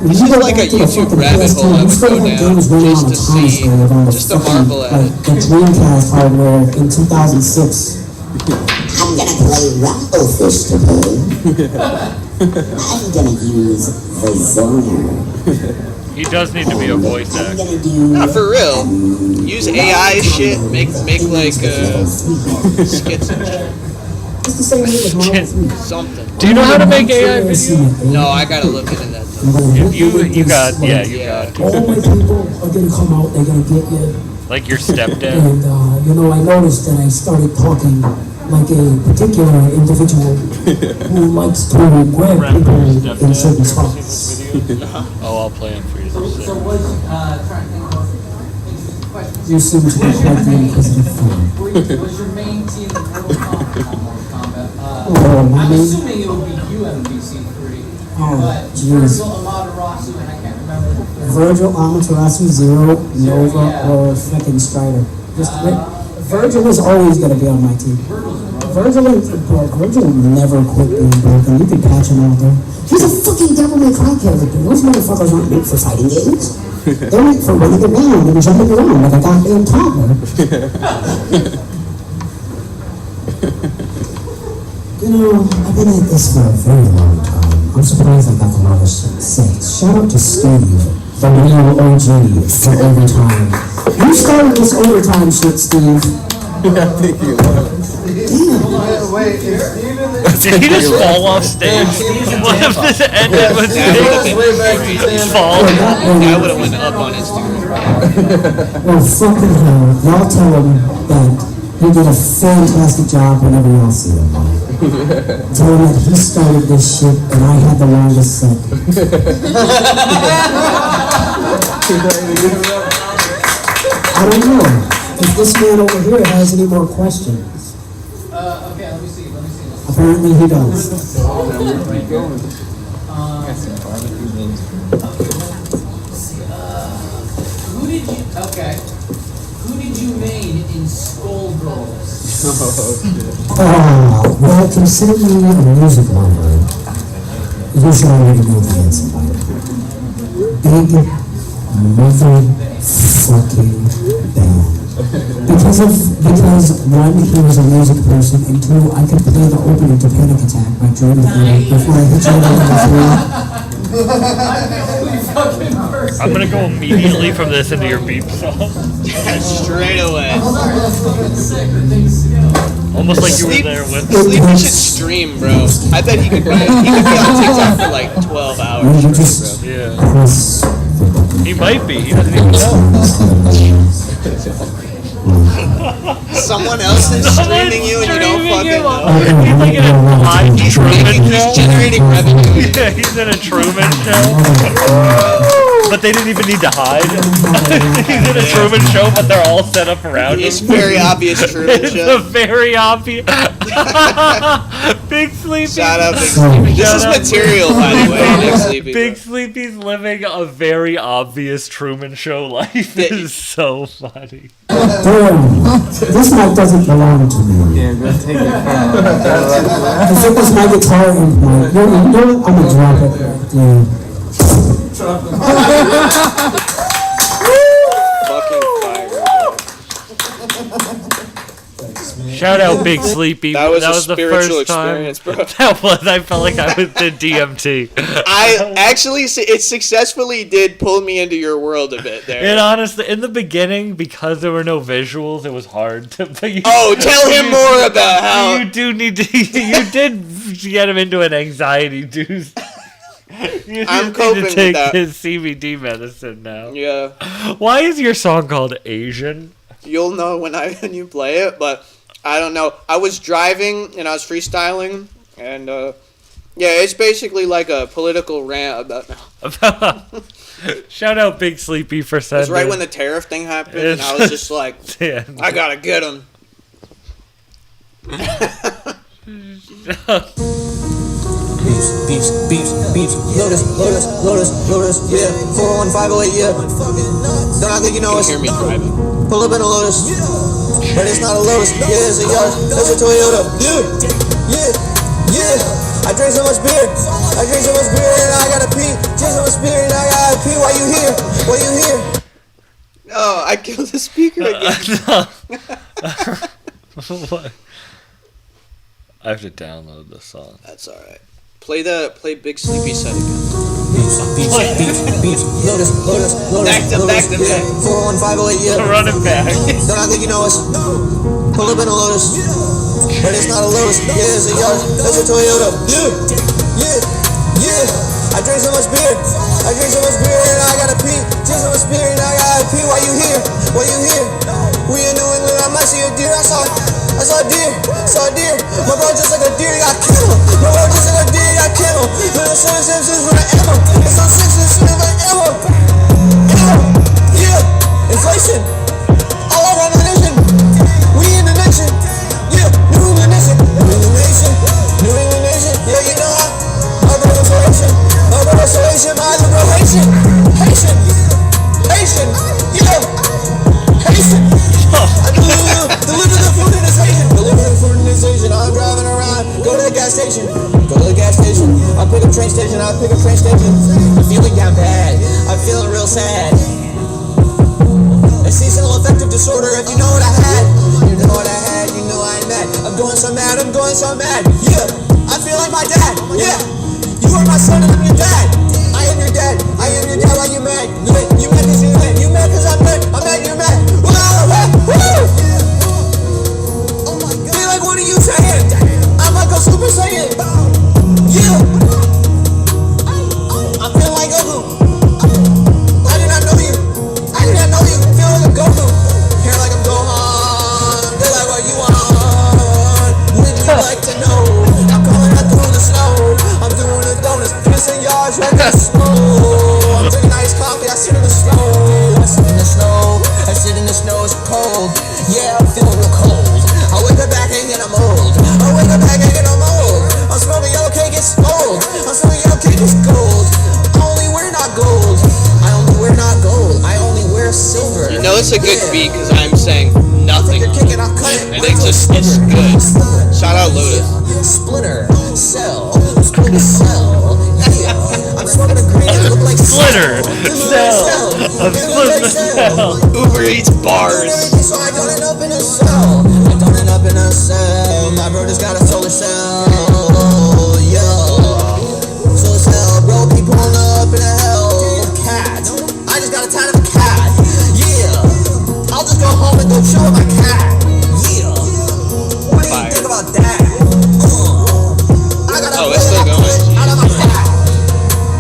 This is like a YouTube rabbit hole I would go down just to see, just to marvel at it. The Dreamcast hardware in 2006. I'm gonna play Rumble Fish today. I'm gonna use the Zoner. He does need to be a voice actor. Not for real. Use AI shit, make like skits and shit. It's the same way with Marvel 3. Something. Do you know how to make AI videos? No, I gotta look into that. You got to. All my people are gonna come out, they're gonna get you. Like your stepdad. And, I noticed that I started talking like a particular individual who likes to grab people in certain spots. Oh, I'll play him for you. So was trying to think of interesting questions. You seem to be quite the inquisitive fan. Was your main team in Mortal Kombat? My I'm main- assuming it would be UMBC3. Oh, But jeez. Virgil Amaterasu, and I can't remember the third. Virgil, Amaterasu, Zero, Nova, or fucking Strider. Virgil is always going to be on my team. Virgil never quit being broken. You can patch him all day. He's a fucking Devil May Cry character. Those motherfuckers aren't meant for fighting games. They're meant for running around and jumping around like a goddamn toddler. I've been at this for a very long time. I'm surprised I got the lot of shit said. Shout out to Steve, the real OG for overtime. You started this overtime shit, Steve. I think you Wait, is Steven Did he just fall off stage? What if this ended with Steve falling? I would have went up on Instagram. Well, fucking hell. Y'all tell him that he did a fantastic job whenever y'all see him. Tell him that he started this shit and I had the longest set. I don't know if this man over here has any more questions. Okay, let me see. Apparently he does. Who did you main in Skullgirls? Well, considering a music lover, usually I need to know the answer. Big motherfucking band. Because one, he was a music person, and two, I could play the opening to Panic Attack by Jordan before I hit you over the I'm gonna go immediately from this into your beep song. Straight away. Almost like you were there with me. Sleepy should stream, bro. I bet he could be on TikTok for like 12 hours. Yeah. He might be. He doesn't even know. Someone else is streaming you and you don't fucking know. He's like in a live Truman show. He's generating revenue. Yeah, he's in a Truman show. But they didn't even need to hide. He's in a Truman show, but they're all set up around him. It's very obvious Truman It's show. a very obvious. Big Sleepy. Shout out Big Sleepy. This is material, by the way, Big Sleepy. Big Sleepy's living a very obvious Truman Show life. It is so funny. This mic doesn't belong to me. Yeah, go take it. I think it's my guitar and mic. I'm gonna drop it. Yeah. Fucking fire. Shout out Big Sleepy. That was a the spiritual first time. experience, bro. That was. I felt like I was in DMT. I actually, it successfully did pull me into your world a bit there. And honestly, in the beginning, because there were no visuals, it was hard to. But tell him more about how you do need to. You did get him into an anxiety juice. I'm coping to take with that. his CBD medicine now. Yeah. Why is your song called Asian? You'll know when you play it, but I don't know. I was driving and I was freestyling, and yeah, it's basically like a political rant about. Shout out Big Sleepy for sending. It's right when the tariff thing happened, and I was just like, Yeah. I gotta get him. Beeps, Lotus, yeah, 41508, yeah. Don't I think you know us? Hear me driving. Pull up in a Lotus, but it's not a Lotus, yeah, it's a Yaris, it's a Toyota, yeah. I drink so much beer, and I gotta pee. Drink so much beer, and I gotta pee. Why you here? Oh, I killed the speaker again. What? I have to download the song. That's alright. Play Big Sleepy set again. Beeps, Lotus, Back to back. 41508, yeah. Run it back. Don't I think you know us? Pull up in a Lotus, but it's not a Lotus, yeah, it's a Yaris, it's a Toyota, yeah. I drink so much beer, and I gotta pee. Drink so much beer, and I gotta pee. Why you here? We in New England, I might see a deer. I saw a deer. My bro just like a deer, got killed. But it's so sensitive when I ammo. It's so sensitive when I ammo. Yeah, inflation. All around the nation. We in the nation. Yeah, New England nation. Yeah, you know how. Urban restoration. My liberal Haitian. Yeah. Haitian. I deliver the food in this Asian. I'm driving around. Go to the gas station. I pick up train station. I'm feeling down bad. I'm feeling real sad. A seasonal affective disorder. If you know what I had, you know I'm mad. I'm going so mad. Yeah, I feel like my dad. Yeah, you are my son and I'm your dad. I am your dad. Why you mad? You mad cause you mad. You mad cause I'm mad. You're mad. Woo! Feel like what are you saying? I'm like a Super Saiyan. Yeah. I feel like Goku. I did not know you. Feel like a Goku. Hair like I'm Gohan. Feel like what you want. Would you like to know? I'm coming out through the snow. I'm doing the donuts. Pissing yards like a snow. I'm drinking iced coffee. I sit in the snow. It's cold. Yeah, I'm feeling real cold. I wake up back hanging, I'm old. I'm smoking yellow cake, it's gold. I only wear not gold. I only wear silver. You know it's a good beat because I'm saying nothing. You're kicking I think it's good. Shout out Lotus. Splitter, cell, split the cell. I'm smoking a green, it look like Splitter, cell. I'm splitting the cell. Uber Eats bars. So I don't end up in a cell. I don't end up in a cell. My bro just got a solar cell. Yo. Solar cell, bro, keep pulling up in a hell. Cat. I just got a ton of a cat. Yeah. I'll just go home and go chill with my cat. Yeah. What do you think about that? I got a it's still going. out of my hat.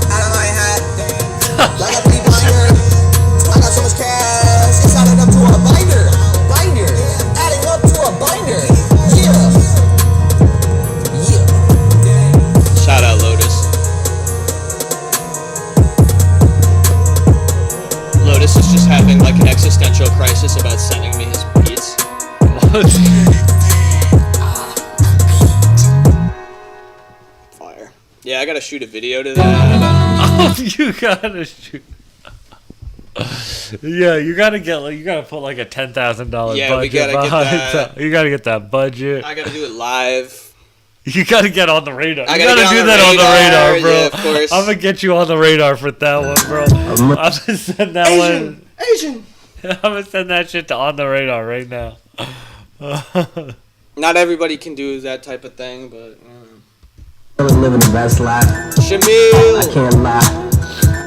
Out of my hat. Like a big binder. I got so much cash. It's adding up to a binder. Binder. Adding up to a binder. Yeah. Yeah. Shout out Lotus. Lotus is just having like an existential crisis about sending me his beats. Fire. Yeah, I gotta shoot a video to that. Oh, you gotta shoot. Yeah, you gotta put like a $10,000 budget we gotta get behind that. You gotta get that budget. I gotta do it live. You gotta get on the radar. I You gotta gotta get do on that the on the radar, bro. yeah, of course. I'm gonna get you on the radar for that one, bro. I'm gonna send that one. Asian. I'm gonna send that shit to on the radar right now. Not everybody can do that type of thing, but. Living the best life. Shamil. I can't lie,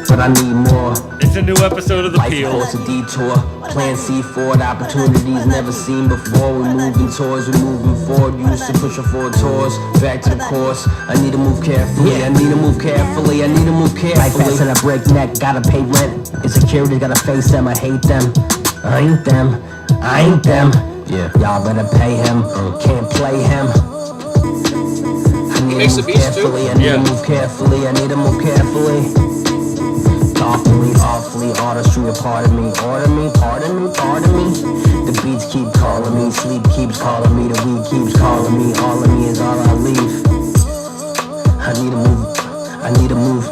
but I need more. It's a new episode of The Life Peel. force a detour. Plan C forward, opportunities never seen before. We're moving towards, we're moving forward. Used to push forward towards. Back to the course. I need to move carefully. I need to move carefully. I need to move carefully. Life fast and I break neck. Gotta pay rent. Insecurity, gotta face them. I hate them. I ain't them. I ain't them. Yeah. Y'all better pay him. Can't play him. He makes the beats too. I need to move carefully. I need to move carefully. Awfully, artistry a part of me. Pardon me. The beats keep calling me. Sleep keeps calling me. The weed keeps calling me. All of me is all I leave. I need to move. I need to move.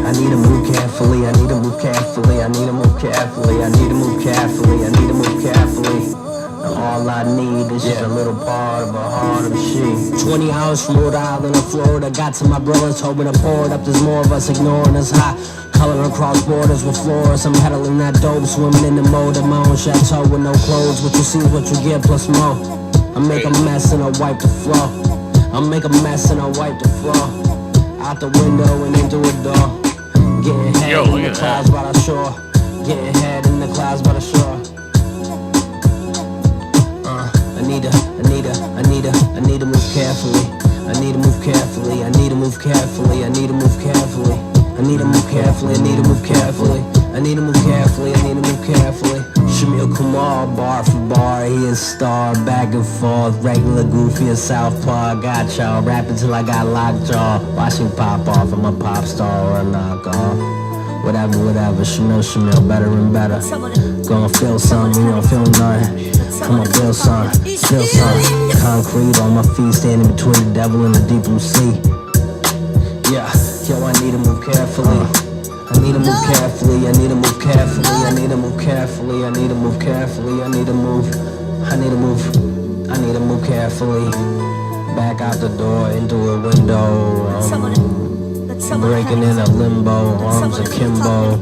I need to move carefully. I need to move carefully. I need to move carefully. I need to move carefully. I need to move carefully. All I need is just a little part of a heart of sheep. 20 hours from Rhode Island to Florida. Got to my brothers, hoping to pour it up. There's more of us ignoring us. Hot coloring across borders with floors. I'm peddling that dope, swimming in the mode of my own chateau with no clothes. What you see is what you get, plus more. I make a mess and I wipe the floor. I make a mess and I wipe the floor. Out the window and into a door. Getting head in the clouds by the shore. Getting head in the clouds by the shore. I need to move carefully. I need to move carefully. I need to move carefully. I need to move carefully. I need to move carefully. I need to move carefully. I need to move carefully. I need to move carefully. Shamil Kumar, bar for bar, he is star, back and forth, regular goofy as southpaw. Got y'all rapping till I got locked jaw. Watching pop off, I'm a pop star or a knockoff. Whatever, Shamil, better and better. Gonna feel something, you don't feel nothing. I'ma feel something. Concrete on my feet, standing between the devil and the deep blue sea. Yeah, yo, I need to move carefully. I need to move carefully. I need to move carefully. I need to move carefully. I need to move carefully. I need to move. I need to move. I need to move carefully. Back out the door into a window. Breaking in a limbo. Arms akimbo.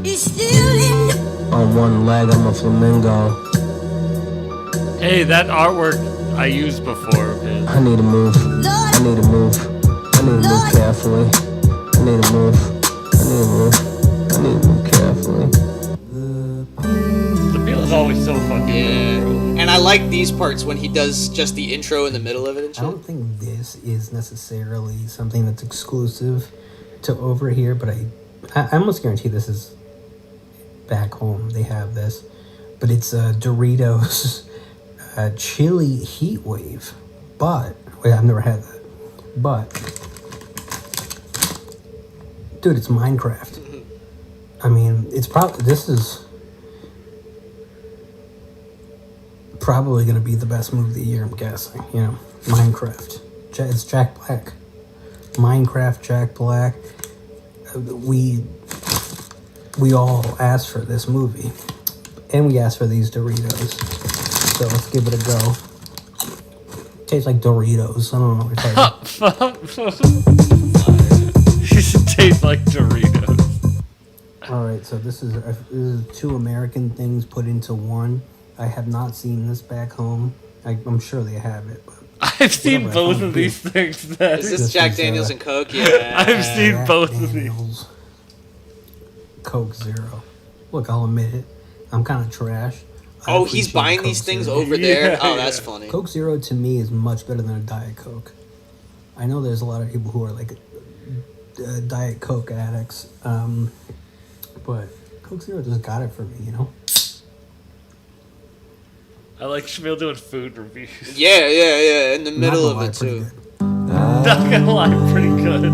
On one leg, I'm a flamingo. Hey, that artwork I used before. Man. I need to move. I need to move. I need to move carefully. I need to move. I need to move. I need to move carefully. The Peel is always so fucking good, bro. And I like these parts when he does just the intro in the middle of it and shit. I don't think this is necessarily something that's exclusive to over here, but I almost guarantee this is back home. They have this, but it's Doritos chili heat wave. But wait, I've never had that. But dude, it's Minecraft. I mean, it's probably this is probably gonna be the best movie of the year. I'm guessing. You know, Minecraft. It's Jack Black. Minecraft, Jack Black. We all asked for this movie, and we asked for these Doritos. So let's give it a go. Tastes like Doritos. I don't know what you're talking You should taste like Doritos. All right, so this is two American things put into one. I have not seen this back home. I'm sure they have it, but I've seen both of these things. Then. Is this Jack Daniels and Coke? Yeah. I've seen Jack both of Daniels, Coke Zero. Look, I'll admit it. I'm kind of trash. I Oh, he's appreciate buying Coke these things Zero. over there? Oh, that's funny. Coke Zero to me is much better than a Diet Coke. I know there's a lot of people who are like Diet Coke addicts, but Coke Zero just got it for me, you know? I like Shamil doing food reviews. Yeah. In the middle of it, too. Not gonna lie, pretty good.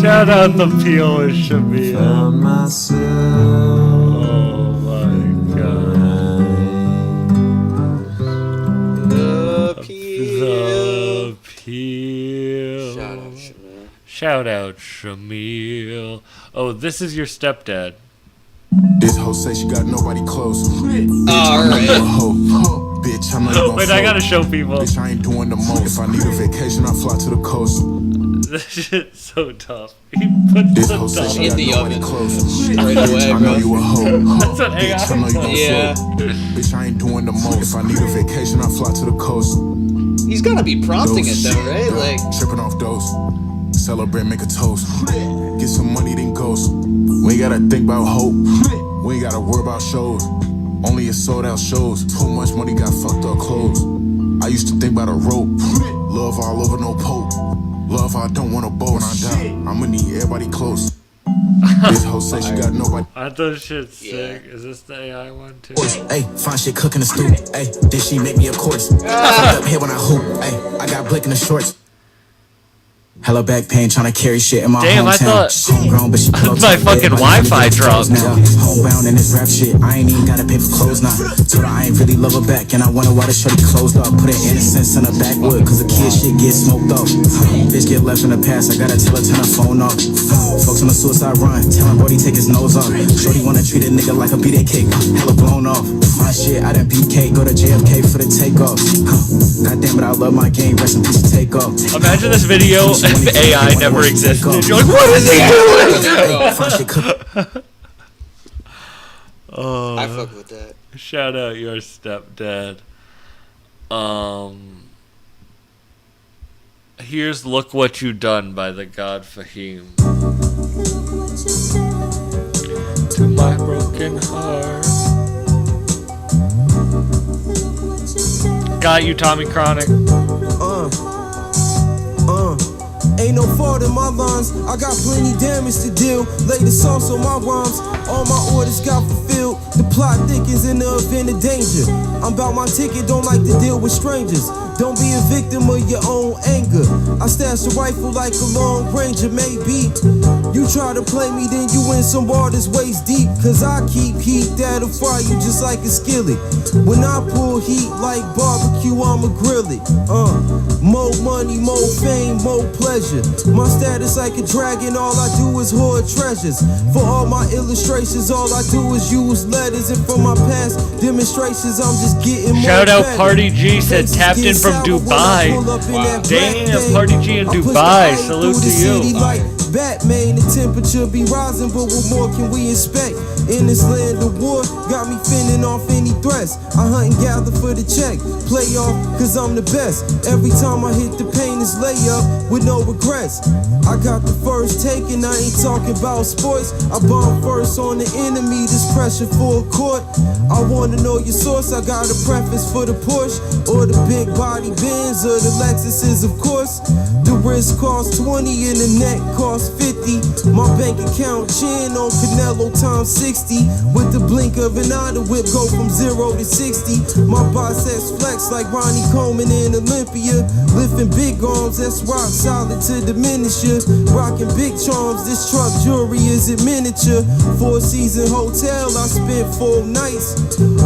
Shout out the Peel and Shamil. Oh my god. The Peel. Shout out Shamil. Oh, this is your stepdad. This hoe say she got nobody close. Alright. Bitch, I'm not gonna Wait, I gotta show people. Bitch, I ain't doing the most. If I need a vacation, I fly to the coast. This shit's so tough. He puts This the hoe say she dog got nobody close. Right away, I know you a hoe. That's what AI Bitch, I know you gon' Yeah. float. Bitch, I ain't doing the most. If I need a vacation, I fly to the coast. He's gotta be prompting it, though, right? Like, Tripping off dose. Celebrate, make a toast. Get some money, then ghost. We ain't gotta think about hope. We ain't gotta worry about shows. Only a sold out shows. Too much money got fucked up clothes. I used to think about a rope. Love all over, no pope. Love, I don't want a bow when I die. I'ma need everybody close. This hoe say she got nobody. I thought shit's sick. Is this the AI one too? Hey, fine shit cooking the stew. Hey, did she make me a course? I fucked up here when I hoop. Hey, I got blick in the shorts. Hella back pain trying to carry shit in my Damn, I hometown. thought Homegrown, but she my fucking Wi-Fi dropped. Now homebound in this rap shit. I ain't even gotta pay for clothes now. Told her I ain't really love her back, and I wonder why the shorty closed up. Put her innocence in her backwood, cause the kid shit get smoked up. Bitch get left in the past, I gotta tell her turn her phone off. Folks on the suicide run, tell him Brody take his nose off. Shorty wanna treat a nigga like a B-Day cake, hella blown off. My shit, I done BK, go to JFK for the takeoff. God damn it, I love my game, rest in peace, takeoff. Imagine this video if AI never existed. You're like, what is he doing? Oh, I fuck with that. Shout out your stepdad. Here's Look What You Done by the God Fahim. To my broken heart. Got you, Tommy Chronic. Ain't no fault in my lines, I got plenty damage to deal. Lay the sauce on my rhymes, all my orders got fulfilled. The plot thickens in the event of danger. I'm about my ticket, don't like to deal with strangers. Don't be a victim of your own anger. I stash a rifle like a long ranger, maybe. You try to play me, then you in some waters waist deep. Cause I keep heat that'll fry you just like a skillet. When I pull heat like barbecue, I'ma grill it. More money, more fame, more pleasure. My status like a dragon, all I do is hoard treasures. For all my illustrations, all I do is use letters. And from my past demonstrations, I'm just getting more Shout out better. Party G said tapped in from Dubai. Wow. Damn, Party G in Dubai. Salute to you. Batman, the temperature be rising, but what more can we expect? In this land of war, got me fending off any threats. I hunt and gather for the check, play off, cause I'm the best. Every time I hit the pain, it's layup with no regrets. I got the first take and I ain't talking about sports. I bomb first on the enemy, this pressure for a court. I wanna know your source, I got a preference for the Porsche or the big body Benz or the Lexuses, of course. The wrist costs 20 and the neck costs 50. My bank account chin on Canelo times 60. With the blink of an eye, the whip go from 0 to 60. My biceps flex like Ronnie Coleman in Olympia. Lifting big arms, that's rock solid to diminish ya. Rocking big charms, this truck jewelry is in miniature. 4-season hotel, I spent 4 nights.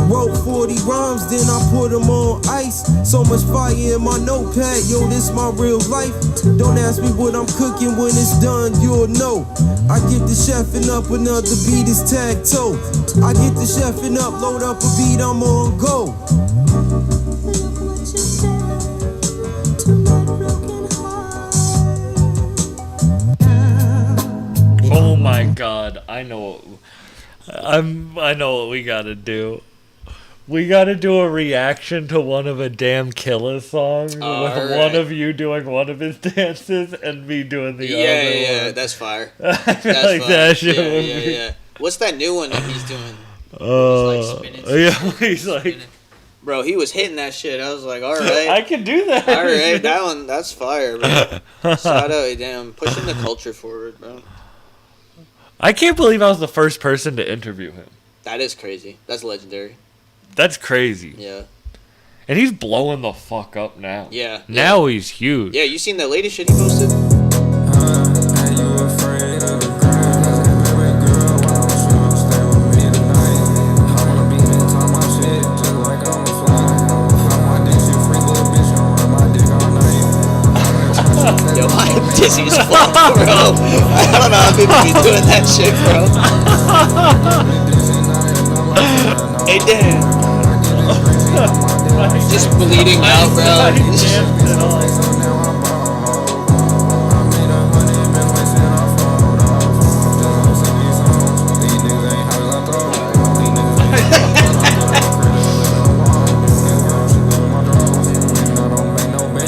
Wrote 40 rhymes, then I put them on ice. So much fire in my notepad, yo, this my real life. Don't ask me what I'm cooking, when it's done, you'll know. I get the chefing up, another beat is tag toe. I get the chefing up, load up a beat, I'm on go. God, I know what we gotta do. We gotta do a reaction to one of a damn Killa song with one of you doing one of his dances and me doing the other Yeah, one. that's fire. I feel That's like fire. that shit Yeah, would yeah, be- yeah. What's that new one that he's doing? He's like, Bro, he was hitting that shit. I was like, all right. I can do that. All right, that one, that's fire, bro. Shout out, damn, pushing the culture forward, bro. I can't believe I was the first person to interview him. That is crazy. That's legendary. That's crazy. Yeah. And he's blowing the fuck up now. Yeah. Now he's huge. Yeah, you seen that latest shit he posted? Yo, I'm dizzy as fuck, bro. I don't know how people be doing that shit, bro. Hey, Dan. Just bleeding out, bro.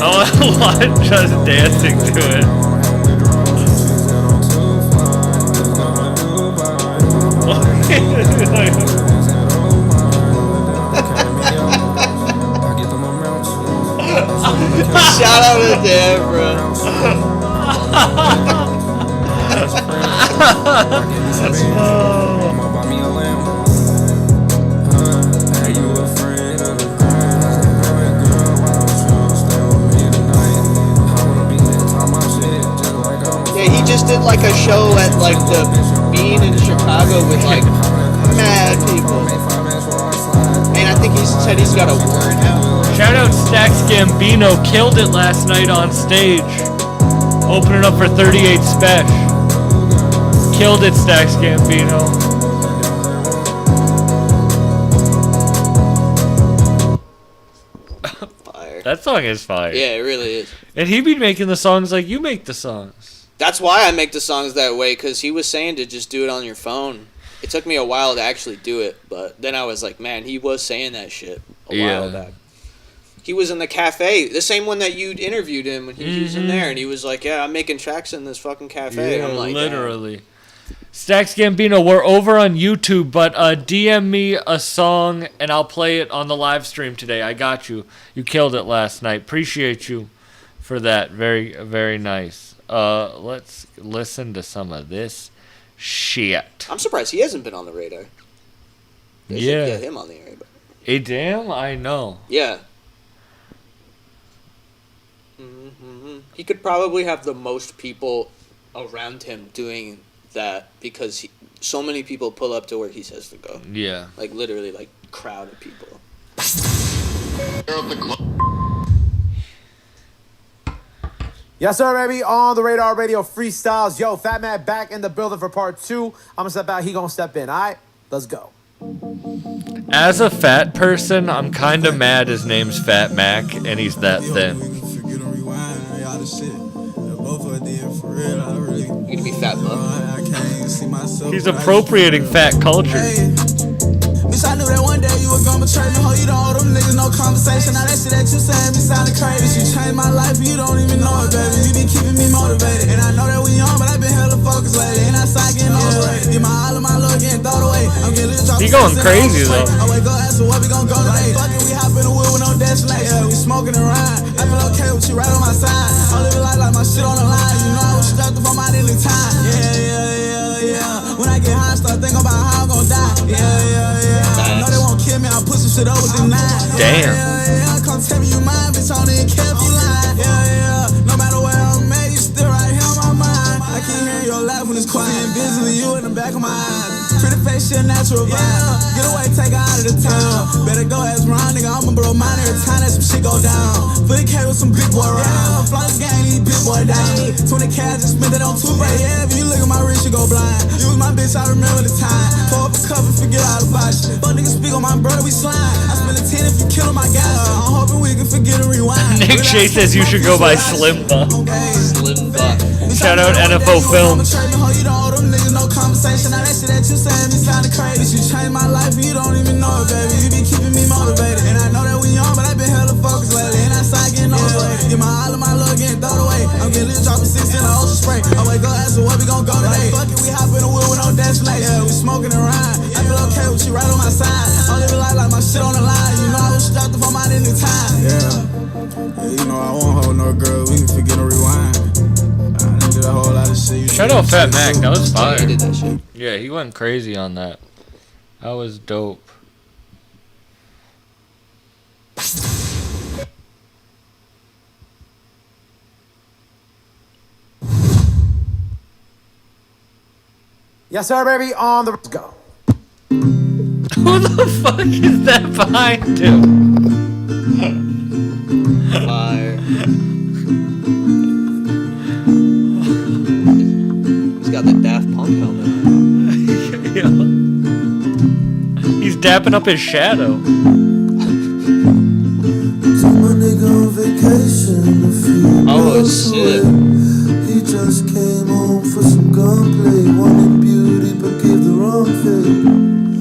I'm just dancing to it. Shout out to Dan, bro. Yeah, he just did like a show at like the Bean in Chicago with like mad people. And I think he said he's got a warrant out. Shout out Stax Gambino, killed it last night on stage. Opening up for 38 Special. Killed it, Stax Gambino. Fire. That song is fire. Yeah, it really is. And he be making the songs like you make the songs. That's why I make the songs that way, because he was saying to just do it on your phone. It took me a while to actually do it, but then I was like, man, he was saying that shit a while back. He was in the cafe, the same one that you interviewed him when he was in there, and he was like, yeah, I'm making tracks in this fucking cafe. Yeah, I'm like, literally. Stax Gambino, we're over on YouTube, but DM me a song and I'll play it on the live stream today. I got you. You killed it last night. Appreciate you for that. Very, very nice. Let's listen to some of this shit. I'm surprised he hasn't been on the radar. They should Yeah. get him on the radar. Hey, damn, I know. Yeah. He could probably have the most people around him doing that because so many people pull up to where he says to go. Yeah. Like literally like crowd of people. Yes, sir, baby. On the Radar Radio Freestyles. Yo, Fat Matt back in the building for part 2. I'm going to step out. He going to step in. All right? Let's go. As a fat person, I'm kind of mad his name's Fat Mac and he's that thin. You gonna be Fat Buck? He's appropriating fat culture. Bitch, I knew that one day you were gonna betray me. Ho, you don't owe them niggas no conversation. Now that shit that you saying be sounding crazy. You changed my life, you don't even know it, baby. You been keeping me motivated. And I know that we young, but I been hella focused lately. And I side getting overrated. Get my all of my look getting thrown away. I'm getting lit, He going crazy though. I wake up, ask for what we gon' go today. Fuck it, we hop in the wheel with no destination. Yeah, we smoking and ride. I feel okay with you right on my side. I'm living life like my shit on the line. You know I was strapped up on my daily time. Yeah. When I get high, I start thinking about how I'm gon' die. Yeah. I know they won't kill me, I'll put some shit over the nine. Damn. Yeah. Come tell me you mine, bitch, I don't even care if you lying. Yeah. No matter where I'm at, you still right here on my mind. I can hear your laugh when it's quiet. Seeing busy you in the back of my eyes. Pretty face, shit, natural vibe. Get away, take her out of the town. Better go ask Ron, nigga, I'ma blow mine every time that some shit go down. 40K with some big boy round. Fly this gang, these big boy boy dying. 20 cash, just spent it on toothbrush. Yeah, if you look at my wrist, you go blind. You was my bitch, I remember the time. Pour up a cup and forget all about you. Fuck niggas speak on my brother, we slime. I spend a 10 if you kill my guy. I'm hoping we can forget and rewind. Nick Shea says you should go by Slim Buck. Slim Buck. Shout out NFO Films. You don't owe them niggas no conversation. Now that shit that you saying me sounding crazy. You changed my life and you don't even know it, baby. You be keeping me motivated. And I know that we young, but I been hella focused lately. And I start getting overrated. Get my all of my love getting thrown away. I'm getting lit, dropping 6 in the ocean spray. I wake up, ask her where we gon' go today. Fuck it, we hop in the wheel with no destination. Yeah, we smoking and ride. I feel okay with you right on my side. I'm living life like my shit on the line. You know I was strapped up on my any time. Yeah, you know I won't hold no girl. We can forget and rewind. A whole lot of shit. Shout out Fat Mac, that was fire. He did that shit. Yeah, he went crazy on that. That was dope. Yes, sir, baby. On the go. Who the fuck is that behind him? Fire. He's got the Daft Punk helmet on. Yeah. He's dapping up his shadow. Took my nigga on vacation a few months shit. away. He just came home for some gunplay. Wanted beauty but gave the wrong fate.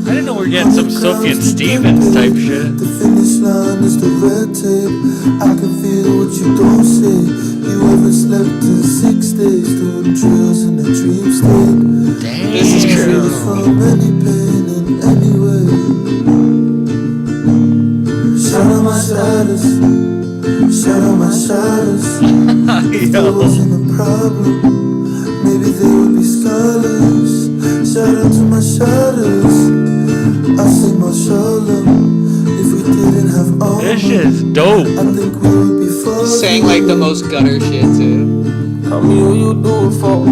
I didn't know we were getting some Sophie and Stevens type shit. The finish line is the red tape. I can feel what you don't say. You haven't slept in 6 days, doing drills in a dream state. Damn. This is true. From any pain in any way. Shout out my shadows. Shout out my shadows. If there wasn't a problem, maybe they would be scholars. Shout out to my shadows. I say my shalom. If we didn't have all this shit is dope. I think we would be far. He's saying like the most gutter shit too. Tell me who you do it for.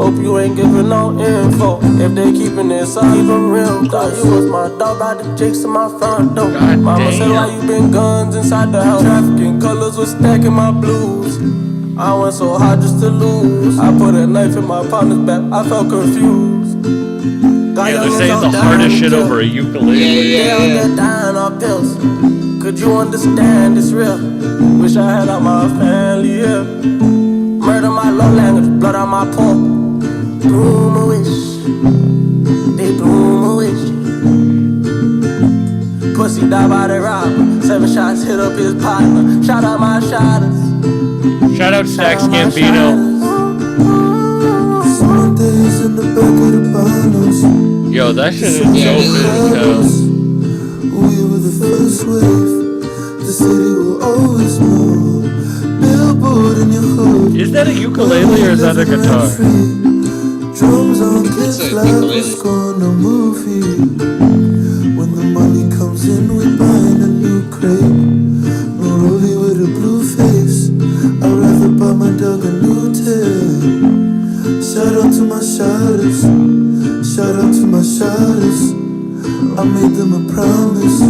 Hope you ain't giving no info. If they keeping it so keep them real. Thought you was my dog, by the jakes to my front door. Mama said why you been guns inside the house. Trafficking colors was stacking my blues. I went so hard just to lose. I put a knife in my partner's back, I felt confused. Yeah, they're saying the hardest shit over a ukulele. Yeah, they're dying off pills. Could you understand it's real? Wish I had all my family here. Murder my love language, blood on my paw. Bloom a wish, they bloom a wish. Pussy died by the robber. 7 shots hit up his partner. Shout out my shotters. Shout out Stacks Gambino. Summer days in the back of the bottles. Yo, that shit is dope as hell. We were the first wave. The city will always know. Billboard in your hood. Is that a ukulele or is that a guitar? Drums on cliffs like we're scoring a movie. When the money comes in, we buying a new crate. No rollie with a blue face. I'd rather buy my dog a new tail. Shout out to my shouters. Shout out to my shouters. I made them a promise.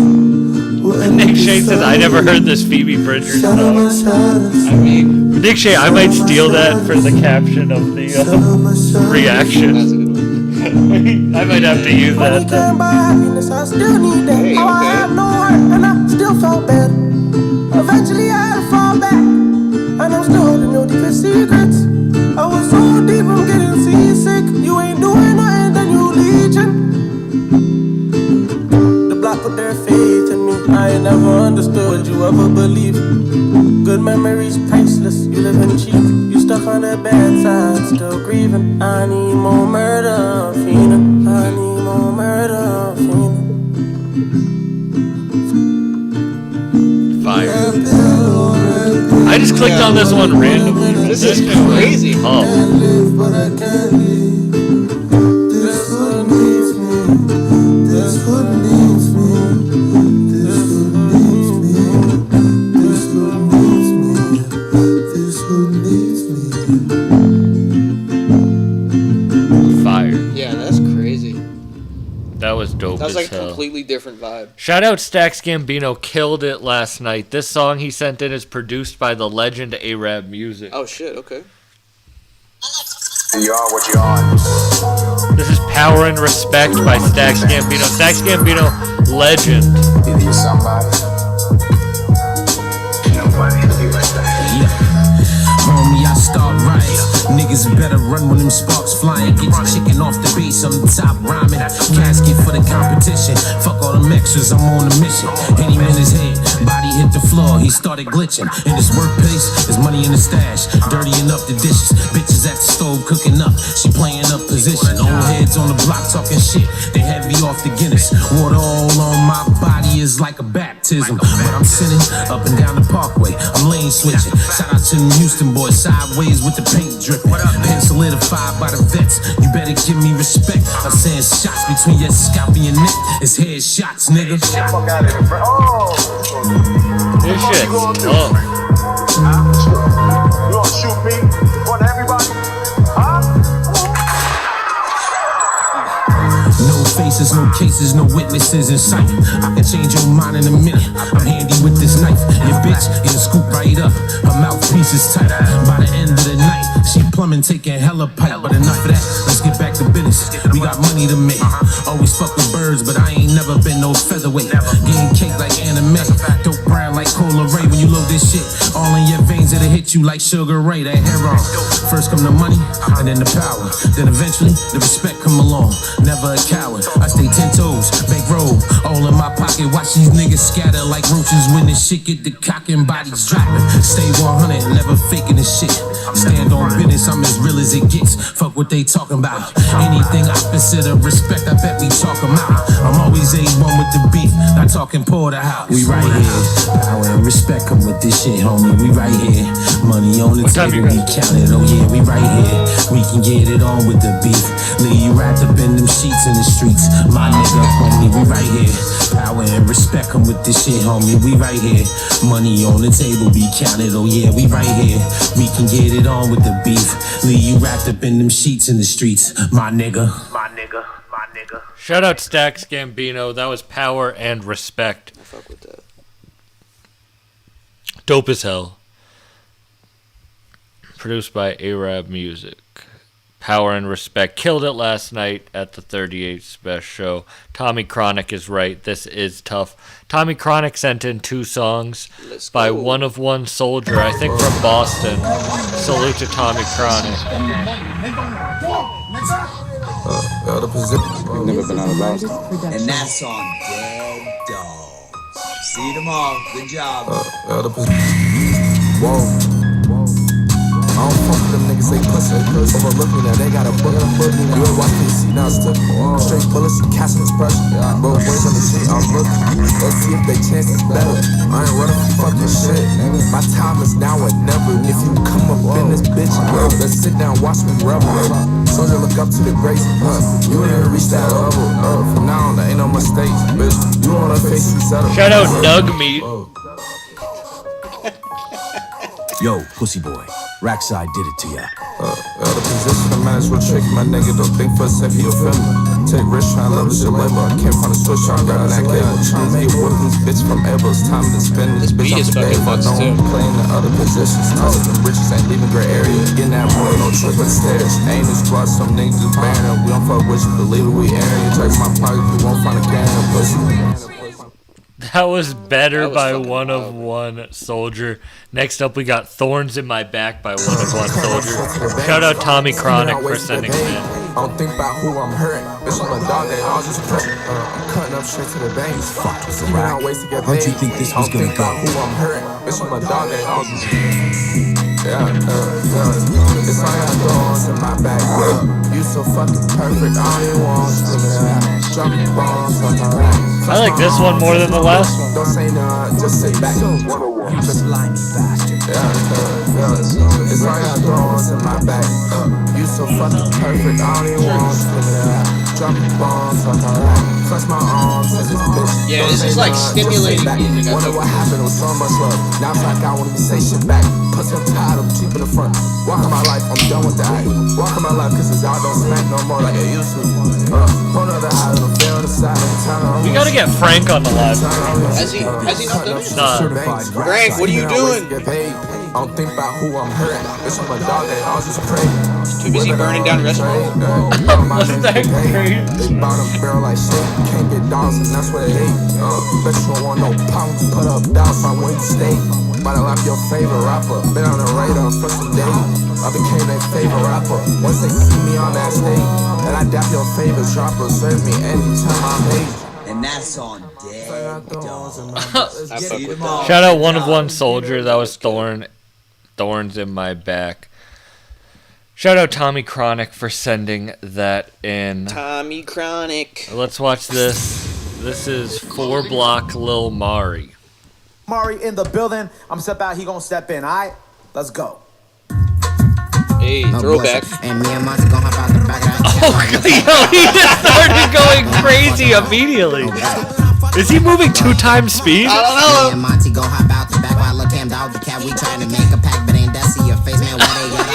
Nick Shea says, I never heard this Phoebe Bridgers song. I mean, Nick Shea, I might steal that for the caption of the reaction. I might have to use that. By happiness, I still need that. Hey, I have no heart and I still felt better. Eventually I had to fall back. And I'm still holding your deepest secrets. I was so deep, I'm getting seasick. You ain't doing nothing, then you leeching. The block put their faith in me. I ain't never understood, would you ever believe it? Good memories priceless, you living cheap. You stuck on the bad side, still grieving. I need more murder, fiending. I need more murder, fiending. Fire. I just clicked on this one randomly. This is crazy. Oh. But I can't leave. This hood needs me. This hood needs me. This hood needs me. This hood needs me. This hood needs me. Fire. Yeah, that's crazy. That was dope That was as like a hell. completely different vibe. Shout out Stax Gambino, killed it last night. This song he sent in is produced by the legend Arab Music. Oh shit, okay. You are what you are. This is Power and Respect by Stax Gambino. Stax Gambino, legend. Either you're somebody. Nobody can be like that. Yeah. Homie, I start right. Niggas better run when them sparks flying. Get your chicken off the base, I'm the top rhyming. Casket for the competition. Fuck all them extras, I'm on a mission. Hit him in his head, body hit the floor, he started glitching. In his workplace, there's money in the stash. Dirtying up the dishes, bitches at the stove cooking up. She playing up position. Old heads on the block talking shit. They heavy off the Guinness. Water all on my body is like a baptism. But I'm sitting up and down the parkway. I'm lane switching. Shout out to the Houston boys, sideways with the paint dripping. Pen solidified by the vets. You better give me respect. I'm saying shots between your scalp and your neck. It's head shots, nigga. This shit. Oh. You gonna shoot me in front of everybody? No faces, no cases, no witnesses in sight. I can change your mind in a minute. I'm handy with this knife. Your bitch getting scooped right up. Her mouthpiece is tight. By the end of the night, she plumbing, taking hella pipe. But enough of that, let's get back to business. We got money to make. Always fuck with birds, but I ain't never been no featherweight. Getting cake like anime. Dope brown like Cola Ray. When you load this shit, all in your veins, it'll hit you like Sugar Ray. That heroin. First come the money, and then the power. Then eventually, the respect come along. Never a coward. I stay 10 toes, bankroll, all in my pocket. Watch these niggas scatter like roaches when the shit get the cocking, bodies dropping. Stay 100, never faking this shit. Stand on business, I'm as real as it gets. Fuck what they talking about. Anything opposite of respect, I bet we talk 'em out. I'm always A1 with the beef, not talking porterhouse. We right here, power and respect come with this shit, homie. We right here, money on the table, we count it. Oh yeah, we right here. We can get it on with the beef. Leave you wrapped up in them sheets in the streets. My nigga, homie, we right here. Power and respect come with this shit, homie. We right here. Money on the table, be counted. Oh yeah, we right here. We can get it on with the beef. Leave you wrapped up in them sheets in the streets. My nigga. My nigga. My nigga. Shout out Stax Gambino. That was Power and Respect. I fuck with that. Dope as hell. Produced by Arab Music. Power and Respect. Killed it last night at the 38's Best Show. Tommy Chronic is right. This is tough. Tommy Chronic sent in 2 songs by One of One Soldier, I think from Boston. Salute to Tommy Chronic. Never been out of Boston. And that's on Dead Dogs. See you tomorrow. Good job. Whoa. I don't fuck with them niggas, they pussy. Overlook me now, they got a book. You ain't watch me, see now it's took. Straight bullets, you casting expression. Both ways on the street, I'm looking. Let's see if they chance is better. I ain't running from fucking shit. My time is now or never. If you come up in this bitch, let's sit down, watch me rebel. Soldier, look up to the grace. You ain't never reach that level. From now on, there ain't no mistakes, bitch. You on her face, you settle. Shout out Doug Meat. Yo, pussy boy, Rackside did it to ya. The position of manage real tricky, my nigga. Don't think for a second you'll feel me. Take risks, trying to leverage your labor. I can't find a switch, I'm grabbing that cable. Trying to get whipped this bitch from elbow. It's time to spend this bitch off the day. I don't playing the other positions. Taller than riches, ain't leaving gray area. Getting that boy, no trick but stairs. Ain't this blood, some niggas is barren. We don't fuck with you, believe it, we airing. You check my pocket, you won't find a can of pussy. That was Better by One of One Soldier. Next up, we got Thorns in My Back by One of One Soldier. Shout out Tommy Chronic for sending it in. I don't think about who I'm hurting. Bitch, I'm a dog that I'll just press. I'm cutting up straight to the veins. Fuck, it's a rap. How'd you think this was gonna go? Who I'm hurting. Bitch, I'm a dog that I'll just it's all I thorns in my back. You so fucking perfect. I don't even want to dropping bombs on my rap. I like this one more than the last one. Don't say nothing, just sit back. You slimy bastard. It's all I thorns in my back. You so fucking perfect. I don't even want to dropping bombs on my rap. Clutch my arms and this bitch. Yeah, this is like stimulating music. Wonder what happened with so much love. Now it's like I wanna be say shit back. Plus I'm tired of keeping the front. Walking my life, I'm done with that. Walking my my life, cause the dog don't smack no more like it used to. One of the high little fair on the side of the town. We gotta get Frank on the live. Has he not done it? Nah. Frank, what are you doing? I don't think about who I'm hurting. Bitch, I'm a dog that I'll just pray. Too busy burning down restaurants. Wasn't that great? They bought a barrel like shit. Can't get dogs, and that's what they hate. Bet you don't want no pounds. Put up dogs by when you stay. Might have left your favorite rapper. Been on the radar for some days. I became their favorite rapper. Once they see me on that stage, and I dap your favorite dropper. Serve me anytime I'm late. And that's on Dead Dogs. Shout out One of One Soldier. That was Thorns in My Back. Shout out Tommy Chronic for sending that in. Tommy Chronic. Let's watch this. This is 4 Block Lil Mari. Mari in the building. I'm step out. He gonna step in. All right, let's go. Hey, throwback. And me and Monty gon' hop out the back of that. Oh, he just started going crazy immediately. Is he moving 2 times speed? I don't know. Me and Monty gon' hop out the back while look him dog the cat. We trying to make a pack, but ain't that see your face, man? Why they got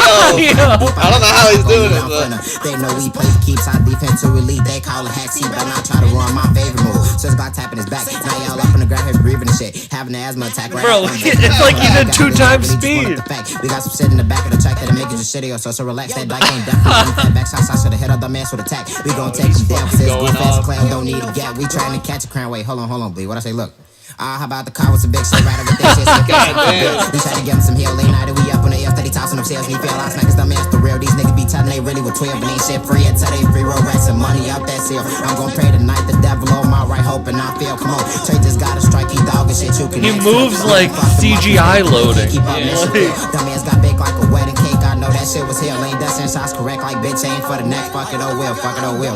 I don't know how he's doing it, but they know we play keeps our defense to elite. They call it hacks. He better not try to run my favorite move. So it's about tapping his back. Now y'all up on the ground here breathing and shit. Having an asthma attack right. Bro, it's like he did 2 times speed. We got some shit in the back of the track that'll make it just shitty. So relax. That bike ain't definitely back shots. I should've hit up the man with attack. We gon' take him down. Says defense clan don't need a gap. We trying to catch a crown. Wait, hold on, bleed. What I say? Look. How about the car with some big shit right with that shit? We try to give him some hell late night. We up on the F30 tossing them sales. Me feel I smack his dumb ass for real. These niggas be telling they really with 12 and ain't shit free until they free roll racks and money out that seal. I'm gon' pray tonight the devil on my right, hoping I feel. Come on, Trey just gotta strike he dog and shit. You can. He moves like CGI loading. Dumb ass got baked like a wedding cake. I know that shit was hell. Ain't that sense shots correct? Like bitch ain't for the neck. Fuck it, oh well.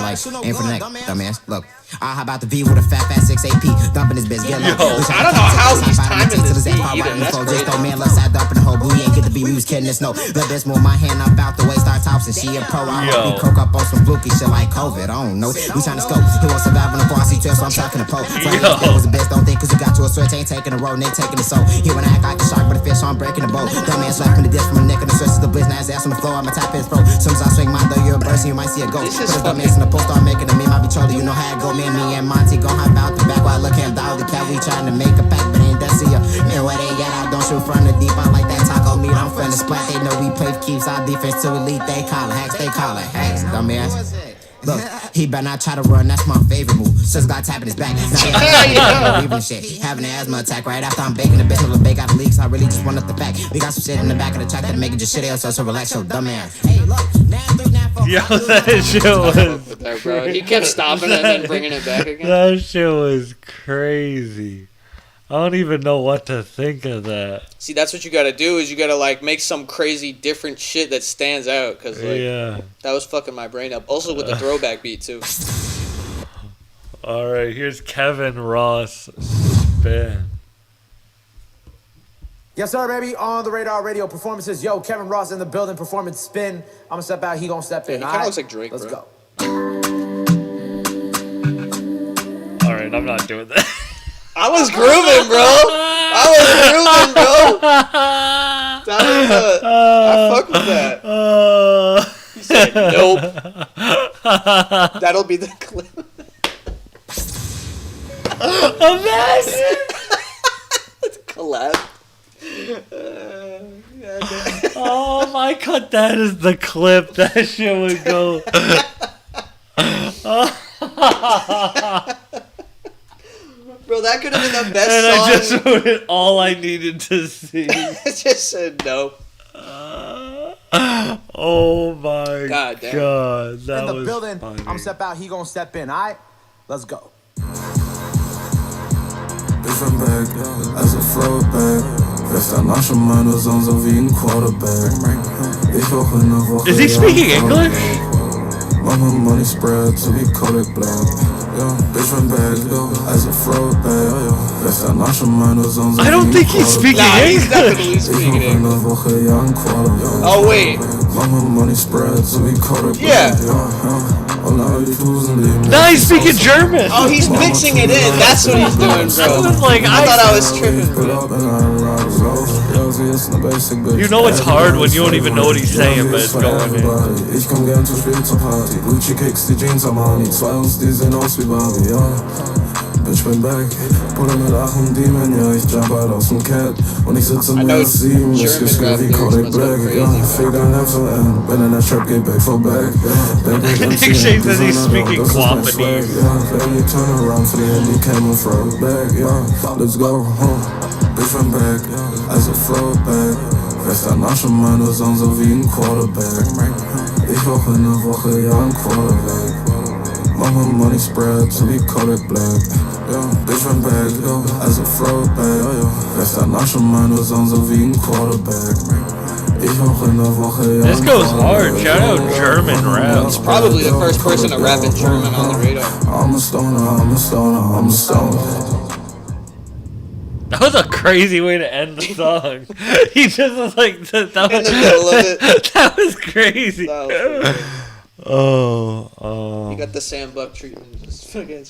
Like ain't for the neck. Dumb ass. Look. How about the V with a fat 6 AP? Dumping his bitch. I don't know how he's timing this beat either. Just throw man left side up in the whole blue. You ain't get to be we was kidding this. No, let this move my hand up out the way. Start tops and she a pro. I hope he croak up on some fluky shit like COVID. I don't know. We trying to scope. He won't survive in the bossy tail, so I'm talking to Pope. It was the best. Don't think cause you got to a switch. Ain't taking the road and they taking the soul. He wanna act like a shark, but a fish, so I'm breaking the boat. Dumbass slapping the dish from the neck and the stretch to the blitz. Now his ass on the floor. I'ma tap his throat. Soon as I swing my though, you're a burst and you might see a ghost. Put a dumbass in the post, start making a meme. I be trolling. You know how it go, me and Monty. Gon' hop out the back while look him dog the cat. We trying to make a pack, but ain't that see ya. Man, where they at? I don't shoot from the deep. I like that taco meat. I'm from the splat. They know we play keeps our defense to elite. They call it hacks. Dumbass. Look, he better not try to run. That's my favorite move. Sis got tapping his back. Now even shit. Having an asthma attack right after I'm baking a bitch with a bake out the leaks. I really just want up the fact. We got some shit in the back of the track that'll make it just shitty. So relax, yo, dumbass. Hey, look, Yo, that shit was. Bro, he kept stopping and then bringing it back again. That shit was crazy. I don't even know what to think of that. See, that's what you gotta do is you gotta like make some crazy different shit that stands out. Cause like, that was fucking my brain up. Also with the throwback beat too. All right, here's Kevin Ross Spin. Yes, sir, baby. On the Radar Radio performances. Yo, Kevin Ross in the building. Performance spin. I'm gonna step out. He gonna step in. He kind of looks like Drake. Let's go. All right, I'm not doing that. I was grooving, bro. I fuck with that. He said, nope. That'll be the clip. Imagine. Collab. Oh my god, that is the clip. That shit would go. Bro, that could have been the best and song. I just wrote it all I needed to see. I just said no. Oh my god, damn. that in the was building. funny. I'm gonna step out. He gonna step in. All right, let's go. Different bag, as a flow bag. Fester nach meiner Songs wie ein Quarterback. Ich auch in der Woche. Is he speaking English? Mama money spread to be colored black. Different bag, as a flow bag. Fester nach meiner Songs. I don't think he's speaking English. He's definitely speaking English. Oh wait. Mama money spread to be colored black. Yeah. Now he's speaking German. Oh, he's mixing it in. That's what he's doing, bro. I thought I was tripping, bro. You know it's hard when you don't even know what he's saying, but it's going in. Ich komm gern zu spät zur Party. Gucci Kicks, die Jeans am Army. Zwei uns, die sehen aus wie Barbie, ja. Bitch, bin back. Pulle mit Ach und Demon, ja. Ich jump halt aus dem Cat. Und ich sitze in der 7. Ich geschrieben wie Kodak Black, ja. Fick dein FON. Wenn in der Trap geht, back for back, ja. Nick Shane says he's speaking Guapanese. Baby, turn around for the Handy Cam and throw it back, ja. Let's go, Bitch, bin back. Also throw it back. Fester Nasche, meine Songs so wie ein Quarterback. Ich brauch in der Woche, ja, ein Quarterback. Mach mal Money Spread, so wie Kodak Black. Ja, Bitch, bin back, ja, also throw it back. Fester Nasche, meine Songs so wie ein Quarterback. Ich brauch in der Woche, ja, This goes hard. Shout out German rap. He's probably the first person to rap in German on the radar. I'm a stoner, I'm a stoner, I'm a stoner. That was a crazy way to end the song. He just was like, that was, in the middle of it. That was crazy. That was Oh. You got the Sam Buck treatment. Just fucking.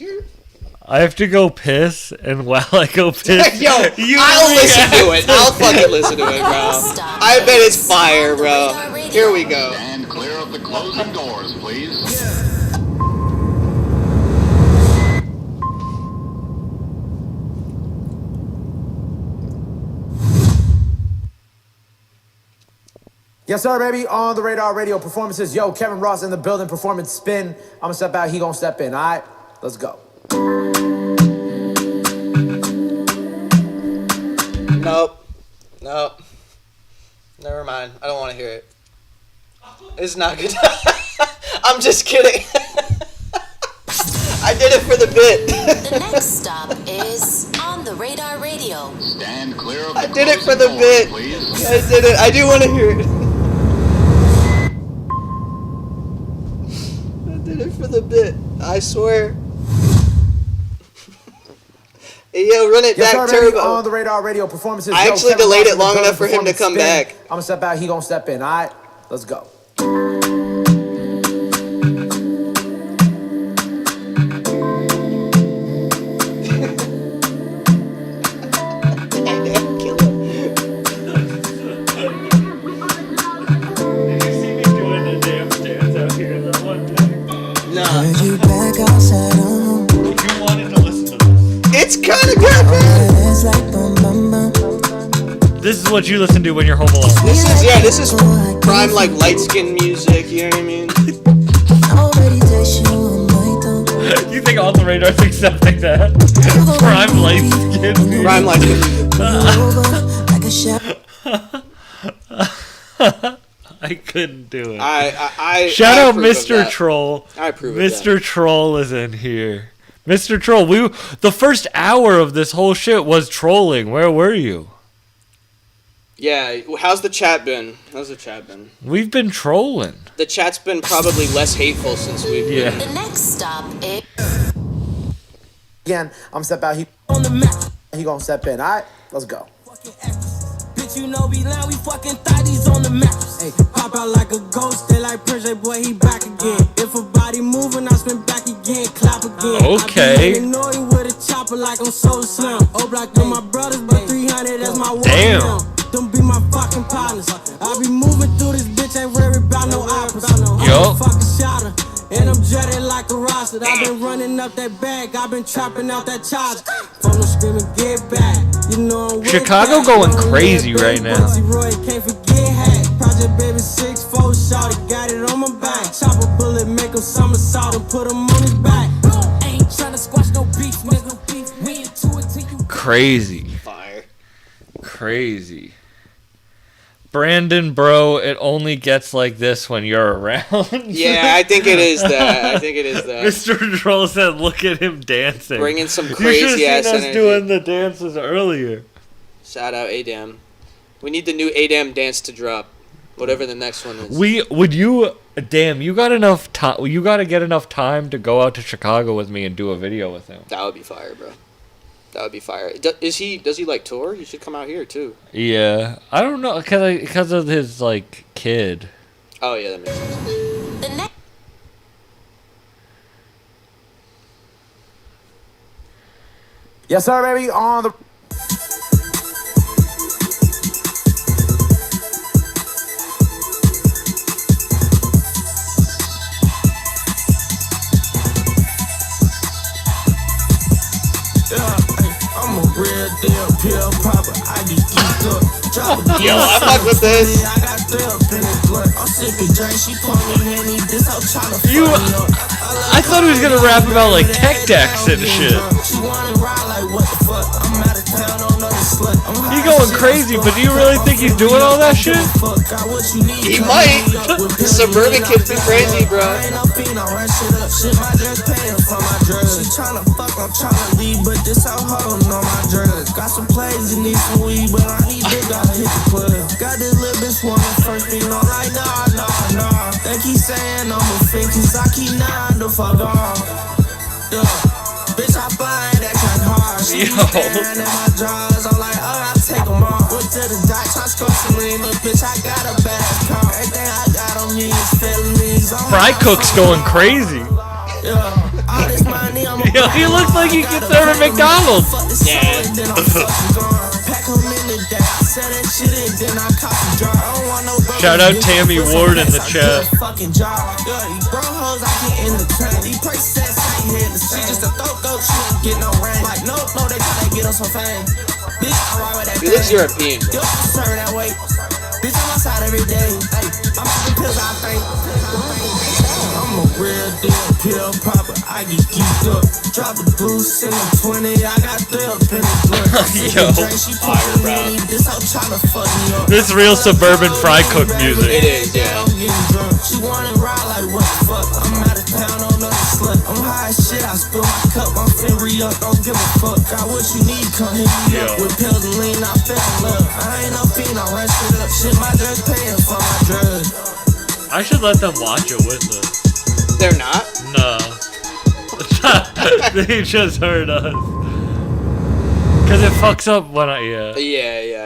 I have to go piss, and while I go piss, Yo, I'll listen to it. I'll fucking listen to it, bro. I bet it's fire, bro. Here we go. And clear of the closing doors, please. Yes, sir, baby. On the Radar Radio performances. Yo, Kevin Ross in the building. Performance spin. I'm gonna step out. He gonna step in. All right, let's go. Nope. Never mind. I don't want to hear it. It's not good. I'm just kidding. I did it for the bit. The next stop is On the Radar Radio. Stand clear of the I did it for the closing bit. doors, please. I did it. I do want to hear it. I did it for the bit. I swear. Hey, yo, run it Yes, back, sir, baby. Turbo. On the Radar Radio performances. I Yo, actually Kevin delayed Ross it in the long building. enough for him to Performance come spin. back. I'm gonna step out. He gonna step in. All right, let's go. Nah. You back outside, You wanted to listen to this. It's kind of good, man. it's like bum bum bum. This is what you listen to when you're home alone. This is prime like light skin music. You know what I mean? Already text you on my phone. You think On the Radar's accepting that? Prime light skin. Prime light skin. I couldn't do it. I Shout out approve of Mr. that. Troll. I approve of Mr. Troll is in here. Mr. Troll, the first hour of this whole shit was trolling. Where were you? Yeah, how's the chat been? We've been trolling. The chat's been probably less hateful since we've been. The next stop is Again, I'm gonna step out. He gonna step in. All right, let's go. Bitch, you know we lying, we fucking thotties on the mattress. Hey, pop out like a ghost, they like pressure, boy, he back again. If a body moving, I spin back again, clap again. Okay. I be annoying with a chopper like I'm so slim. Oh, block them my brothers, but 300, that's my one. Damn. Don't be my fucking partners. I be moving through this bitch, ain't worried about no operas. Yo. I'm a fucking shotter. And I'm jetted like a roster. I've been running up that bag. I've been trapping out that charge. Phone screaming, get back. You know I'm with Chicago that. going crazy right now. Bugsy Roy can't forget hack. Project Baby 6'4", shawty got it on my back. Chop a bullet, make him somersault and put him on his back. Ain't tryna squash no beef, nigga. We into it till you Crazy. Fire. Crazy. Brandon, bro, it only gets like this when you're around. Yeah, I think it is that. Mr. Troll said, look at him dancing. Bringing some You crazy should have ass seen us energy. doing the dances earlier. Shout out Adam. We need the new Adam dance to drop. Whatever the next one is. Damn, you got enough time. You got to get enough time to go out to Chicago with me and do a video with him. That would be fire, bro. That would be fire. Does he like tour? You should come out here too. Yeah, I don't know because of his like kid. Oh yeah, that makes sense. Yes, sir, baby. On the. I'm a real deal pill popper. I get geeked up. Yo, I fuck with this. I got thrilled in the blood. I'm sipping drink. She put me in this. I'm trying to You, I thought he was gonna rap about like tech decks and shit. She wanna ride like what the fuck? I'm out of town on another slut. He going crazy, but do you really think he's doing all that shit? He might. The suburban kids be crazy, bro. She tryna fuck, I'm tryna leave, but this how holding on my drugs. Got some plays and need some weed, but I need to gotta hit the club. Got this little bitch wanna first thing, I'm like, nah. They keep saying I'm a fin, cause I keep nodding the fuck off. Yeah. Bitch, I find that kind hard. She be staring at my drawers, I'm like, oh, I'll take them off. Went to the dock, try to score some lean, but bitch, I got a bad car. Everything I got on me is felonies. Fry Cook's going crazy. All this money, I'm Yo, he looks like he gets serve at McDonald's. Yeah. Pack him in the day. I said that shit and then I caught the jar. I don't want no Shout out Tammy Ward in the chat. Fucking jar. Yeah, these bro hoes I get in the train. These prices ain't here to see. She just a throat goat, she don't get no rain. Like no, they try to get on some fame. Bitch, I ride with that. He looks European. Yo, serve that way. Bitch, I'm outside every day. Hey, I'm popping pills, I think. I'm a real deal pill popper. I get geeked up. Drop the boost in the 20. I got thrilled in the blood. Yo, fire, bro. This hoe tryna fuck me up. This real suburban Fry Cook music. It is, yeah. She wanna ride like what the fuck? I'm out of town on another slut. I'm high as shit. I spill my cup. I'm finna re-up. Don't give a fuck. Got what you need. Come hit me up with pills and lean. I fell in love. I ain't no fiend. I run shit up. Shit, my drugs paying for my drugs. I should let them watch it with us. They're not? No. They just heard us. Cause it fucks up when Yeah,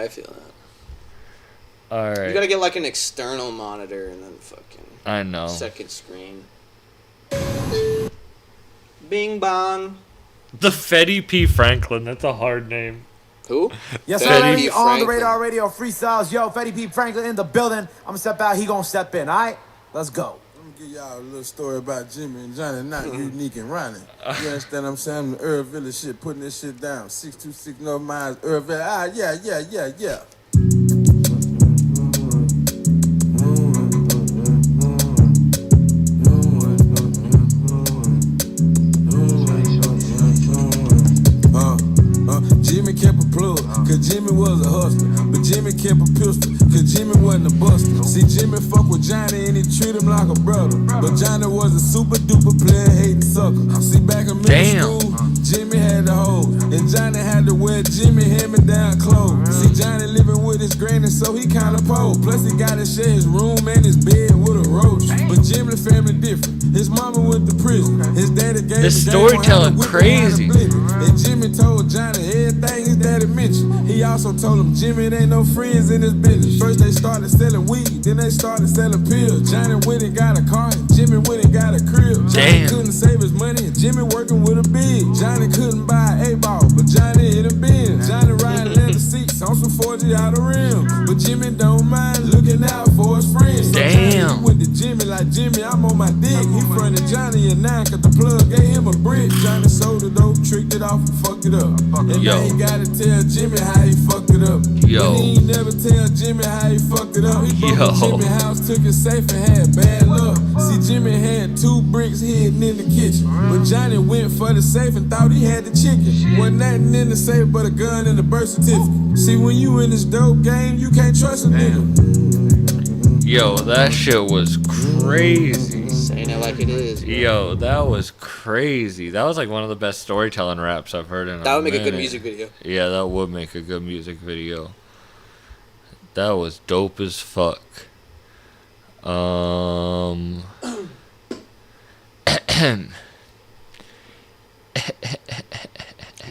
I feel that. Alright. You gotta get like an external monitor and then fucking I know. second screen. Bing bong. The Fetty P. Franklin, that's a hard name. Who? Yes, sir, baby. On the Radar Radio freestyles. Yo, Fetty P. Franklin in the building. I'm gonna step out. He gonna step in. All right, let's go. Let me give y'all a little story about Jimmy and Johnny, not Unique and Ronnie. You understand what I'm saying? I'm the Earl Village shit, putting this shit down. 626 North Miles, Earl Village. Ah, yeah. Jimmy kept a plug, cause Jimmy was a hustler. But Jimmy kept a pistol, cause Jimmy wasn't a buster. See, Jimmy fuck with Johnny and he treat him like a brother. But Johnny was a super duper player hating sucker. See, back in middle school, Jimmy had the hose, and Johnny had to wear Jimmy hand-me-down clothes. See, Johnny living with his granny, so he kinda poor. Plus, he gotta share his room and his bed with a roach. But Jimmy's family different. His mama went to prison. His daddy gave This storytelling crazy. And Jimmy told Johnny everything his daddy mentioned. He also told him Jimmy ain't no friends in his business. First they started selling weed, then they started selling pills. Johnny went and got a car, and Jimmy went and got a crib. Johnny couldn't save his money, and Jimmy working with a big. Johnny couldn't buy an A-ball, but Johnny hit a bin. Johnny riding leather seats on some 40 out of rim. But Jimmy don't mind looking out for his friends. Damn. He went to Jimmy like, Jimmy, I'm on my dick. He fronted Johnny a 9 cause the plug gave him a brick. Johnny sold the dope, tricked it off and fucked it up. And now he gotta tell Jimmy how he fucked it up. Yo. But he ain't never tell Jimmy how he fucked it up. He broke Jimmy's house, took his safe and had bad luck. See, Jimmy had 2 bricks hidden in the kitchen. But Johnny went for the safe and thought he had the chicken. Wasn't nothing in the safe but a gun and a birth certificate. See, when you in this dope game, you can't trust a nigga. Yo, that shit was crazy. Saying it like it is. Bro. Yo, that was crazy. That was like one of the best storytelling raps I've heard in a minute. That would make a good music video. Yeah, that would make a good music video. That was dope as fuck. You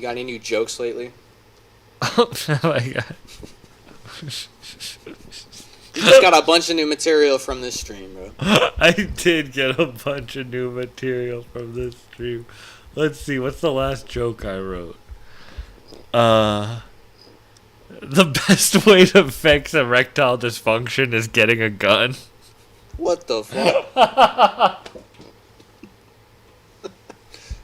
got any new jokes lately? Oh my god. You just got a bunch of new material from this stream, bro. I did get a bunch of new material from this stream. Let's see, what's the last joke I wrote? The best way to fix erectile dysfunction is getting a gun. What the fuck?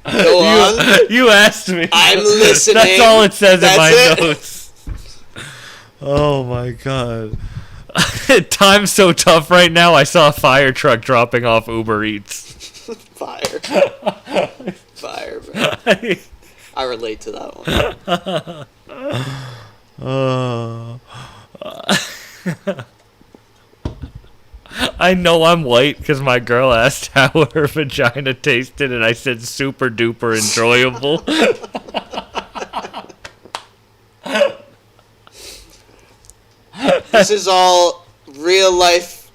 Go on. You asked me. I'm listening. That's all it says in my it. notes. Oh my god. Time's so tough right now. I saw a fire truck dropping off Uber Eats. Fire. Fire, bro. I relate to that one. I know I'm white because my girl asked how her vagina tasted, and I said super duper enjoyable. This is all real life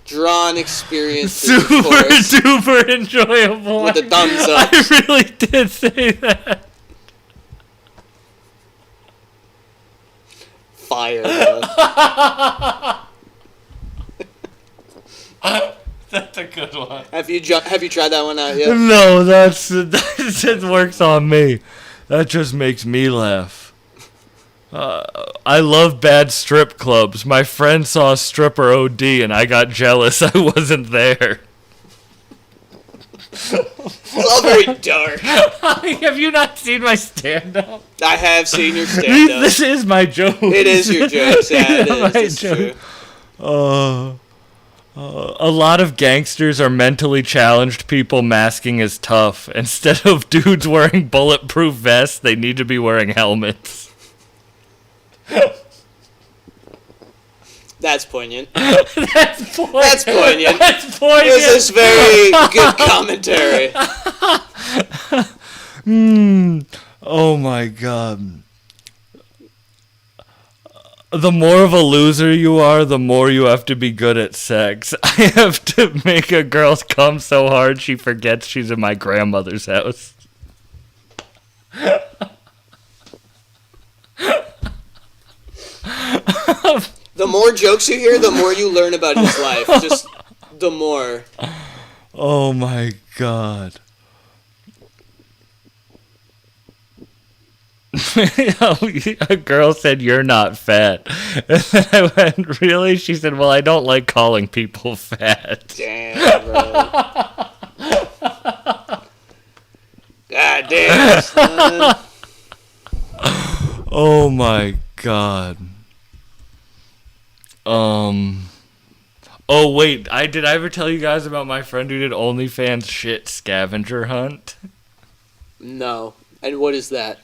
drawn experiences. Super duper enjoyable. With the thumbs up. I really did say that. Fire, bro. That's a good one. Have you tried that one out yet? No, that just works on me. That just makes me laugh. I love bad strip clubs. My friend saw a stripper OD and I got jealous I wasn't there. It's all very dark. Have you not seen my stand-up? I have seen your stand-up. This is my joke. It is your joke. Yeah, it is. My It's joke. true. A lot of gangsters are mentally challenged people masking as tough. Instead of dudes wearing bulletproof vests, they need to be wearing helmets. That's poignant. That's poignant. That's poignant. That's poignant. This is very good commentary. Oh my god. The more of a loser you are, the more you have to be good at sex. I have to make a girl come so hard she forgets she's in my grandmother's house. The more jokes you hear, the more you learn about his life. Just the more. Oh my god. A girl said, "You're not fat." And then I went, "Really?" She said, "Well, I don't like calling people fat." Damn, bro. God damn, son. Oh my god. Oh wait, did I ever tell you guys about my friend who did OnlyFans shit scavenger hunt? No. And what is that?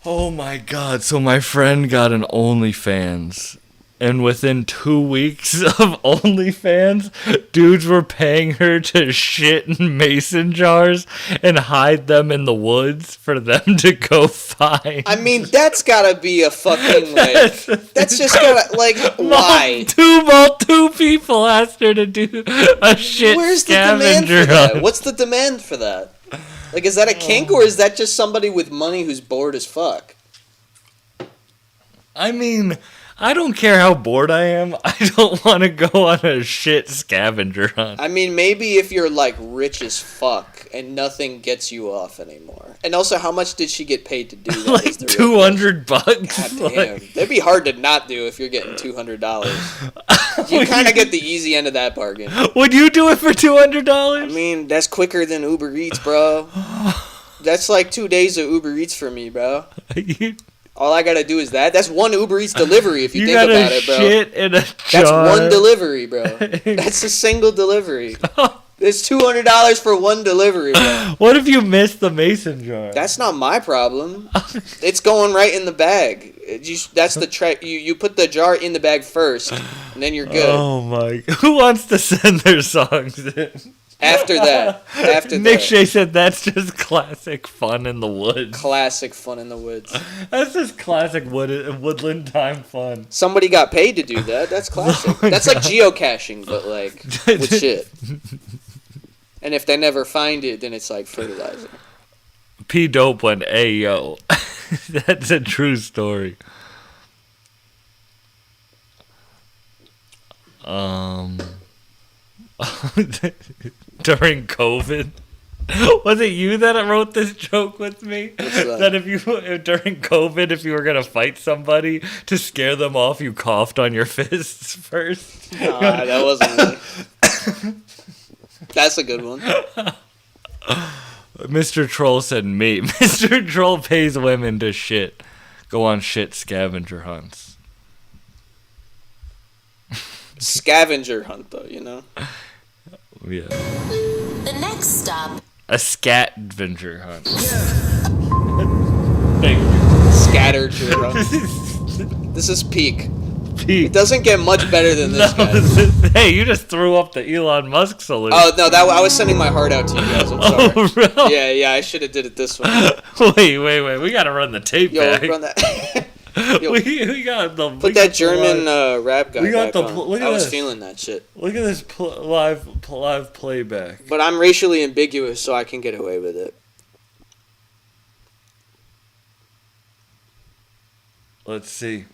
Oh my god, so my friend got an OnlyFans, and within 2 weeks of OnlyFans, dudes were paying her to shit in mason jars and hide them in the woods for them to go find. I mean, that's gotta be a fucking, like, that's just gotta, like, why? Two people asked her to do a shit Where's the demand scavenger for that? hunt. What's the demand for that? Like, is that a kink, or is that just somebody with money who's bored as fuck? I mean, I don't care how bored I am. I don't want to go on a shit scavenger hunt. I mean, maybe if you're, like, rich as fuck and nothing gets you off anymore. And also, how much did she get paid to do that? Like $200. God damn. That'd be hard to not do if you're getting $200. You kind of get the easy end of that bargain. Would you do it for $200? I mean, that's quicker than Uber Eats, bro. That's like 2 days of Uber Eats for me, bro. All I gotta do is that. That's one Uber Eats delivery if you think about it, bro. Shit in a jar. That's one delivery, bro. That's a single delivery. It's $200 for one delivery, bro. What if you miss the mason jar? That's not my problem. It's going right in the bag. That's the trick. You put the jar in the bag first, and then you're good. Oh my! Who wants to send their songs in? After that, Nick Shea said that's just classic fun in the woods. Classic fun in the woods. That's just classic woodland time fun. Somebody got paid to do that. That's classic. Oh That's like geocaching, but like with shit. And if they never find it, then it's like fertilizer. P Dope went, "Hey yo," that's a true story. During COVID. Was it you that wrote this joke with me? What's that? That if during COVID, if you were gonna fight somebody to scare them off, you coughed on your fists first. Nah, that wasn't me. That's a good one. Mr. Troll said me. Mr. Troll pays women to shit. Go on shit scavenger hunts. Scavenger hunt, though, you know? Yeah. The next stop. A scavenger hunt. Scatterger hunt. This is peak. It doesn't get much better than this, guys. Hey, you just threw up the Elon Musk salute. Oh, no, I was sending my heart out to you guys. I'm sorry. Oh, really? Yeah, I should have did it this way. Wait. We gotta run the tape back. Run that. Yo, we got the... Put that German rap guy back on. Look at I was this. feeling that shit. Look at this live playback. But I'm racially ambiguous, so I can get away with it. Let's see.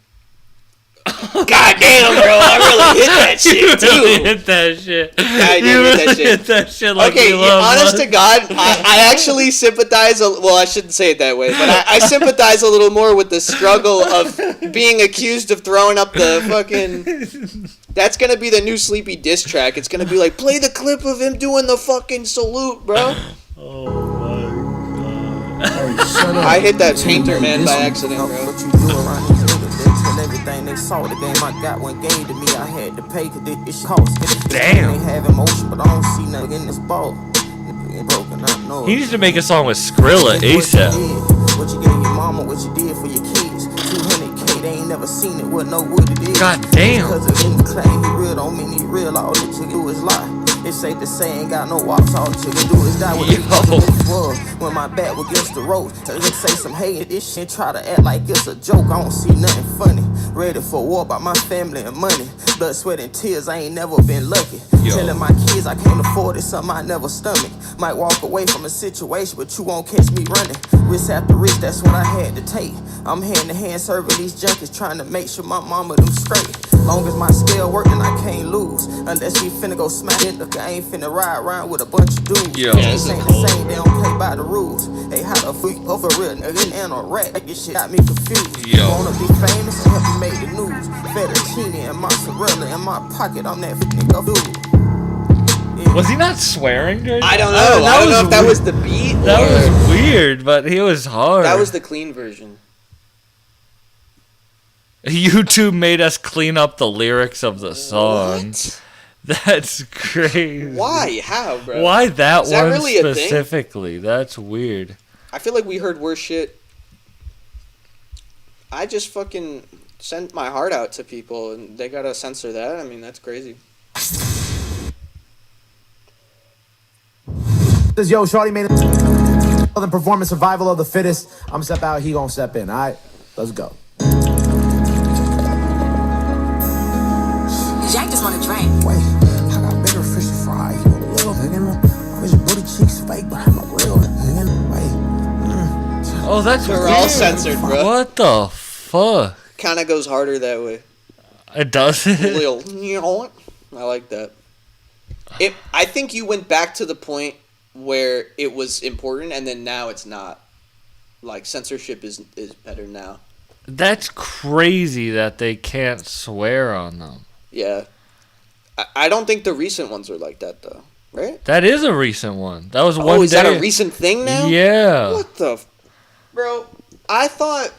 God damn, bro! I really hit that shit too. You hit that shit. I did hit that shit. Like okay, honest to God, I actually sympathize. Well, I shouldn't say it that way, but I sympathize a little more with the struggle of being accused of throwing up the fucking. That's gonna be the new Sleepy diss track. It's gonna be like, play the clip of him doing the fucking salute, bro. Oh my God. I hit that painter man by accident, bro. Everything they saw, the game I got when gave to me, I had to pay cause this cost. Damn. They have emotion, but I don't see nothing in this ball. Broken, I know. He needs to make a song with Skrilla ASAP. What you gave your mama, what you did for your kids. 200K, they ain't never seen it, wouldn't know what it is. God damn. Cause it didn't claim he real, don't mean he real. All that you do is lie. It's safe to say ain't got no walks, all that you can do is die with it was. When my back was against the ropes, just say some hate this shit, try to act like it's a joke. I don't see nothing funny. Ready for war by my family and money. Blood, sweat, and tears, I ain't never been lucky. Telling my kids I can't afford it, something I never stomach. Might walk away from a situation, but you won't catch me running. Risk after risk, that's what I had to take. I'm hand to hand serving these junkies, trying to make sure my mama them straight. Long as my scale working, I can't lose. Unless she finna go smack it, look, I ain't finna ride around with a bunch of dudes. Yo. This ain't the same, they don't play by the rules. Hey, how the freak over a real nigga and a rat? This shit got me confused. Yo. Wanna be famous and help me make the news. Fettuccine and mozzarella in my pocket, I'm that nigga dude. Was he not swearing during I don't know. I don't know if that was the beat. That was weird, but he was hard. That was the clean version. YouTube made us clean up the lyrics of the song. What? That's crazy. Why? How, bro? Why that Is that one really a thing? specifically? That's weird. I feel like we heard worse shit. I just fucking sent my heart out to people, and they gotta censor that. I mean, that's crazy. This yo, Shorty made the performance survival of the fittest. I'm step out, he gonna step in. All right, let's go. Jack just want to drink. Wait, I got bigger fish to fry. His booty cheeks fake behind my grill. Oh, that's They're weird. all censored, bro. What the fuck? Kind of goes harder that way. It doesn't. Lil, I like that. I think you went back to the point where it was important, and then now it's not. Like, censorship is better now. That's crazy that they can't swear on them. Yeah. I don't think the recent ones are like that, though. Right? That is a recent one. That was one day. Oh, is that a recent thing now? Yeah. What the... Bro, I thought...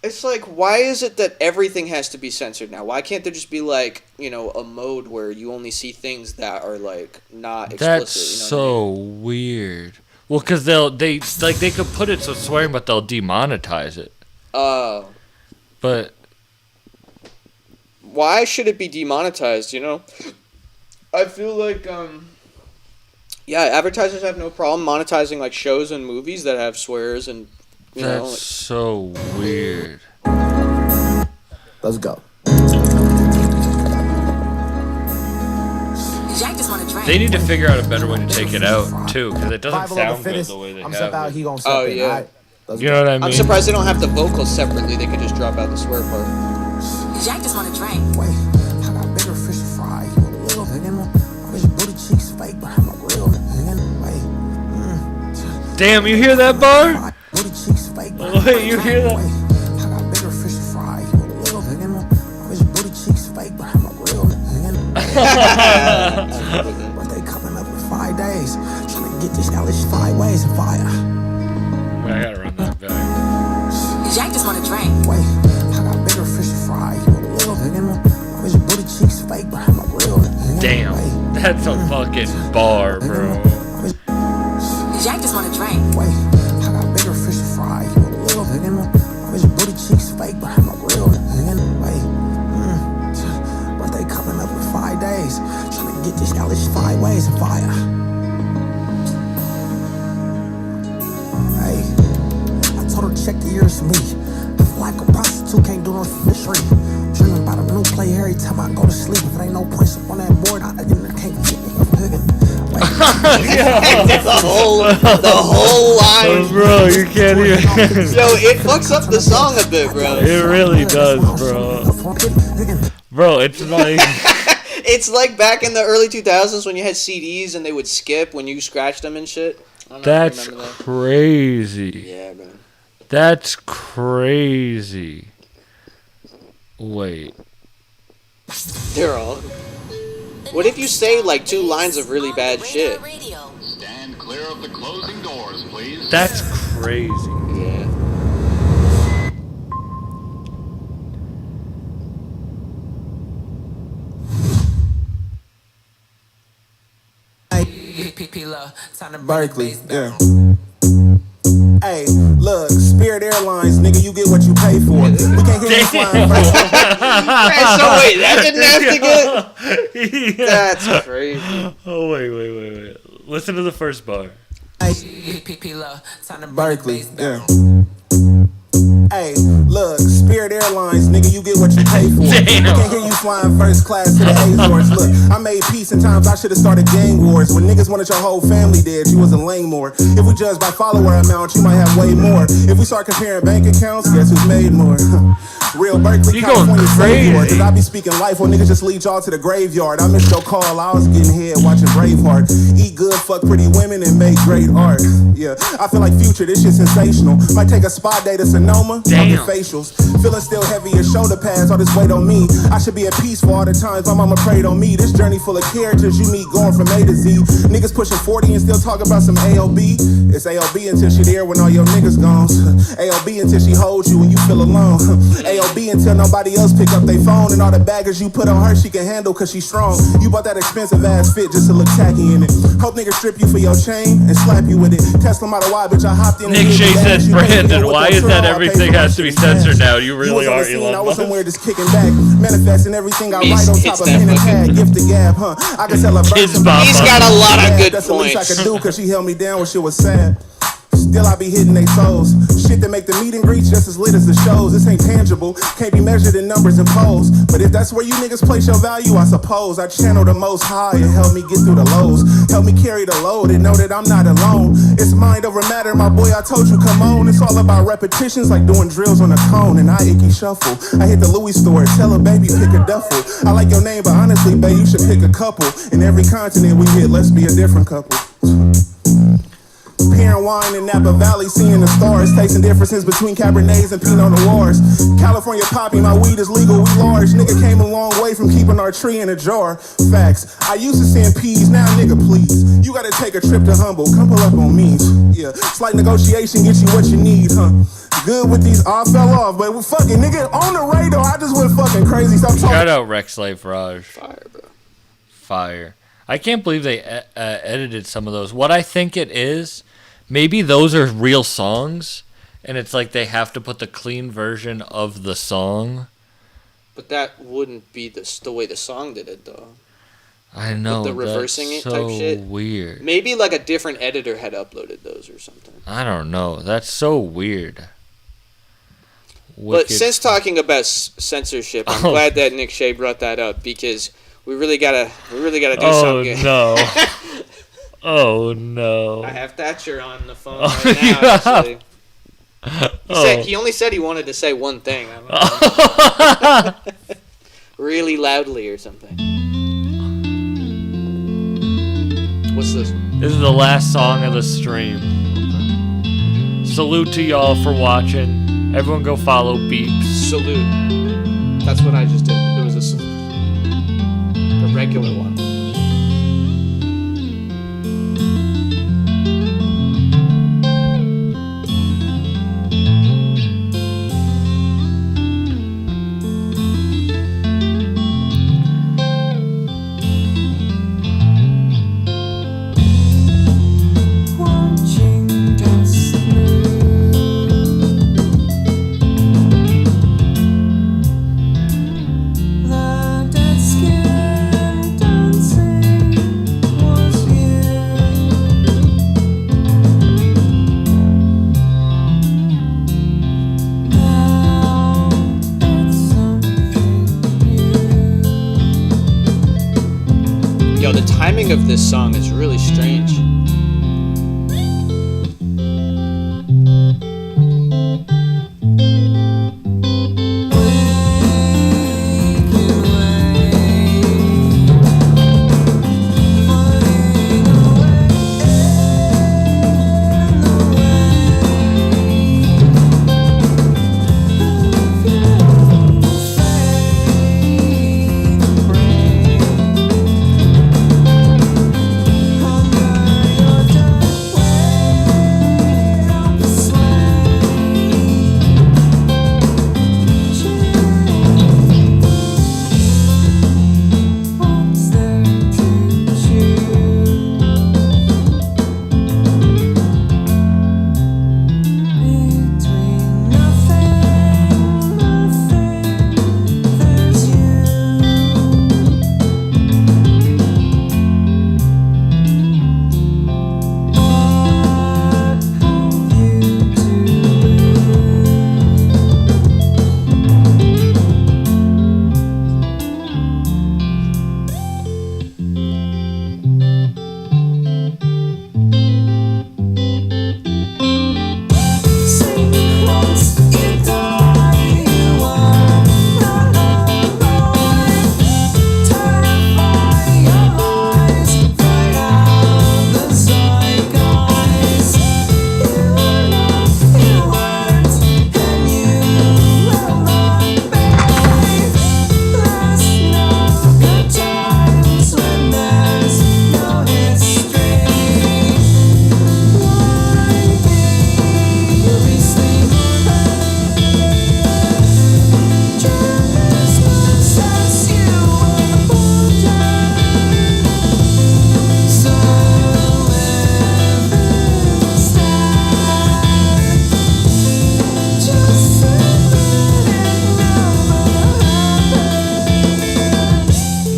It's like, why is it that everything has to be censored now? Why can't there just be, like, you know, a mode where you only see things that are, like, not explicit? That's you know so weird. Well, because they could put it so swearing, but they'll demonetize it. Oh. But... Why should it be demonetized, you know? I feel like, yeah, advertisers have no problem monetizing, like, shows and movies that have swears and, you know. That's so weird. Let's go. Jack just want to drink. They need to figure out a better way to take it out, too, because it doesn't sound good the way they I'm have step out, it. he gonna step in. yeah. All right, let's You go. know what I mean? I'm surprised they don't have the vocals separately. They could just drop out the swear part. Jack just want to drink. Wait, I got bigger fish to fry. His booty cheeks fake behind my grill. Damn, you hear that bar? Oh, wait, you hear that? I got bigger fish to fry. You a little bit in my bitch booty cheeks fake, but I'm a real nigga. But they coming up in 5 days. Trying to get this Alex 5 ways of fire. I gotta run that back. Jack just wanna drink. Wait, I got bigger fish to fry. You a little bit in my bitch booty cheeks fake, but I'm a real nigga. Damn, that's a fucking bar, bro. Jack just wanna drink. Wait, I got bigger fish to fry. You a little bit in my bitch booty cheeks fake, but I'm a real nigga. Wait, but they coming up in 5 days. Trying to get this Alex 5 ways of fire. Hey, I told her to check the ears for me. I feel like a prostitute can't do no fishery. Dreaming about a new play every time I go to sleep. If it ain't no points up on that board, I can't get me. the whole line. Oh, bro, you can't even. Yo, it fucks up the song a bit, bro. It really does, bro. Bro, it's not even. It's like back in the early 2000s when you had CDs and they would skip when you scratched them and shit. I don't know if you That's remember that. crazy. Yeah, man. That's crazy. Wait. They're all. What if you say like 2 lines of really bad shit? Stand clear of the closing doors, please. That's crazy. Yeah. Berkeley, yeah. Hey, look, Spirit Airlines, nigga, you get what you pay for. We can't hear you flying first. So wait, that didn't have to get. That's crazy. Oh wait. Listen to the first bar. Berkeley, yeah. Hey, look, Spirit Airlines, nigga, you get what you pay for. We can't hear you flying first class to the Azores. Look, I made peace in times I should have started gang wars. When niggas wanted your whole family dead, you was a lame more. If we judge by follower amount, you might have way more. If we start comparing bank accounts, guess who's made more? Real Berkeley, California slave war. Cause I be speaking life when niggas just lead y'all to the graveyard. I missed your call, I was getting head watching Braveheart. Eat good, fuck pretty women, and make great art. Yeah, I feel like Future, this shit sensational. Might take a spa day to Sonoma. Damn. Facials. Feeling still heavy as shoulder pads, all this weight on me. I should be at peace for all the times my mama prayed on me. This journey full of characters you meet going from A to Z. Niggas pushing 40 and still talk about some AOB. It's AOB until she there when all your niggas gone. AOB until she holds you when you feel alone. AOB until nobody else pick up their phone. And all the baggers you put on her she can handle cause she's strong. You bought that expensive ass fit just to look tacky in it. Hope niggas strip you for your chain and slap you with it. Tesla Model Y, bitch, I hopped in. Nick Shay said, Brandon, why is that everything has to be censored now? You really are Elon I was somewhere just kicking back, manifesting everything I write on top of pen and pad. Gift to gab, huh? I can tell a bird. He's got a lot of good That's points. the least I could do, cause she held me down when shit was sad. Still I be hitting they souls. Shit that make the meet and greets just as lit as the shows. This ain't tangible, can't be measured in numbers and polls. But if that's where you niggas place your value, I suppose I channel the most high and help me get through the lows. Help me carry the load and know that I'm not alone. It's mind over matter, my boy, I told you, come on. It's all about repetitions like doing drills on a cone. And I icky shuffle. I hit the Louis store, tell a baby pick a duffel. I like your name, but honestly, babe, you should pick a couple. In every continent we hit, let's be a different couple. Pear and wine in Napa Valley, seeing the stars, tasting differences between Cabernets and Pinot Noirs. California poppy, my weed is legal, we large. Nigga came a long way from keeping our tree in a jar. Facts, I used to send peas, now nigga please. You gotta take a trip to Humble, come pull up on me. Yeah, slight negotiation, get you what you need, huh? Good with these, I fell off, but we fucking nigga on the radar, I just went fucking crazy. Stop talking. Shout out Rex Slave Raj. Fire, bro. Fire. I can't believe they edited some of those. What I think it is, maybe those are real songs, and it's like they have to put the clean version of the song. But that wouldn't be the way the song did it, though. I know. With the reversing that's it so type shit. Weird. Maybe like a different editor had uploaded those or something. I don't know. That's so weird. But since talking about censorship, I'm glad that Nick Shea brought that up because we really gotta do something. Oh no. Oh no. I have Thatcher on the phone right now, actually. He only said he wanted to say one thing. I don't know. Really loudly or something. What's this? This is the last song of the stream. salute to y'all for watching. Everyone go follow Beeps. Salute. That's what I just did. It was a salute. The regular one. Yo, the timing of this song is really strange.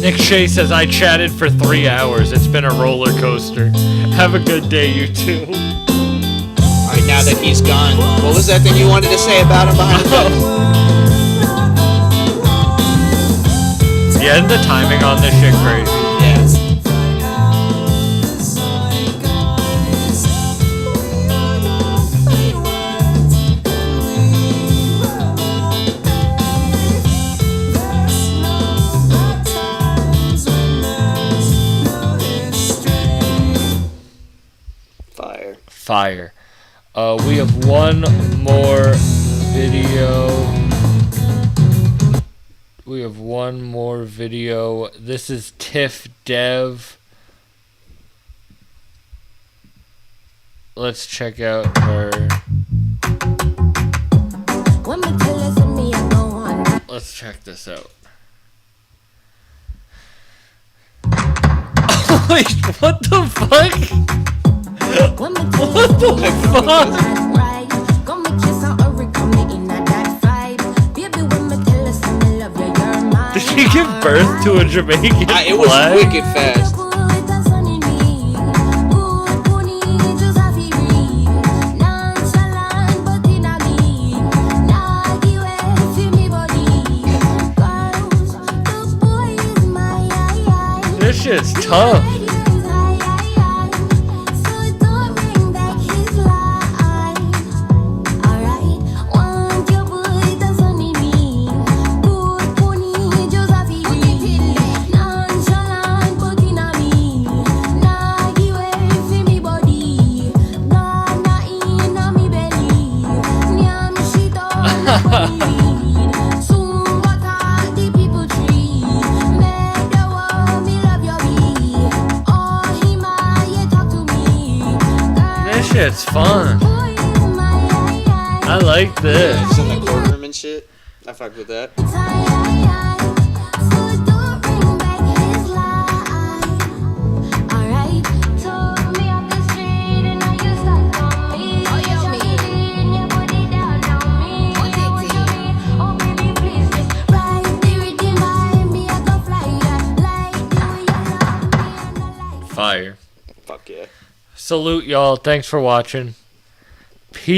Nick Shea says, I chatted for 3 hours. It's been a roller coaster. Have a good day, you two. Alright, now that he's gone, what was that thing you wanted to say about him behind the desk? Yeah, isn't the timing on this shit crazy? Yes. Fire. We have one more video. This is Tiff Dev. Let's check out her. Let's check this out. Wait, what the fuck? What the fuck? Did she give birth to a Jamaican flag? It was wicked fast. This shit's tough. shit's fun. I like this. It's in the courtroom and shit. I fuck with that. Fire. Fuck yeah. Salute y'all. Thanks for watching.